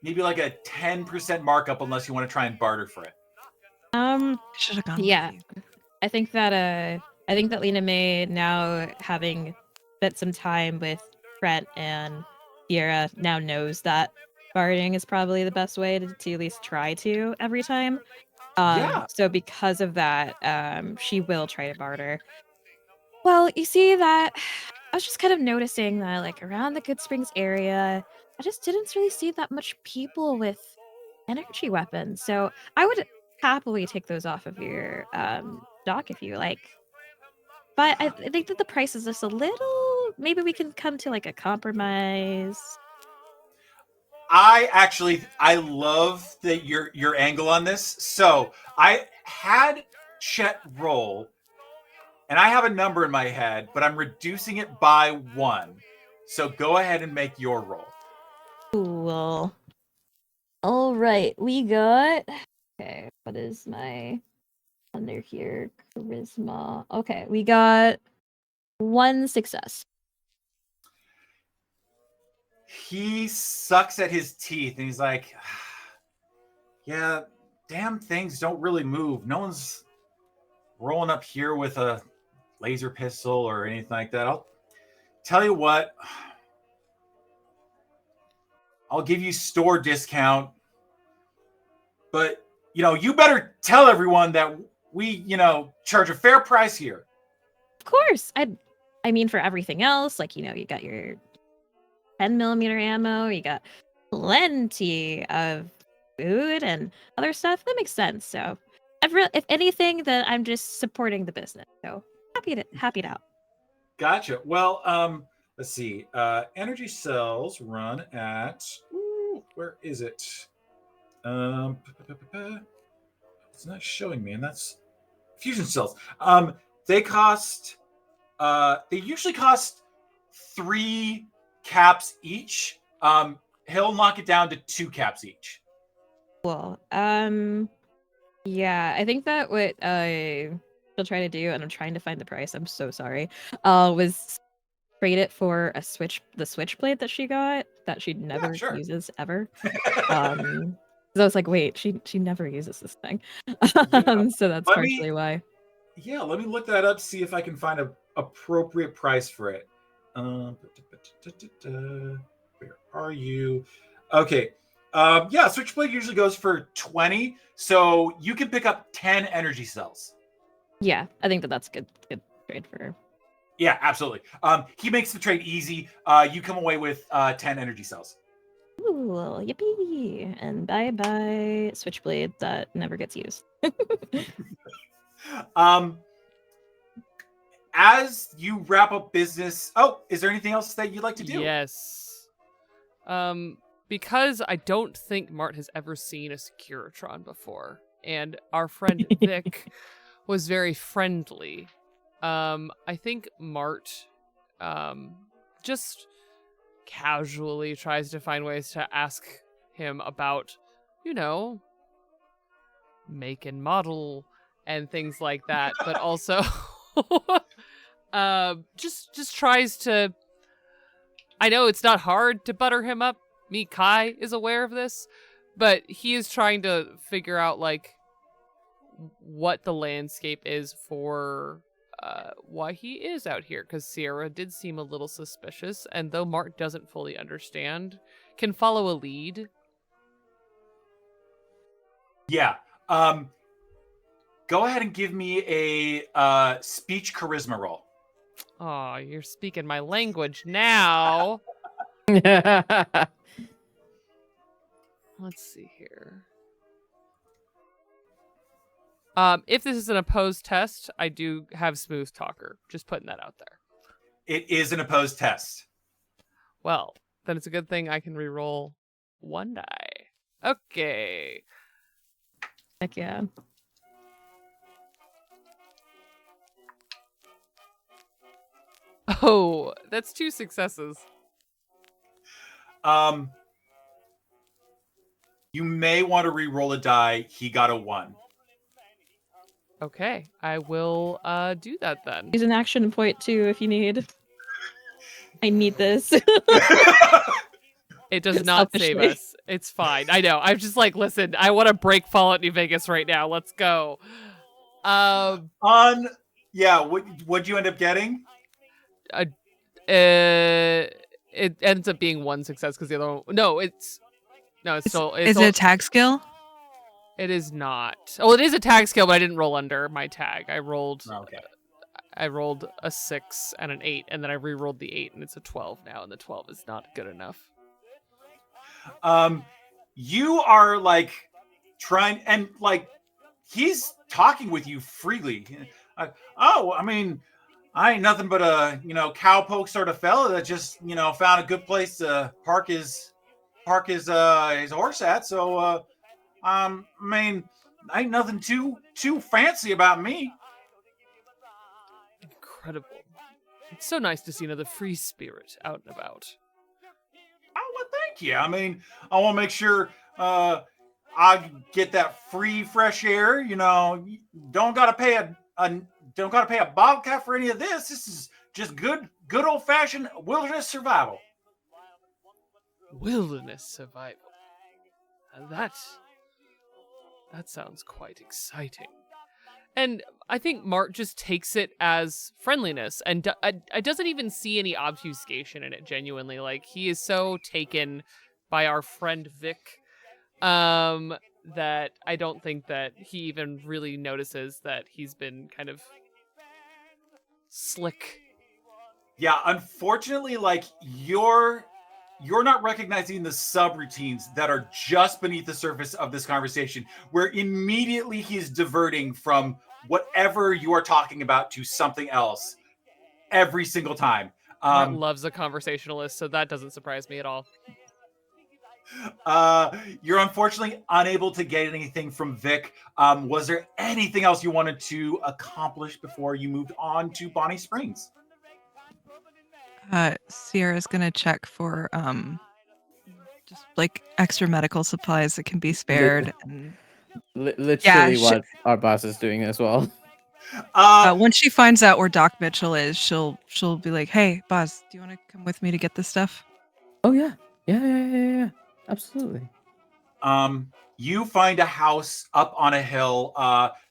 maybe like a 10% markup unless you want to try and barter for it. should have gone. Yeah. With you. I think that Lena Mae, now having spent some time with Trent and Sierra, now knows that bartering is probably the best way to at least try to every time. Yeah. So because of that, she will try to barter. Well, you see that I was just kind of noticing that, like, around the Good Springs area, I just didn't really see that much people with energy weapons. So I would happily take those off of your dock if you like. But I think that the price is just a little. Maybe we can come to like a compromise. I love that your angle on this. So I had Chet roll, and I have a number in my head, but I'm reducing it by 1. So go ahead and make your roll. Cool. All right, we got. Okay, what is my under here? Charisma. Okay, we got 1 success. He sucks at his teeth, and he's like, yeah, damn things don't really move. No one's rolling up here with a laser pistol or anything like that. I'll tell you what, I'll give you store discount, but you better tell everyone that we charge a fair price here. Of course. I mean, for everything else, like, you got your 10mm ammo, you got plenty of food and other stuff. That makes sense. So, if anything, then I'm just supporting the business. So happy to help. Gotcha. Well, let's see. Energy cells run at where is it? It's not showing me, and that's fusion cells. They cost. They usually cost 3 caps each. He'll knock it down to 2 caps each. Cool. Yeah, I think that what she'll try to do, and I'm trying to find the price. I'm so sorry. Was trade it for the switchblade that she got that she never uses ever. So I was like, wait, she never uses this thing. So that's partially why. Yeah, let me look that up, see if I can find a appropriate price for it. Where are you? Okay. Yeah, switchblade usually goes for 20, so you can pick up 10 energy cells. Yeah, I think that's a good trade for her. Yeah, absolutely. He makes the trade easy. You come away with 10 energy cells. Ooh, yippee! And bye switchblade that never gets used. As you wrap up business, is there anything else that you'd like to do? Yes. Because I don't think Mart has ever seen a Securitron before, and our friend Vic was very friendly. I think Mart just casually tries to find ways to ask him about, make and model and things like that, but also just tries to. I know it's not hard to butter him up. Me, Kai, is aware of this, but he is trying to figure out what the landscape is for why he is out here, because Sierra did seem a little suspicious, and though Mart doesn't fully understand, can follow a lead. Yeah. Go ahead and give me a speech charisma roll. Oh, you're speaking my language now. Let's see here. If this is an opposed test, I do have smooth talker. Just putting that out there. It is an opposed test. Well, then it's a good thing I can reroll 1 die. Okay. Heck yeah. Oh, that's 2 successes. You may want to re-roll a die. He got a 1. Okay, I will do that then. Use an action point too if you need. I need this. It does not save us. It's fine. I know. I'm just like, listen, I want to break Fallout New Vegas right now. Let's go. What'd you end up getting? It ends up being 1 success because the other one. No, it's still. Is it a tag skill? It is not. Oh, it is a tag skill, but I didn't roll under my tag. I rolled. Okay. I rolled a 6 and an 8, and then I re-rolled the 8, and it's a 12 now, and the 12 is not good enough. You are like trying, and like he's talking with you freely. Oh, I mean, I ain't nothing but a cowpoke sort of fella that just found a good place to park his horse at. So I mean, ain't nothing too fancy about me. Incredible. It's so nice to see another free spirit out and about. Oh, well, thank you. I mean, I want to make sure I get that free fresh air. Don't gotta pay a bottle cap for any of this. This is just good old fashioned wilderness survival. Wilderness survival. That sounds quite exciting. And I think Mart just takes it as friendliness, and I doesn't even see any obfuscation in it, genuinely. Like, he is so taken by our friend Vic that I don't think that he even really notices that he's been kind of slick. Yeah, unfortunately, like you're not recognizing the subroutines that are just beneath the surface of this conversation, where immediately he's diverting from whatever you are talking about to something else every single time. Mart loves a conversationalist, so that doesn't surprise me at all. You're unfortunately unable to get anything from Vic. Was there anything else you wanted to accomplish before you moved on to Bonnie Springs? Sierra's gonna check for just like extra medical supplies that can be spared. Literally what Arbaaz is doing as well. Once she finds out where Doc Mitchell is, she'll be like, "Hey, Boz, do you want to come with me to get this stuff?" Oh yeah, absolutely. You find a house up on a hill,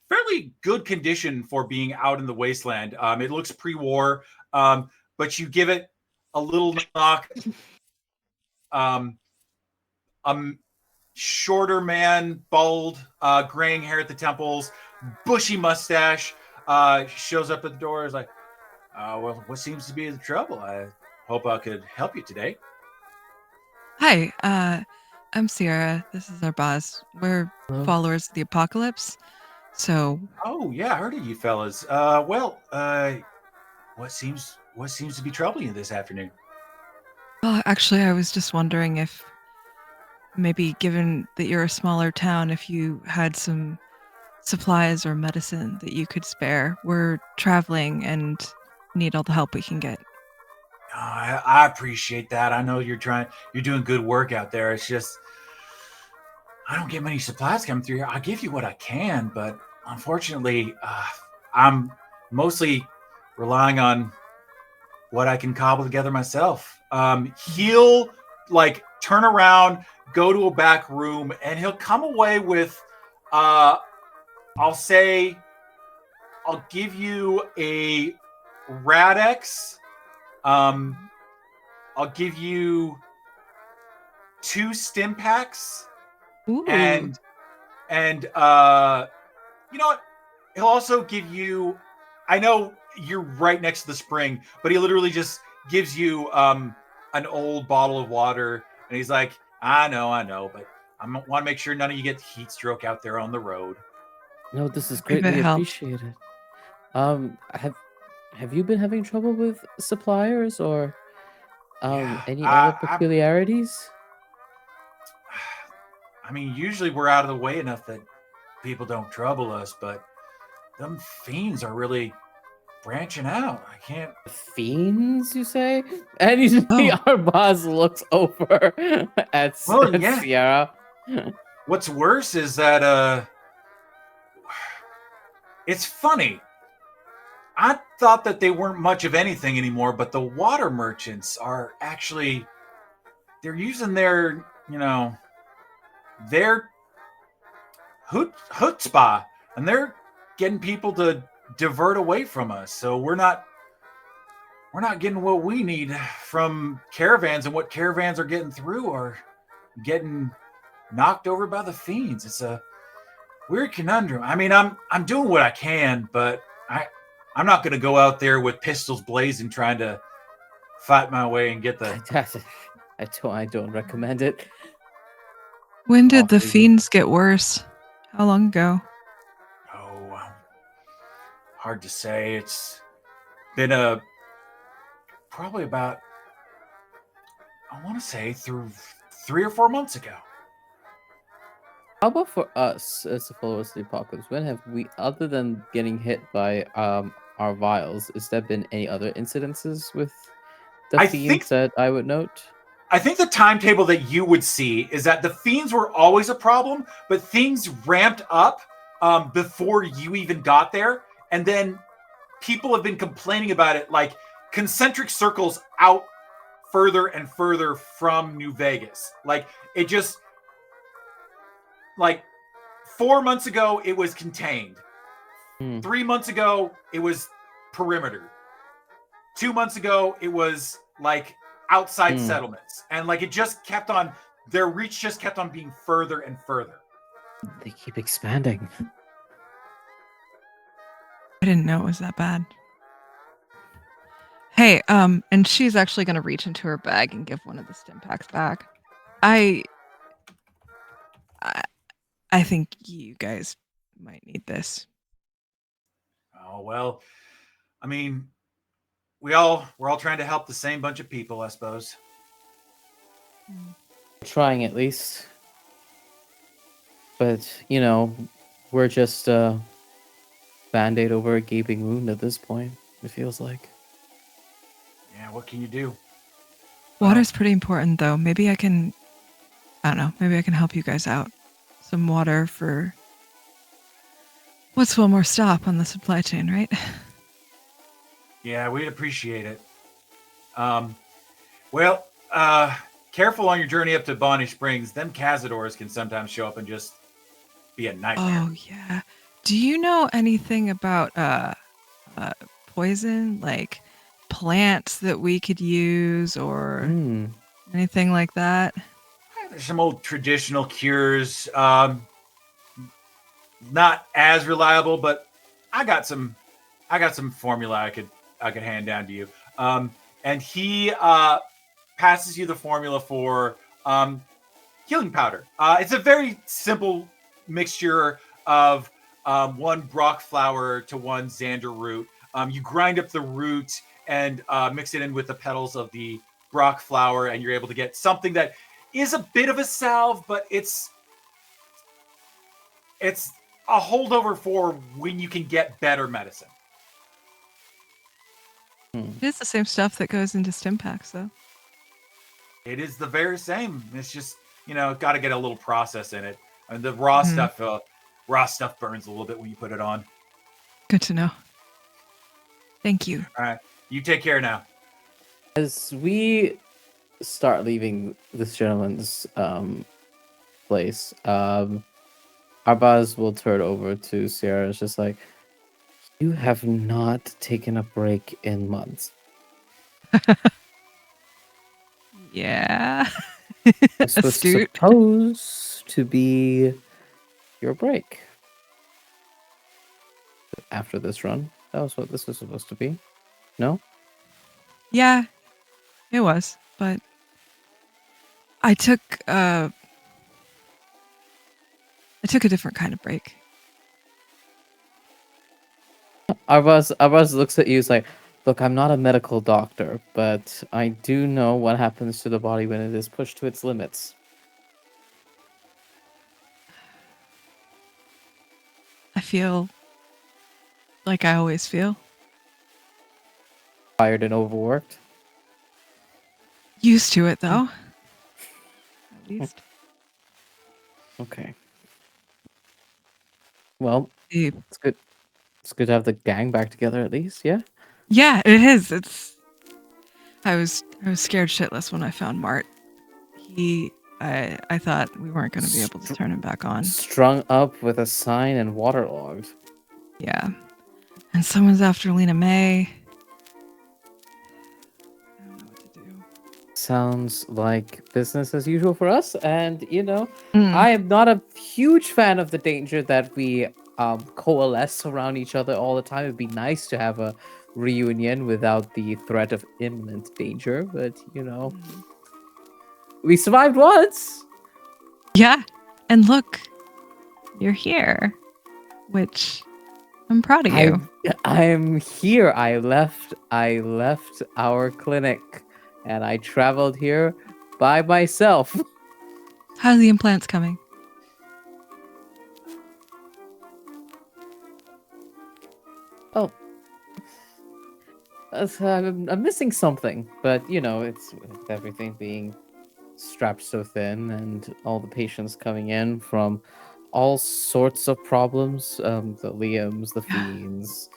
fairly good condition for being out in the wasteland. It looks pre-war, but you give it a little knock. Shorter man, bald, graying hair at the temples, bushy mustache, shows up at the door. Is like, well, what seems to be the trouble? I hope I could help you today. Hi, I'm Sierra. This is Arbaaz. We're followers of the apocalypse. So. Oh yeah, I heard of you fellas. What seems to be troubling you this afternoon? Well, actually, I was just wondering if maybe, given that you're a smaller town, if you had some supplies or medicine that you could spare. We're traveling and need all the help we can get. I appreciate that. I know you're doing good work out there. It's just I don't get many supplies coming through here. I'll give you what I can, but unfortunately, I'm mostly relying on what I can cobble together myself. He'll like turn around, go to a back room, and he'll come away with, I'll give you a Radex. I'll give you 2 stim packs. Ooh. And you know what? He'll also give you, I know you're right next to the spring, but he literally just gives you an old bottle of water, and he's like, I know, but I want to make sure none of you get heat stroke out there on the road. No, this is greatly appreciated. Have you been having trouble with suppliers or any other peculiarities? I mean, usually we're out of the way enough that people don't trouble us, but them fiends are really branching out. I can't. Fiends, you say? And you see Arbaaz looks over at Sierra. What's worse is that it's funny. I thought that they weren't much of anything anymore, but the water merchants are actually, they're using their chutzpah, and they're getting people to divert away from us. So we're not getting what we need from caravans, and what caravans are getting through are getting knocked over by the fiends. It's a weird conundrum. I mean, I'm doing what I can, but I'm not going to go out there with pistols blazing trying to fight my way and get the. I don't recommend it. When did the Awfully good. fiends get worse? How long ago? Oh, hard to say. It's been probably about, I want to say, through 3 or 4 months ago. How about for us as the followers of the apocalypse? When have we, other than getting hit by our vials, has there been any other incidences with the I fiends that I would note? I think the timetable that you would see is that the fiends were always a problem, but things ramped up before you even got there. And then people have been complaining about it, like concentric circles out further and further from New Vegas. Like it just, like 4 months ago, it was contained. 3 months ago, it was perimeter. 2 months ago, it was like outside settlements. And like it just kept on, their reach just kept on being further and further. They keep expanding. I didn't know it was that bad. Hey, and she's actually gonna reach into her bag and give one of the stim packs back. I think you guys might need this. Oh, well, I mean, we're all trying to help the same bunch of people, I suppose. Trying at least. But, you know, we're just a band-aid over a gaping wound at this point, it feels like. Yeah, what can you do? Water's pretty important, though. Maybe I can help you guys out. Some water for what's one more stop on the supply chain, right? Yeah, we'd appreciate it. Well, careful on your journey up to Bonnie Springs. Them cazadors can sometimes show up and just be a nightmare. Oh yeah. Do you know anything about poison, like plants that we could use or anything like that? There's some old traditional cures. Not as reliable, but I got some formula I could hand down to you. And he passes you the formula for healing powder. It's a very simple mixture of 1 Brock flower to 1 Xander root. You grind up the root and mix it in with the petals of the Brock flower, and you're able to get something that is a bit of a salve, but it's a holdover for when you can get better medicine. It is the same stuff that goes into stim packs, though. It is the very same. It's just, got to get a little process in it. And the raw stuff burns a little bit when you put it on. Good to know. Thank you. All right. You take care now. As we start leaving this gentleman's place, Arbaaz will turn over to Sierra. It's just like, you have not taken a break in months. Yeah. This was Astute. supposed to be your break. After this run, that was what this was supposed to be. No? Yeah, it was, but I took a different kind of break. Arbaaz looks at you. He's like, look, I'm not a medical doctor, but I do know what happens to the body when it is pushed to its limits. I feel like I always feel. Tired and overworked. Used to it, though. At least. Okay. Well, Eh, it's good. It's good to have the gang back together at least, yeah? Yeah, it is. I was scared shitless when I found Mart. I thought we weren't going to be able to turn him back on. Strung up with a sign and waterlogged. Yeah. And someone's after Lena Mae. I don't know what to do. Sounds like business as usual for us. And, I am not a huge fan of the danger that we coalesce around each other all the time. It'd be nice to have a reunion without the threat of imminent danger, but we survived once. Yeah. And look, you're here, which I'm proud of you. I'm here. I left our clinic and I traveled here by myself. How are the implants coming? Oh, I'm missing something, but it's with everything being strapped so thin and all the patients coming in from all sorts of problems, the Liams, the Fiends,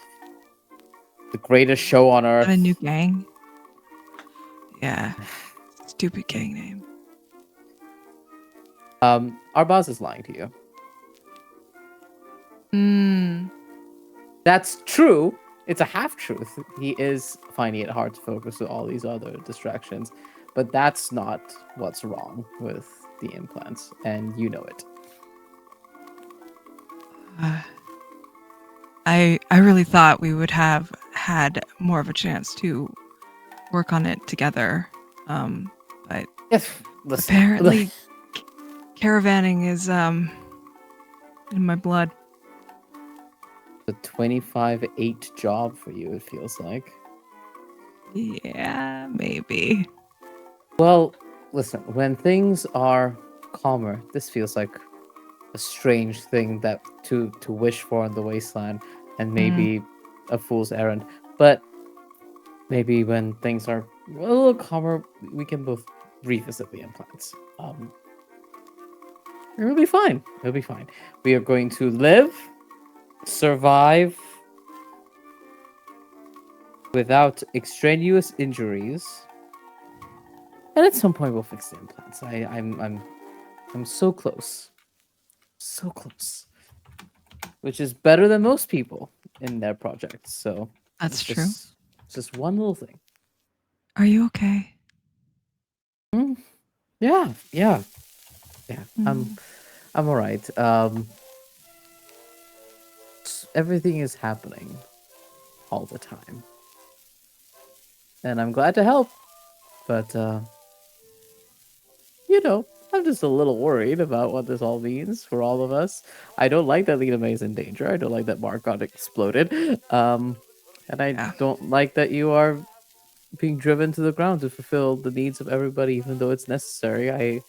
the greatest show on earth. A new gang? Yeah. Stupid gang name. Arbaaz is lying to you. That's true. It's a half-truth. He is finding it hard to focus with all these other distractions, but that's not what's wrong with the implants, and you know it. I really thought we would have had more of a chance to work on it together, but Listen, apparently caravanning is in my blood. a 25/8 job for you, it feels like. Yeah, maybe. Well, listen, when things are calmer, this feels like a strange thing that to wish for in the wasteland, and maybe a fool's errand. But maybe when things are a little calmer, we can both revisit the implants. It'll be fine. It'll be fine. We are going to live, survive without extraneous injuries, and at some point we'll fix the implants. I'm so close, so close, which is better than most people in their projects. So That's true. It's just one little thing. Are you okay? Yeah. I'm all right. Everything is happening all the time, and I'm glad to help. But I'm just a little worried about what this all means for all of us. I don't like that Lena Mae is in danger. I don't like that Mart got exploded. And I don't like that you are being driven to the ground to fulfill the needs of everybody, even though it's necessary. I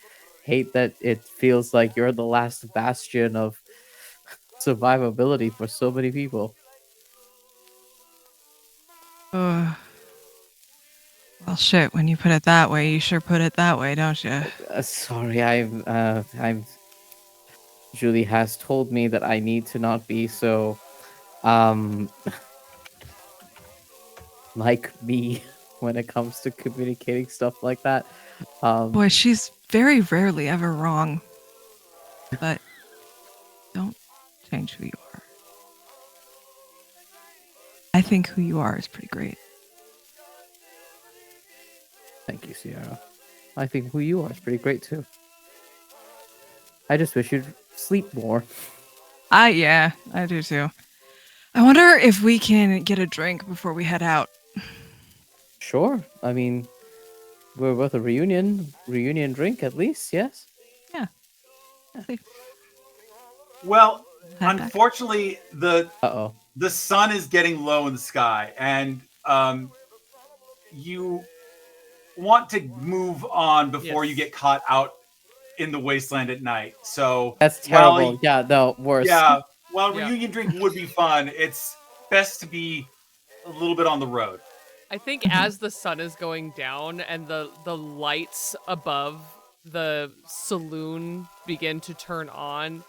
hate that it feels like you're the last bastion of survivability for so many people. Well, shit, when you put it that way, you sure put it that way, don't you? Sorry, I'm. Julie has told me that I need to not be so, like me when it comes to communicating stuff like that. Boy, she's very rarely ever wrong. But don't change who you are. I think who you are is pretty great. Thank you, Sierra. I think who you are is pretty great too. I just wish you'd sleep more. Yeah, I do too. I wonder if we can get a drink before we head out. Sure. I mean, we're both a reunion drink at least, yes? Yeah. Well, Head back. unfortunately, the Uh-oh. sun is getting low in the sky, and you want to move on before you get caught out in the wasteland at night. So that's terrible. Worse. Yeah, while reunion drink would be fun, it's best to be a little bit on the road. I think as the sun is going down and the lights above the saloon begin to turn on,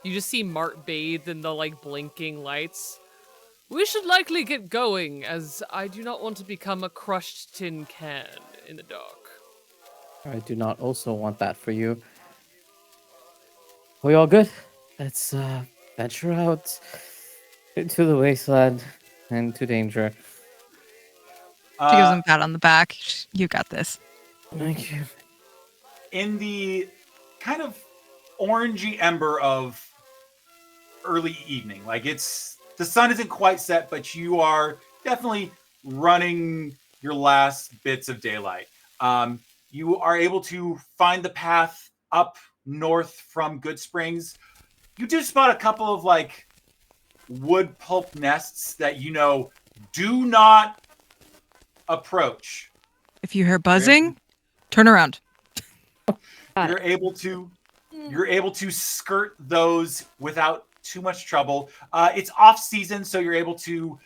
you just see Mart bathed in the blinking lights. We should likely get going, as I do not want to become a crushed tin can in the dark. I do not also want that for you. We all good? Let's venture out into the wasteland and to danger. She gives him a pat on the back. You got this. Thank you. In the kind of orangey ember of early evening. Like the sun isn't quite set, but you are definitely running your last bits of daylight. You are able to find the path up north from Good Springs. You do spot a couple of like wood pulp nests that do not approach. If you hear buzzing, turn around. You're able to skirt those without too much trouble. It's off season, so you're able to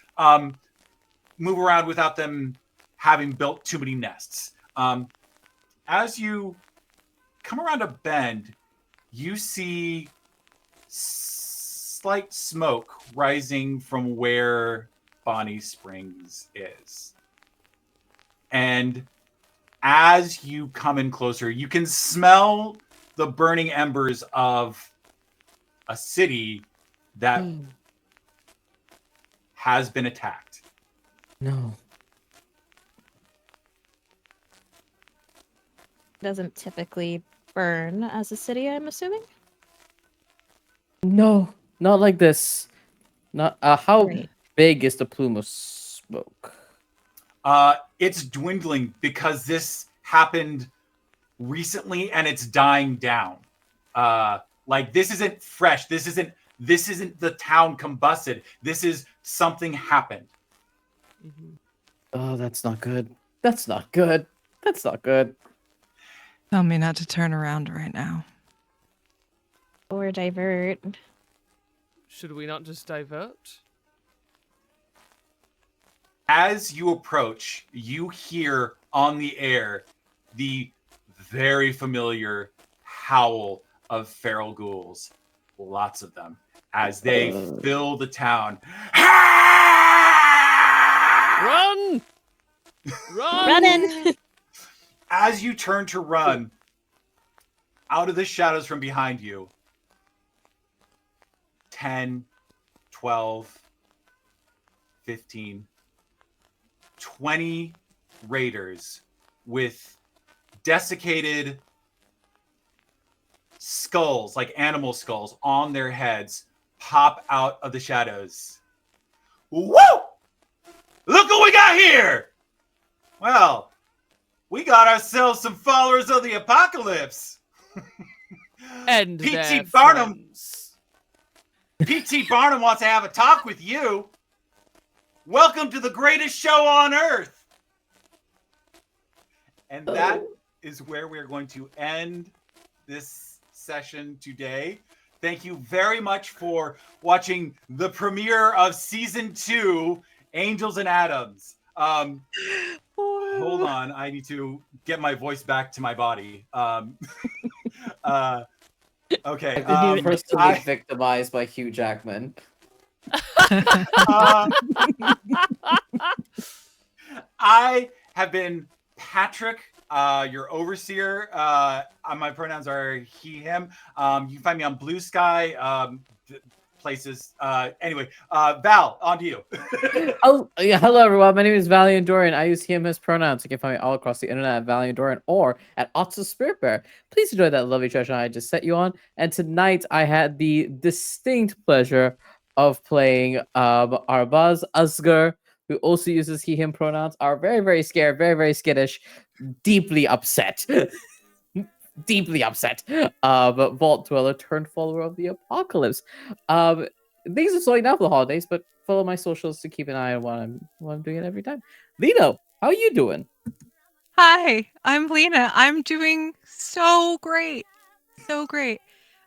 move around without them having built too many nests. As you come around a bend, you see slight smoke rising from where Bonnie Springs is. And as you come in closer, you can smell the burning embers of a city that has been attacked. No. Doesn't typically burn as a city, I'm assuming. No, not like this. Not how Right. big is the plume of smoke? It's dwindling because this happened recently and it's dying down. Like this isn't fresh. This isn't the town combusted. This is something happened. Oh, that's not good. That's not good. That's not good. Tell me not to turn around right now. Or divert. Should we not just divert? As you approach, you hear on the air the very familiar howl of feral ghouls. Lots of them. As they fill the town. Run! Run! Running! As you turn to run, out of the shadows from behind you, 10, 12, 15, 20 raiders with desiccated skulls, like animal skulls, on their heads pop out of the shadows. Woo! Look what we got here! Well, we got ourselves some followers of the apocalypse. And P.T. their Barnum. friends. P.T. Barnum wants to have a talk with you. Welcome to the greatest show on earth. And that is where we're going to end this session today. Thank you very much for watching the premiere of season 2, Angels and Atoms. Hold on, I need to get my voice back to my body. Okay. I've been personally victimized by Hugh Jackman. I have been Patrick, your overseer. My pronouns are he, him. You can find me on Blue Sky, places. Anyway, Val, on to you. Oh, yeah, hello everyone. My name is Valiant Dorian. I use he, him, his pronouns. You can find me all across the internet at Valiant Dorian or at Otsa Spirit Bear. Please enjoy that lovely treasure I just set you on. And tonight I had the distinct pleasure of playing Arbaaz Asghar, who also uses he, him pronouns, are very, very scared, very, very skittish, deeply upset. Deeply upset. But Vault Dweller turned follower of the apocalypse. Things are slowing down for the holidays, but follow my socials to keep an eye on what I'm doing it every time. Lena, how are you doing? Hi, I'm Lena. I'm doing so great. So great.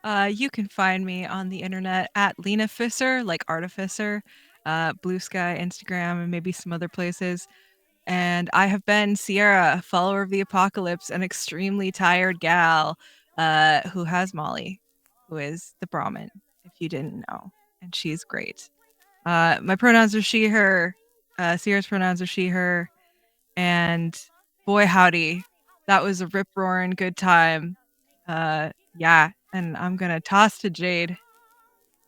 You can find me on the internet at Lena Fisser, like Artificer, Blue Sky, Instagram, and maybe some other places. And I have been Sierra, follower of the apocalypse, an extremely tired gal who has Molly, who is the Brahmin, if you didn't know. And she's great. My pronouns are she, her. Sierra's pronouns are she, her. And boy, howdy, that was a rip-roaring good time. Yeah, and I'm going to toss to Jade.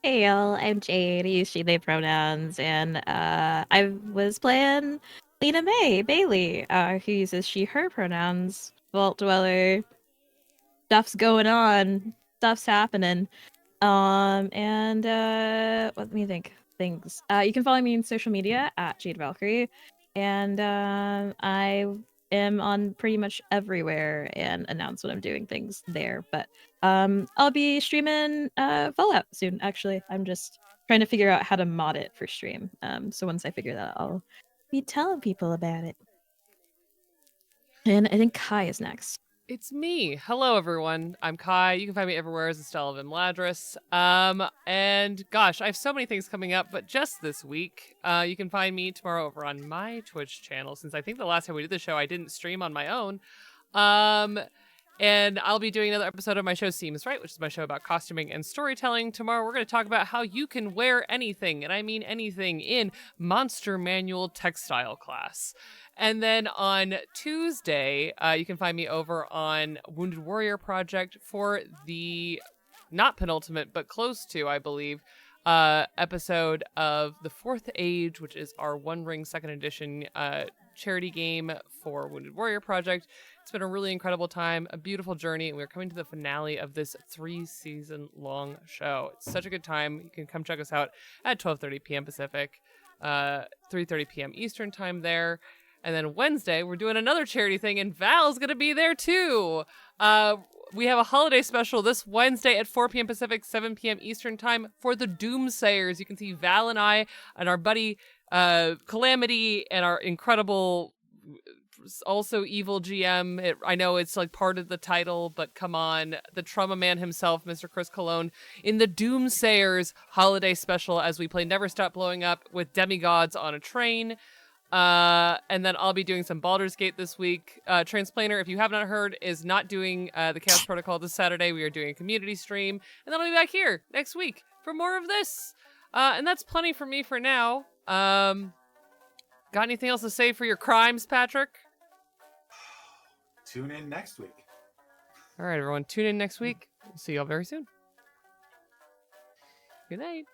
Hey y'all, I'm Jade. I use she, they pronouns, and I was playing Lena Mae Bailey, who uses she, her pronouns. Vault Dweller. Stuff's going on. Stuff's happening. And let me think things. You can follow me on social media at Jade Valkyrie, and I am on pretty much everywhere and announce when I'm doing things there. But I'll be streaming Fallout soon. Actually, I'm just trying to figure out how to mod it for stream. So once I figure that out, I'll be telling people about it. And I think Kai is next. It's me. Hello, everyone. I'm Kai. You can find me everywhere as Estella of Imladris. And gosh, I have so many things coming up, but just this week, you can find me tomorrow over on my Twitch channel, since I think the last time we did the show, I didn't stream on my own. And I'll be doing another episode of my show Seems Right, which is my show about costuming and storytelling. Tomorrow, we're going to talk about how you can wear anything, and I mean anything, in Monster Manual Textile class. And then on Tuesday, you can find me over on Wounded Warrior Project for the not penultimate, but close to, I believe, episode of The Fourth Age, which is our One Ring 2nd Edition charity game for Wounded Warrior Project. It's been a really incredible time, a beautiful journey, and we're coming to the finale of this 3-season-long show. It's such a good time. You can come check us out at 12:30 p.m. Pacific, 3:30 p.m. Eastern time there. And then Wednesday, we're doing another charity thing, and Val's going to be there too. We have a holiday special this Wednesday at 4 p.m. Pacific, 7 p.m. Eastern time for the Doomsayers. You can see Val and I and our buddy Calamity and our incredible, also evil GM. I know it's like part of the title, but come on. The Trauma Man himself, Mr. Chris Cologne, in the Doomsayers holiday special as we play Never Stop Blowing Up with demigods on a train. And then I'll be doing some Baldur's Gate this week. Transplaner, if you have not heard, is not doing the Chaos Protocol this Saturday. We are doing a community stream. And then I'll be back here next week for more of this. And that's plenty for me for now. Got anything else to say for your crimes, Patrick? Tune in next week. All right, everyone. Tune in next week. We'll see y'all very soon. Good night.